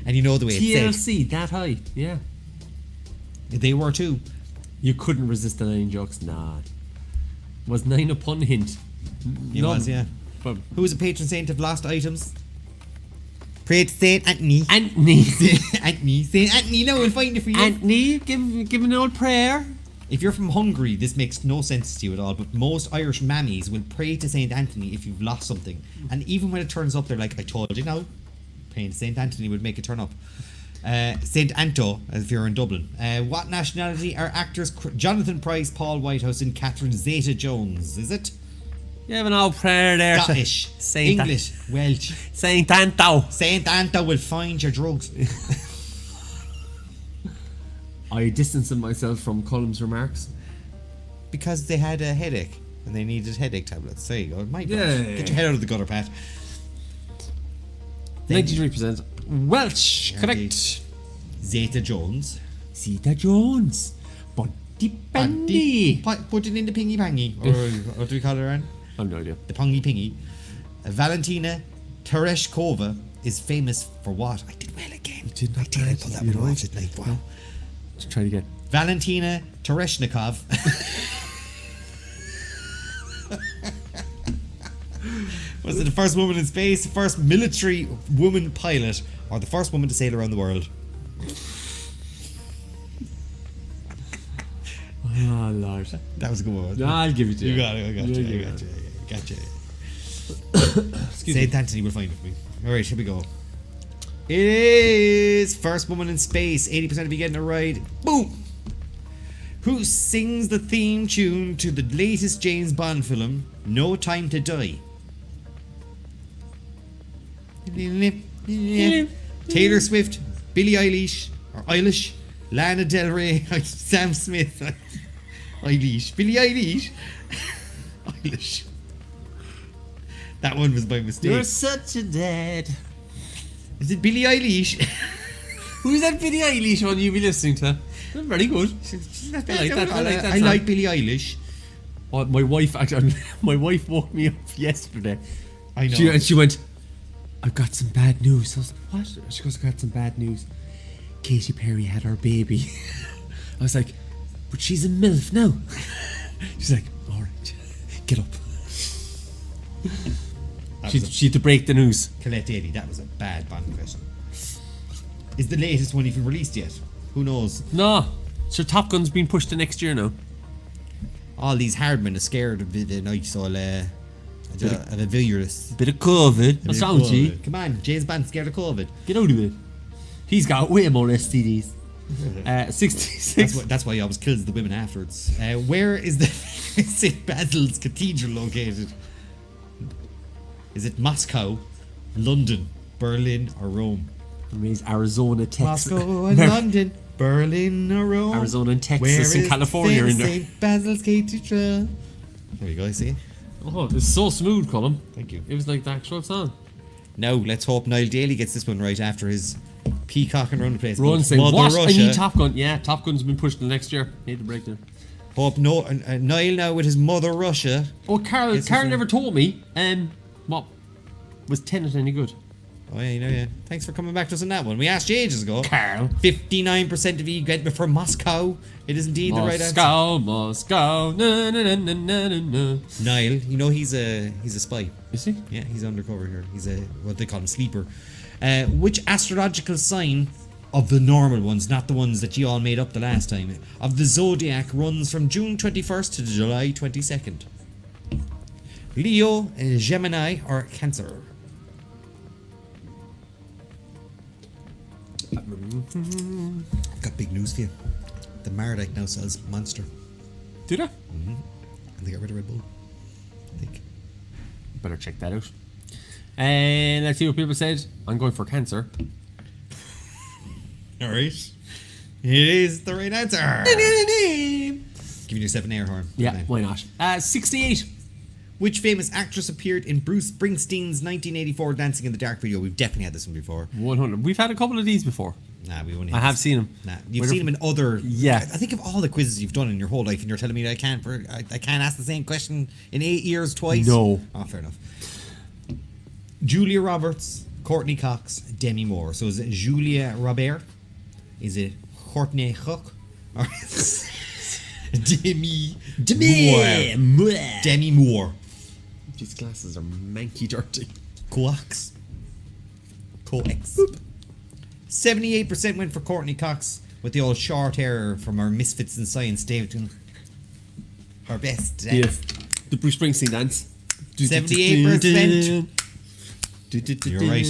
And you know the way it's said. TLC, that high. Yeah. They were too. You couldn't resist the 9 jokes. Nah. Was 9 a pun hint? It was, yeah. But Who is the patron saint of lost items? Pray to Saint Anthony. Anthony. Anthony. Saint Anthony, no, we'll find it for you. Anthony, give an old prayer. If you're from Hungary, this makes no sense to you at all, but most Irish mammies will pray to Saint Anthony if you've lost something. And even when it turns up, they're like, I told you now. Praying to Saint Anthony would make it turn up. Saint Anto, as if you're in Dublin. What nationality are actors Jonathan Pryce, Paul Whitehouse, and Catherine Zeta-Jones? Is it? You have an old prayer there. Scottish, Saint English, Welsh. Saint Anto. Saint Anto will find your drugs. I distanced myself from Colm's remarks. Because they had a headache and they needed headache tablets. There you go. My God. Yeah. Get your head out of the gutter, Pat. 93% Welsh, correct. Zeta-Jones. Zeta-Jones. Bunty Bendy. Put it in the pingy pangy. Or what do we call her, Aaron? I have no idea. The pongy pingy. Valentina Tereshkova is famous for what? I did well again. You did not I did. I put that You're one right. off tonight. Wow. Let's try it again. Valentina Tereshnikov. Was it the first woman in space, the first military woman pilot, or the first woman to sail around the world? Oh, Lord. That was a good one. No, I'll give it to you. You got it. I got Yeah, you. you I got got you. Excuse me. Saint Anthony will find it for me. Alright, here we go. It is first woman in space. 80% of you getting it right. Boom! Who sings the theme tune to the latest James Bond film, No Time to Die? Taylor Swift, Billie Eilish, or Eilish, Lana Del Rey, Sam Smith, Eilish, Billie Eilish, Eilish. That one was by mistake. You're such a dad. Is it Billie Eilish? Who's that Billie Eilish one you be listening to? Very good. I like that. I like that. I song. like Billie Eilish. Oh, my wife actually, my wife woke me up yesterday. I know. She went, I've got some bad news. I was like, what? She goes, I got some bad news. Katy Perry had her baby. I was like, but she's a MILF now. She's like, all right, get up. She had to break the news. Colette Daly, that was a bad Bond question. Is the latest one even released yet? Who knows? No, so Top Gun's been pushed to next year now. All these hardmen are scared of the night, so of a virus. Bit of COVID. What's wrong with you? Come on, James Bond's scared of COVID. Get out of it. He's got way more STDs. 66. That's why he always kills the women afterwards. Where is the St. Basil's Cathedral located? Is it Moscow, London, Berlin, or Rome? It means Arizona, Texas. Moscow and London, Berlin or Rome. Arizona and Texas and California in there. St. Basil's Cathedral. There you go, I see. Oh, it's so smooth, Colm. Thank you. It was like the actual song. Now, let's hope Niall Daly gets this one right after his peacocking around the place. Rowan saying, Mother what? Russia. I need Top Gun. Yeah, Top Gun's been pushed to next year. Need to break there. Hope no, Niall now with his Mother Russia. Oh, Carl never told me. What was Tenet any good? Oh yeah, you know, yeah. Thanks for coming back to us on that one. We asked you ages ago. Carl. 59% of you get for Moscow. It is indeed the right answer. Moscow. Na, na, na, na, na, na. Niall, you know he's a spy. Is he? Yeah, he's undercover here. He's a what they call him, sleeper. Which astrological sign of the normal ones, not the ones that you all made up the last time, of the zodiac runs from June 21st to July 22nd? Leo, Gemini, or Cancer? I've got big news for you. The Mardite now sells Monster. Do they? And they got rid of Red Bull, I think. Better check that out. And let's see what people said. I'm going for Cancer. Alright. It is the right answer. Giving yourself an air horn. Yeah, Okay. why not? 68. Which famous actress appeared in Bruce Springsteen's 1984 Dancing in the Dark video? We've definitely had this one before. 100. We've had a couple of these before. Nah, we only. I have seen him. Nah, you've seen him in other. Yeah. I think of all the quizzes you've done in your whole life, and you're telling me that I can't ask the same question in 8 years twice. No. Oh, fair enough. Julia Roberts, Courtney Cox, Demi Moore. So is it Julia Robert? Is it Courtney Cook? Or Demi Moore? Demi Moore. These glasses are manky dirty. Coax. 78% went for Courtney Cox with the old short hair from her Misfits in Science David. Her best. Yes. The Bruce Springsteen dance. 78%. You're right. right.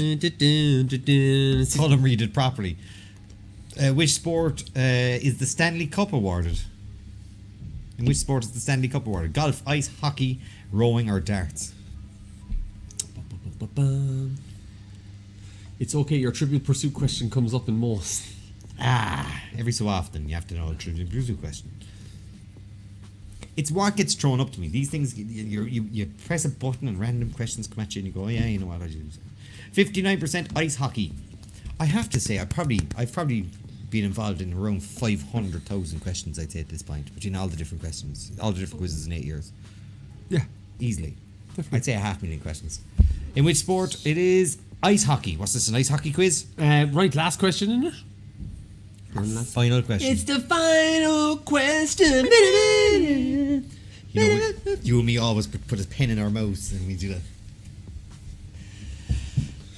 Colm read it properly. Which sport is the Stanley Cup awarded? In which sport is the Stanley Cup awarded? Golf, ice, hockey, rowing, or darts? It's okay, your Trivial Pursuit question comes up in most. Every so often you have to know a Trivial Pursuit question. It's what gets thrown up to me. These things, you press a button and random questions come at you and you go, oh yeah, you know what I do. 59% ice hockey. I have to say, I've probably been involved in around 500,000 questions, I'd say, at this point, between all the different questions, all the different quizzes in 8 years. Yeah. Easily. Definitely. I'd say 500,000 questions. In which sport? It is ice hockey. What's this, an ice hockey quiz? Right, last question, isn't it? Final question. It's the final question. You know, you and me always put a pen in our mouths and we do that.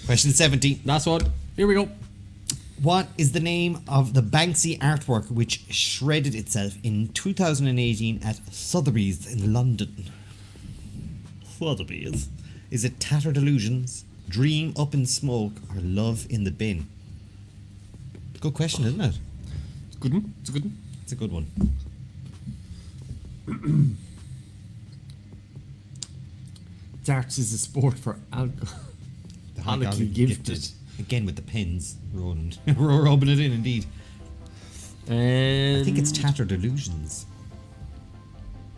Question 70. Last one. Here we go. What is the name of the Banksy artwork which shredded itself in 2018 at Sotheby's in London? Sotheby's. Is it Tattered Illusions, Dream Up in Smoke, or Love in the Bin? Good question, isn't it? It's a good one. It's a good one. It's a good one. Darts is a sport for alcoholically gifted. Again with the pins, rubbing it in indeed. I think it's Tattered Illusions.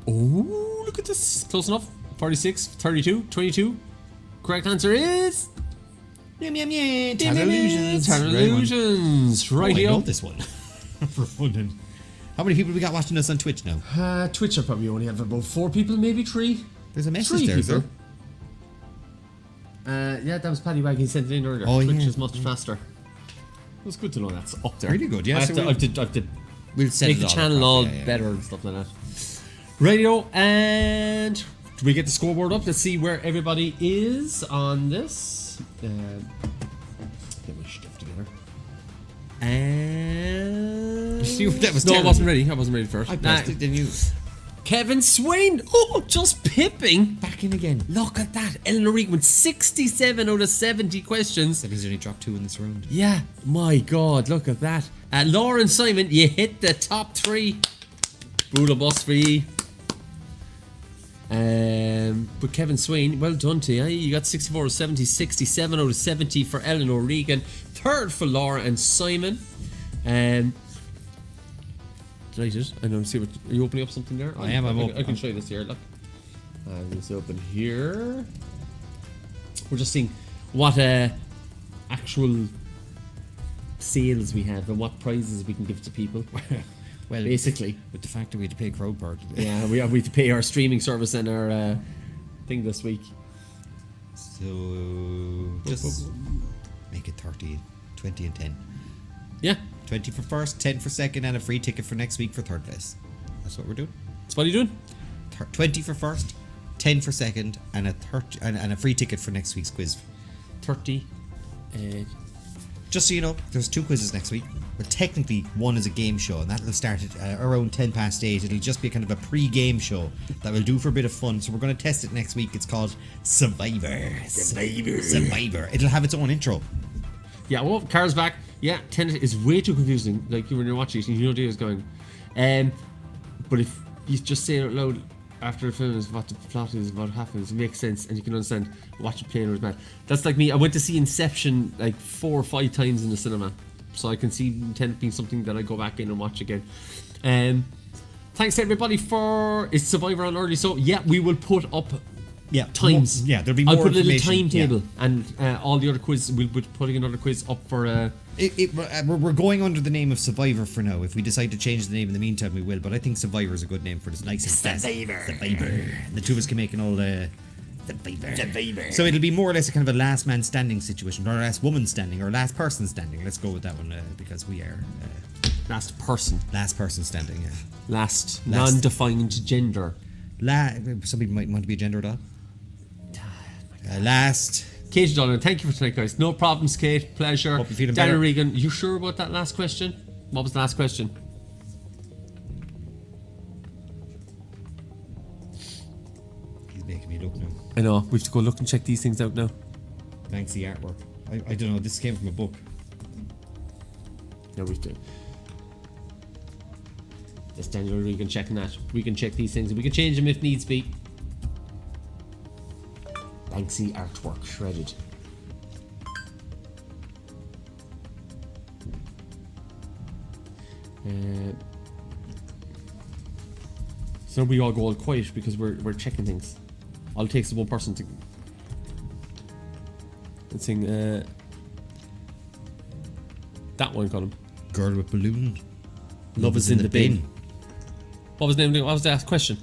Oh, look at this. Close enough. 46, 32, 22. Correct answer is... Tattered Illusions. Tattered Illusions. Right I here. know this one. For fun. How many people we got watching us on Twitch now? Twitch, I probably only have about 4 people, maybe 3. There's a message 3 there, is people. there? Yeah, that was Paddy Wag. He sent it in earlier. Oh, Twitch yeah. is much faster. It was good to know that's up there. Really good, yeah. I have So to we'll set make it the all channel up, all yeah. better and stuff like that. Radio, and do we get the scoreboard up? Let's see where everybody is on this. Get my stuff together. And See, that was no, I terrible. wasn't ready. I wasn't ready first. I pressed it, then you Kevin Swain. Oh, just pipping. back in again. Look at that. Eleanor Regan with 67 out of 70 questions. That means you only dropped 2 in this round. Yeah, my God, look at that. Lauren Simon, you hit the top 3. Brutal bus for you. But Kevin Swain, well done to you. You got 64 out of 70, 67 out of 70 for Eleanor Regan. 3rd for Laura and Simon. Delighted. I don't see what. Are you opening up something there? I am. I can show you this here. Look. This open here. We're just seeing what actual sales we have and what prizes we can give to people. Well, basically, with the fact that we had to pay crowd part. yeah, we have to pay our streaming service and our thing this week. So just make it 30, 20 and 10. Yeah, 20 for first, 10 for second, and a free ticket for next week for third place. That's what we're doing. that's what are you doing? 20 for first, 10 for second, and a free ticket for next week's quiz. 30. Just so you know, there's 2 quizzes next week. But technically, one is a game show, and that'll start at around 8:10. It'll just be kind of a pre-game show that we'll do for a bit of fun. So we're going to test it next week. It's called Survivor. It'll have its own intro. Yeah, well, Car's back. Yeah, Tenet is way too confusing. Like when you're watching it, you know what Dave's going. But if you just say it out loud after the film is what the plot is, what happens, it makes sense, and you can understand. Watch it playing with man. That's like me. I went to see Inception like 4 or 5 times in the cinema, so I can see Tenet being something that I go back in and watch again. Thanks to everybody for it's Survivor on early. So yeah, we will put up. Yeah, Times. Yeah, there'll be more I'll put a little information. timetable, Yeah. and all the other quiz. We'll be putting another quiz up for. We're going under the name of Survivor for now. If we decide to change the name in the meantime, we will. But I think Survivor is a good name for this. Nice and fast. Survivor. The 2 of us can make an old Survivor. So it'll be more or less a kind of a last man standing situation, or last woman standing, or last person standing. Let's go with that one because we are Last person. last person standing. Yeah. Last non-defined gender. Somebody might want to be a gender doll. Last. Kate Donovan, thank you for tonight, guys. No problems, Kate. Pleasure. Hope you're feeling Danny better. Regan, you sure about that last question? What was the last question? He's making me look now. I know. We have to go look and check these things out now. Thanks, the artwork. I don't know. This came from a book. No, we have to. That's Daniel Regan checking that. We can check these things and we can change them if needs be. Banksy artwork shredded. So we all go all quiet because we're checking things. All it takes is one person to. Let's sing that one, Colm. Girl with balloon. Love is in the bin. What was the name? What was the question?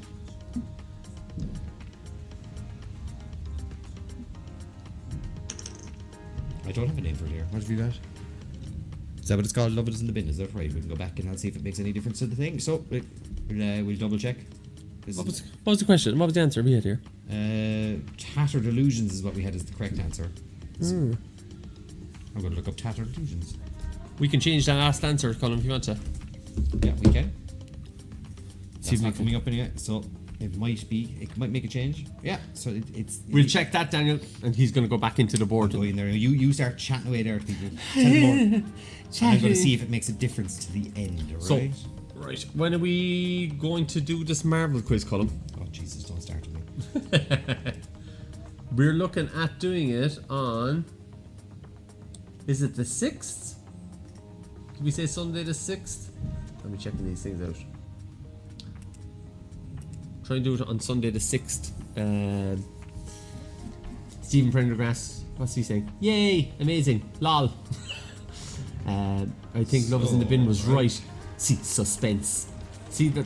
I don't have a name for it here. What have you got? Is that what it's called? Love is in the bin. Is that right? We can go back and I'll see if it makes any difference to the thing. So we'll double check. What was the question? What was the answer we had here? Tattered illusions is what we had as the correct answer. I'm going to look up tattered illusions. We can change that last answer, Colin, if you want to. Yeah, we can. See It's if we not can. coming up anyway, so it might make a change. Yeah, so it's. We'll check that, Daniel, and he's going to go back into the board. Go in there. You start chatting away there, people. Tell them more. And I'm going to see if it makes a difference to the end. Right? So, right. When are we going to do this Marvel quiz, Colin? Oh Jesus! Don't start with me. We're looking at doing it on. Is it the 6th? Did we say Sunday the 6th? Let me checking these things out. Try and do it on Sunday the 6th. Stephen Prendergrass, what's he saying? Yay! Amazing! Lol! I think Love is in the Bin was right. See, suspense. See that?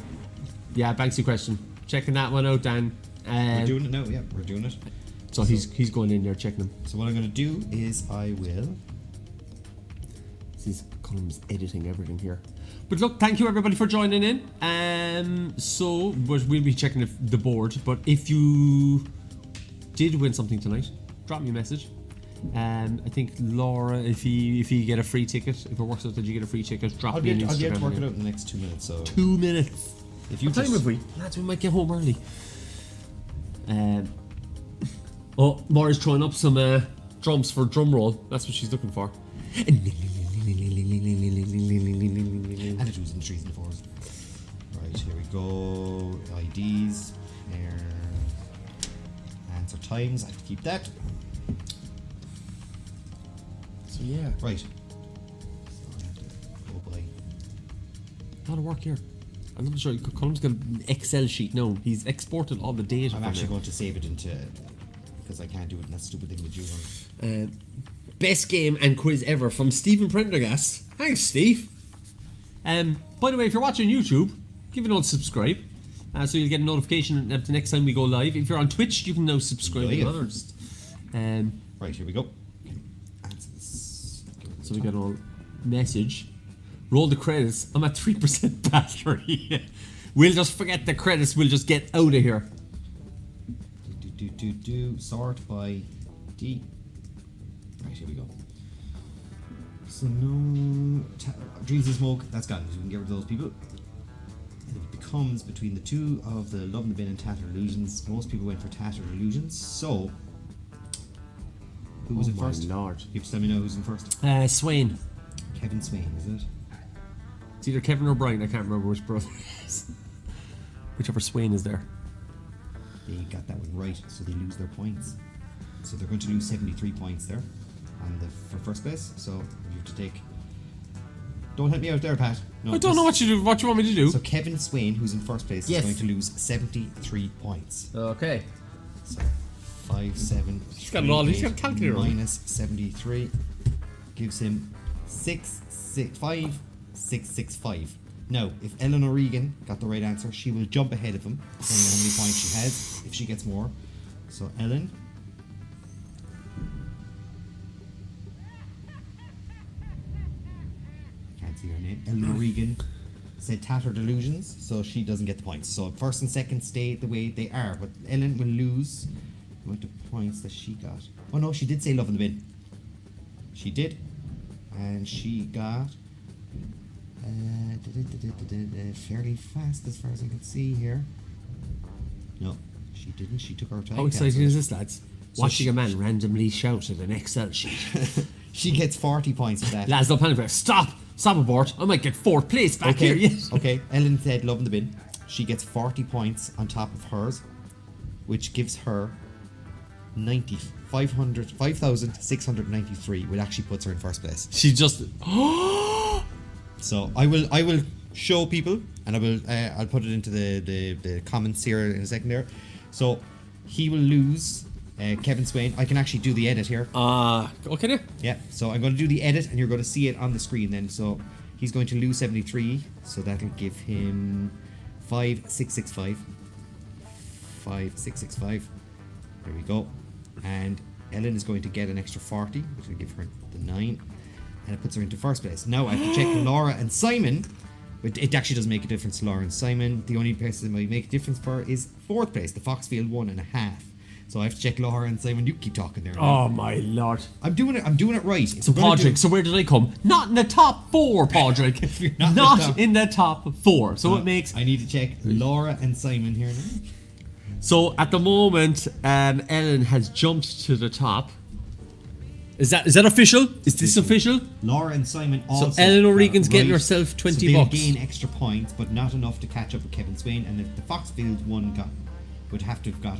Yeah, Banksy question. Checking that one out, Dan. We're doing it now. Yeah, we're doing it. So he's going in there checking them. So what I'm going to do is I will. This is Colm's editing everything here. But look, thank you everybody for joining in. But we'll be checking the board. But if you did win something tonight, drop me a message. I think Laura, if you get a free ticket, if it works out that you get a free ticket, drop me an Instagram. I'll get to work it out in the next 2 minutes. So 2 minutes. if you what time have we? Lads, we might get home early. Maura's throwing up some drums for drum roll. That's what she's looking for. And it was in the trees and the forest. Right, here we go. IDs. Answer times. I have to keep that. So yeah. Right. So I have to go by. A lot of work here. I'm not sure. Colm's got an Excel sheet. No, he's exported all the data. I'm actually going to save it into. Because I can't do it in that stupid thing with you on. Best game and quiz ever from Stephen Prendergast. Thanks, Steve. By the way, if you're watching YouTube, give it a subscribe, so you'll get a notification the next time we go live. If you're on Twitch, you can now subscribe as well. Right, here we go. Answer this. So we got a message. Roll the credits. I'm at 3% battery. We'll just forget the credits. We'll just get out of here. Sort by D. Right, here we go. So no Dreams of Smoke, that's gone, so we can get rid of those people. And it becomes between the two of the Love in the Bin and Tattered Illusions. Most people went for Tattered Illusions, so who was in first? Lord. You have to let me know who's in first. Swain. Kevin Swain, is it? It's either Kevin or Brian, I can't remember which brother it is. Whichever Swain is there. They got that one right, so they lose their points. So they're going to lose 73 points there for first place. So you have to take. Don't help me out there, Pat. No, I don't know what you do. What you want me to do? So Kevin Swain, who's in first place, is going to lose 73 points. Okay. So 5, 7. He's got it all. He's got a calculator. Minus 73 gives him 6, 6, 5, 6, 6, 5. Now, if Ellen O'Regan got the right answer, she will jump ahead of him, depending on how many points she has, if she gets more. So, Ellen. Can't see her name. Ellen O'Regan said Tattered Illusions, so she doesn't get the points. So, first and second stay the way they are, but Ellen will lose the amount of points that she got. Oh no, she did say Love in the Bin. She did. And she got... fairly fast as far as I can see here. No, she didn't. She took her time. How exciting is this, lads? So watching a man randomly shout at an Excel sheet. She gets 40 points for that. Lads, don't panic. Stop abort. I might get 4th place back here. Yes. Okay, Ellen said Love in the Bin. She gets 40 points on top of hers, which gives her 5,693, which actually puts her in first place. She just... So I will show people, and I'll put it into the comments here in a second there. So he will lose Kevin Swain. I can actually do the edit here. Okay then. Yeah. So I'm going to do the edit, and you're going to see it on the screen then. So he's going to lose 73. So that'll give him 5,665. 5,665. There we go. And Ellen is going to get an extra 40, which will give her the 9. And it puts her into first place. Now I have to check Laura and Simon, but it actually doesn't make a difference to Laura and Simon. The only person that might make a difference for her is 4th place, the Foxfield 1.5. So I have to check Laura and Simon. You keep talking there. Oh my lord! I'm doing it right. So Padraig, so where did I come? Not in the top 4, Padraig. not in the top 4. So it makes. I need to check Laura and Simon here now. So at the moment, Ellen has jumped to the top. Is that official? Is this official? Laura and Simon also. So Ellen O'Regan's getting herself 20 bucks. bucks. Gain extra points, but not enough to catch up with Kevin Swain. And if the Foxfield one would have to have got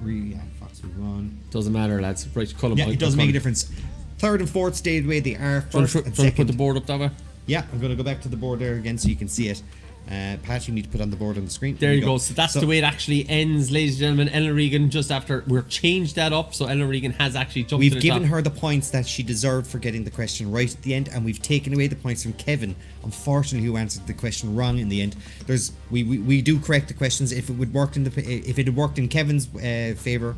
Foxfield one. Doesn't matter, lads. Right, Colm. Yeah, it doesn't make a difference. 3rd and 4th stay the way they are. First and Trying to put second. the board up that way. Yeah, I'm going to go back to the board there again so you can see it. Pat, you need to put on the board on the screen. There you go. So that's the way it actually ends, ladies and gentlemen. Ellen Regan, just after we've changed that up, so Ellen Regan has actually jumped to We've the given top. her the points that she deserved for getting the question right at the end, and we've taken away the points from Kevin, unfortunately, who answered the question wrong in the end. We do correct the questions. If it had worked in Kevin's favor,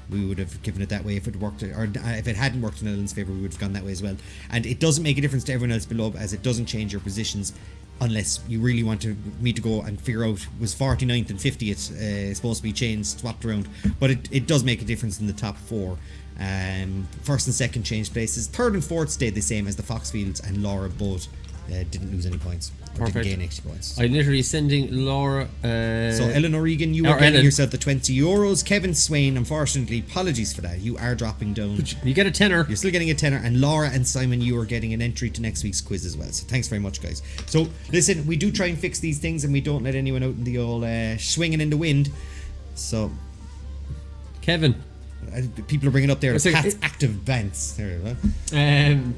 we would have given it that way. If it worked, or if it hadn't worked in Ellen's favor, we would have gone that way as well. And it doesn't make a difference to everyone else below, as it doesn't change your positions. Unless you really want me to go and figure out, was 49th and 50th supposed to be changed, swapped around. But it does make a difference in the top 4. First and second changed places. Third and fourth stayed the same, as the Foxfields and Laura both didn't lose any points. Or Perfect. didn't gain extra points. I'm literally sending Laura... So Ellen O'Regan, you are getting yourself the €20. Kevin Swain, unfortunately, apologies for that. You are dropping down. You get a tenner. You're still getting a tenner. And Laura and Simon, you are getting an entry to next week's quiz as well. So thanks very much, guys. So listen, we do try and fix these things, and we don't let anyone out in the old swinging in the wind. So Kevin. People are bringing up there Pat's active bans. There you go.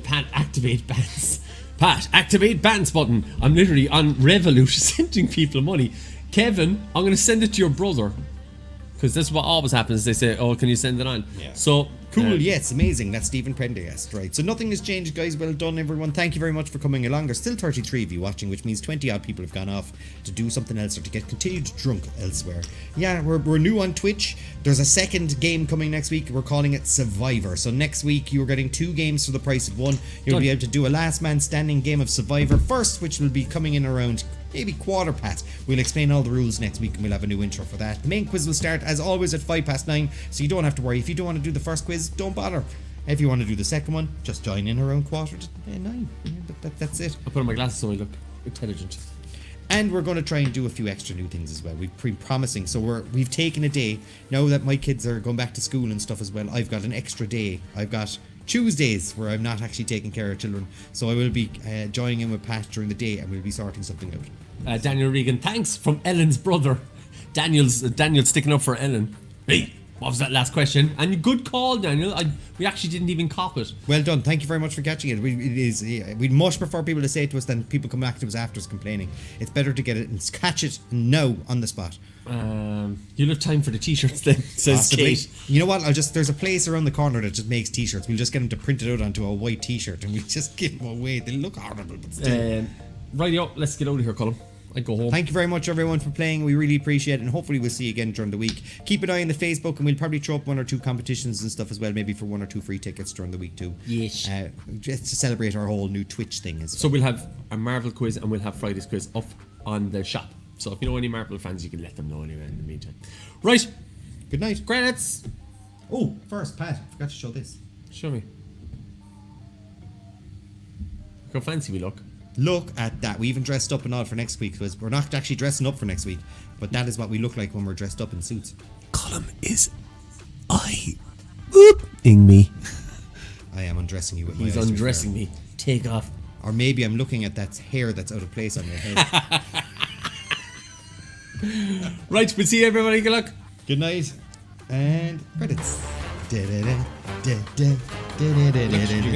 Pat, activate bans. Pat, activate bans button. I'm literally on Revolut sending people money. Kevin, I'm going to send it to your brother. Because that's what always happens. They say, oh, can you send it on? Yeah. So cool, yes, amazing. That's Stephen Prendergast, right? So nothing has changed, guys. Well done, everyone. Thank you very much for coming along. There's still 33 of you watching, which means 20 odd people have gone off to do something else or to get continued drunk elsewhere. Yeah, we're new on Twitch. There's a second game coming next week. We're calling it Survivor. So next week you're getting 2 games for the price of 1. You'll be able to do a last man standing game of Survivor first, which will be coming in around maybe 1:15. We'll explain all the rules next week, and we'll have a new intro for that. The main quiz will start as always at 9:05, so you don't have to worry. If you don't want to do the first quiz, don't bother. If you want to do the second one, just join in around 9:15. Yeah, that's it. I'll put on my glasses so I look intelligent. And we're going to try and do a few extra new things as well. We've been promising, so we've taken a day now that my kids are going back to school and stuff as well. I've got an extra day. I've got Tuesdays where I'm not actually taking care of children, so I will be joining in with Pat during the day, and we'll be sorting something out. Daniel Regan, thanks from Ellen's brother. Daniel's sticking up for Ellen. Hey, what was that last question? And good call, Daniel. We actually didn't even cop it. Well done. Thank you very much for catching it. We'd much prefer people to say it to us than people come back to us after us complaining. It's better to get it and catch it now on the spot. You'll have time for the t-shirts then, says Possibly. Kate. You know what? There's a place around the corner that just makes t-shirts. We'll just get them to print it out onto a white t-shirt, and we'll just give them away. They look horrible, but still. Rightio, let's get out of here, Colm. I go home. Thank you very much, everyone, for playing. We really appreciate it, and hopefully we'll see you again during the week. Keep an eye on the Facebook, and we'll probably throw up 1 or 2 competitions and stuff as well, maybe for 1 or 2 free tickets during the week too. Yes. Just to celebrate our whole new Twitch thing as well. So we'll have a Marvel quiz and we'll have Friday's quiz up on the shop. So if you know any Marvel fans, you can let them know anyway in the meantime. Right. Good night. Credits. Oh, first, Pat, forgot to show this. Show me. Look how fancy we look. Look at that. We even dressed up and all for next week, because we're not actually dressing up for next week, but that is what we look like when we're dressed up in suits. Colm is eye-ooping me. I am undressing you with my He's eyes, to be undressing fair. me. Take off. Or maybe I'm looking at that hair that's out of place on your head. Right, we'll see you, everybody. Good luck. Good night. And credits. You can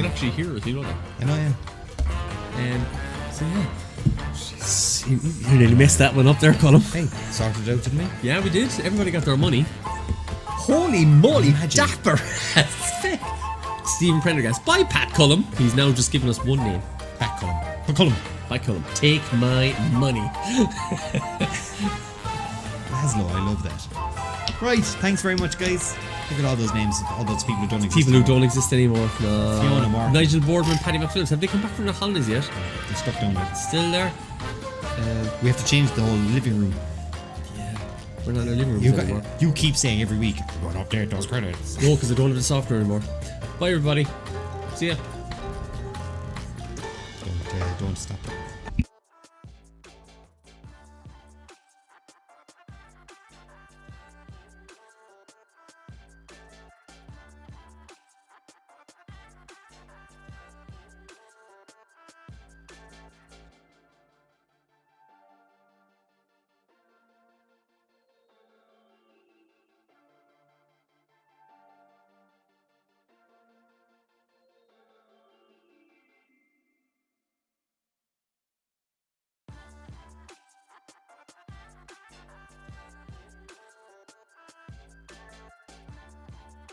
actually hear us, you know that. I know, yeah. So yeah. You nearly messed that one up there, Colm. Hey, sorted it out, didn't we? Yeah, we did. Everybody got their money. Holy moly, Imagine. dapper as feck. Stephen Prendergast. Bye, Pat Colm. He's now just given us one name. Pat Colm. Pat Colm. Bye, Colm. Take my money. Laszlo, I love that. Right, thanks very much, guys. Look at all those names, all those people who don't exist. People who anymore. don't exist anymore. No. Fiona Mark. Nigel Boardman, Paddy McPhillips. Have they come back from the holidays yet? They're stuck down there. Still there? We have to change the whole living room. Yeah. We're not in our living rooms anymore. You keep saying every week, we're going to update those credits. No, because I don't have the software anymore. Bye, everybody. See ya. Don't stop it.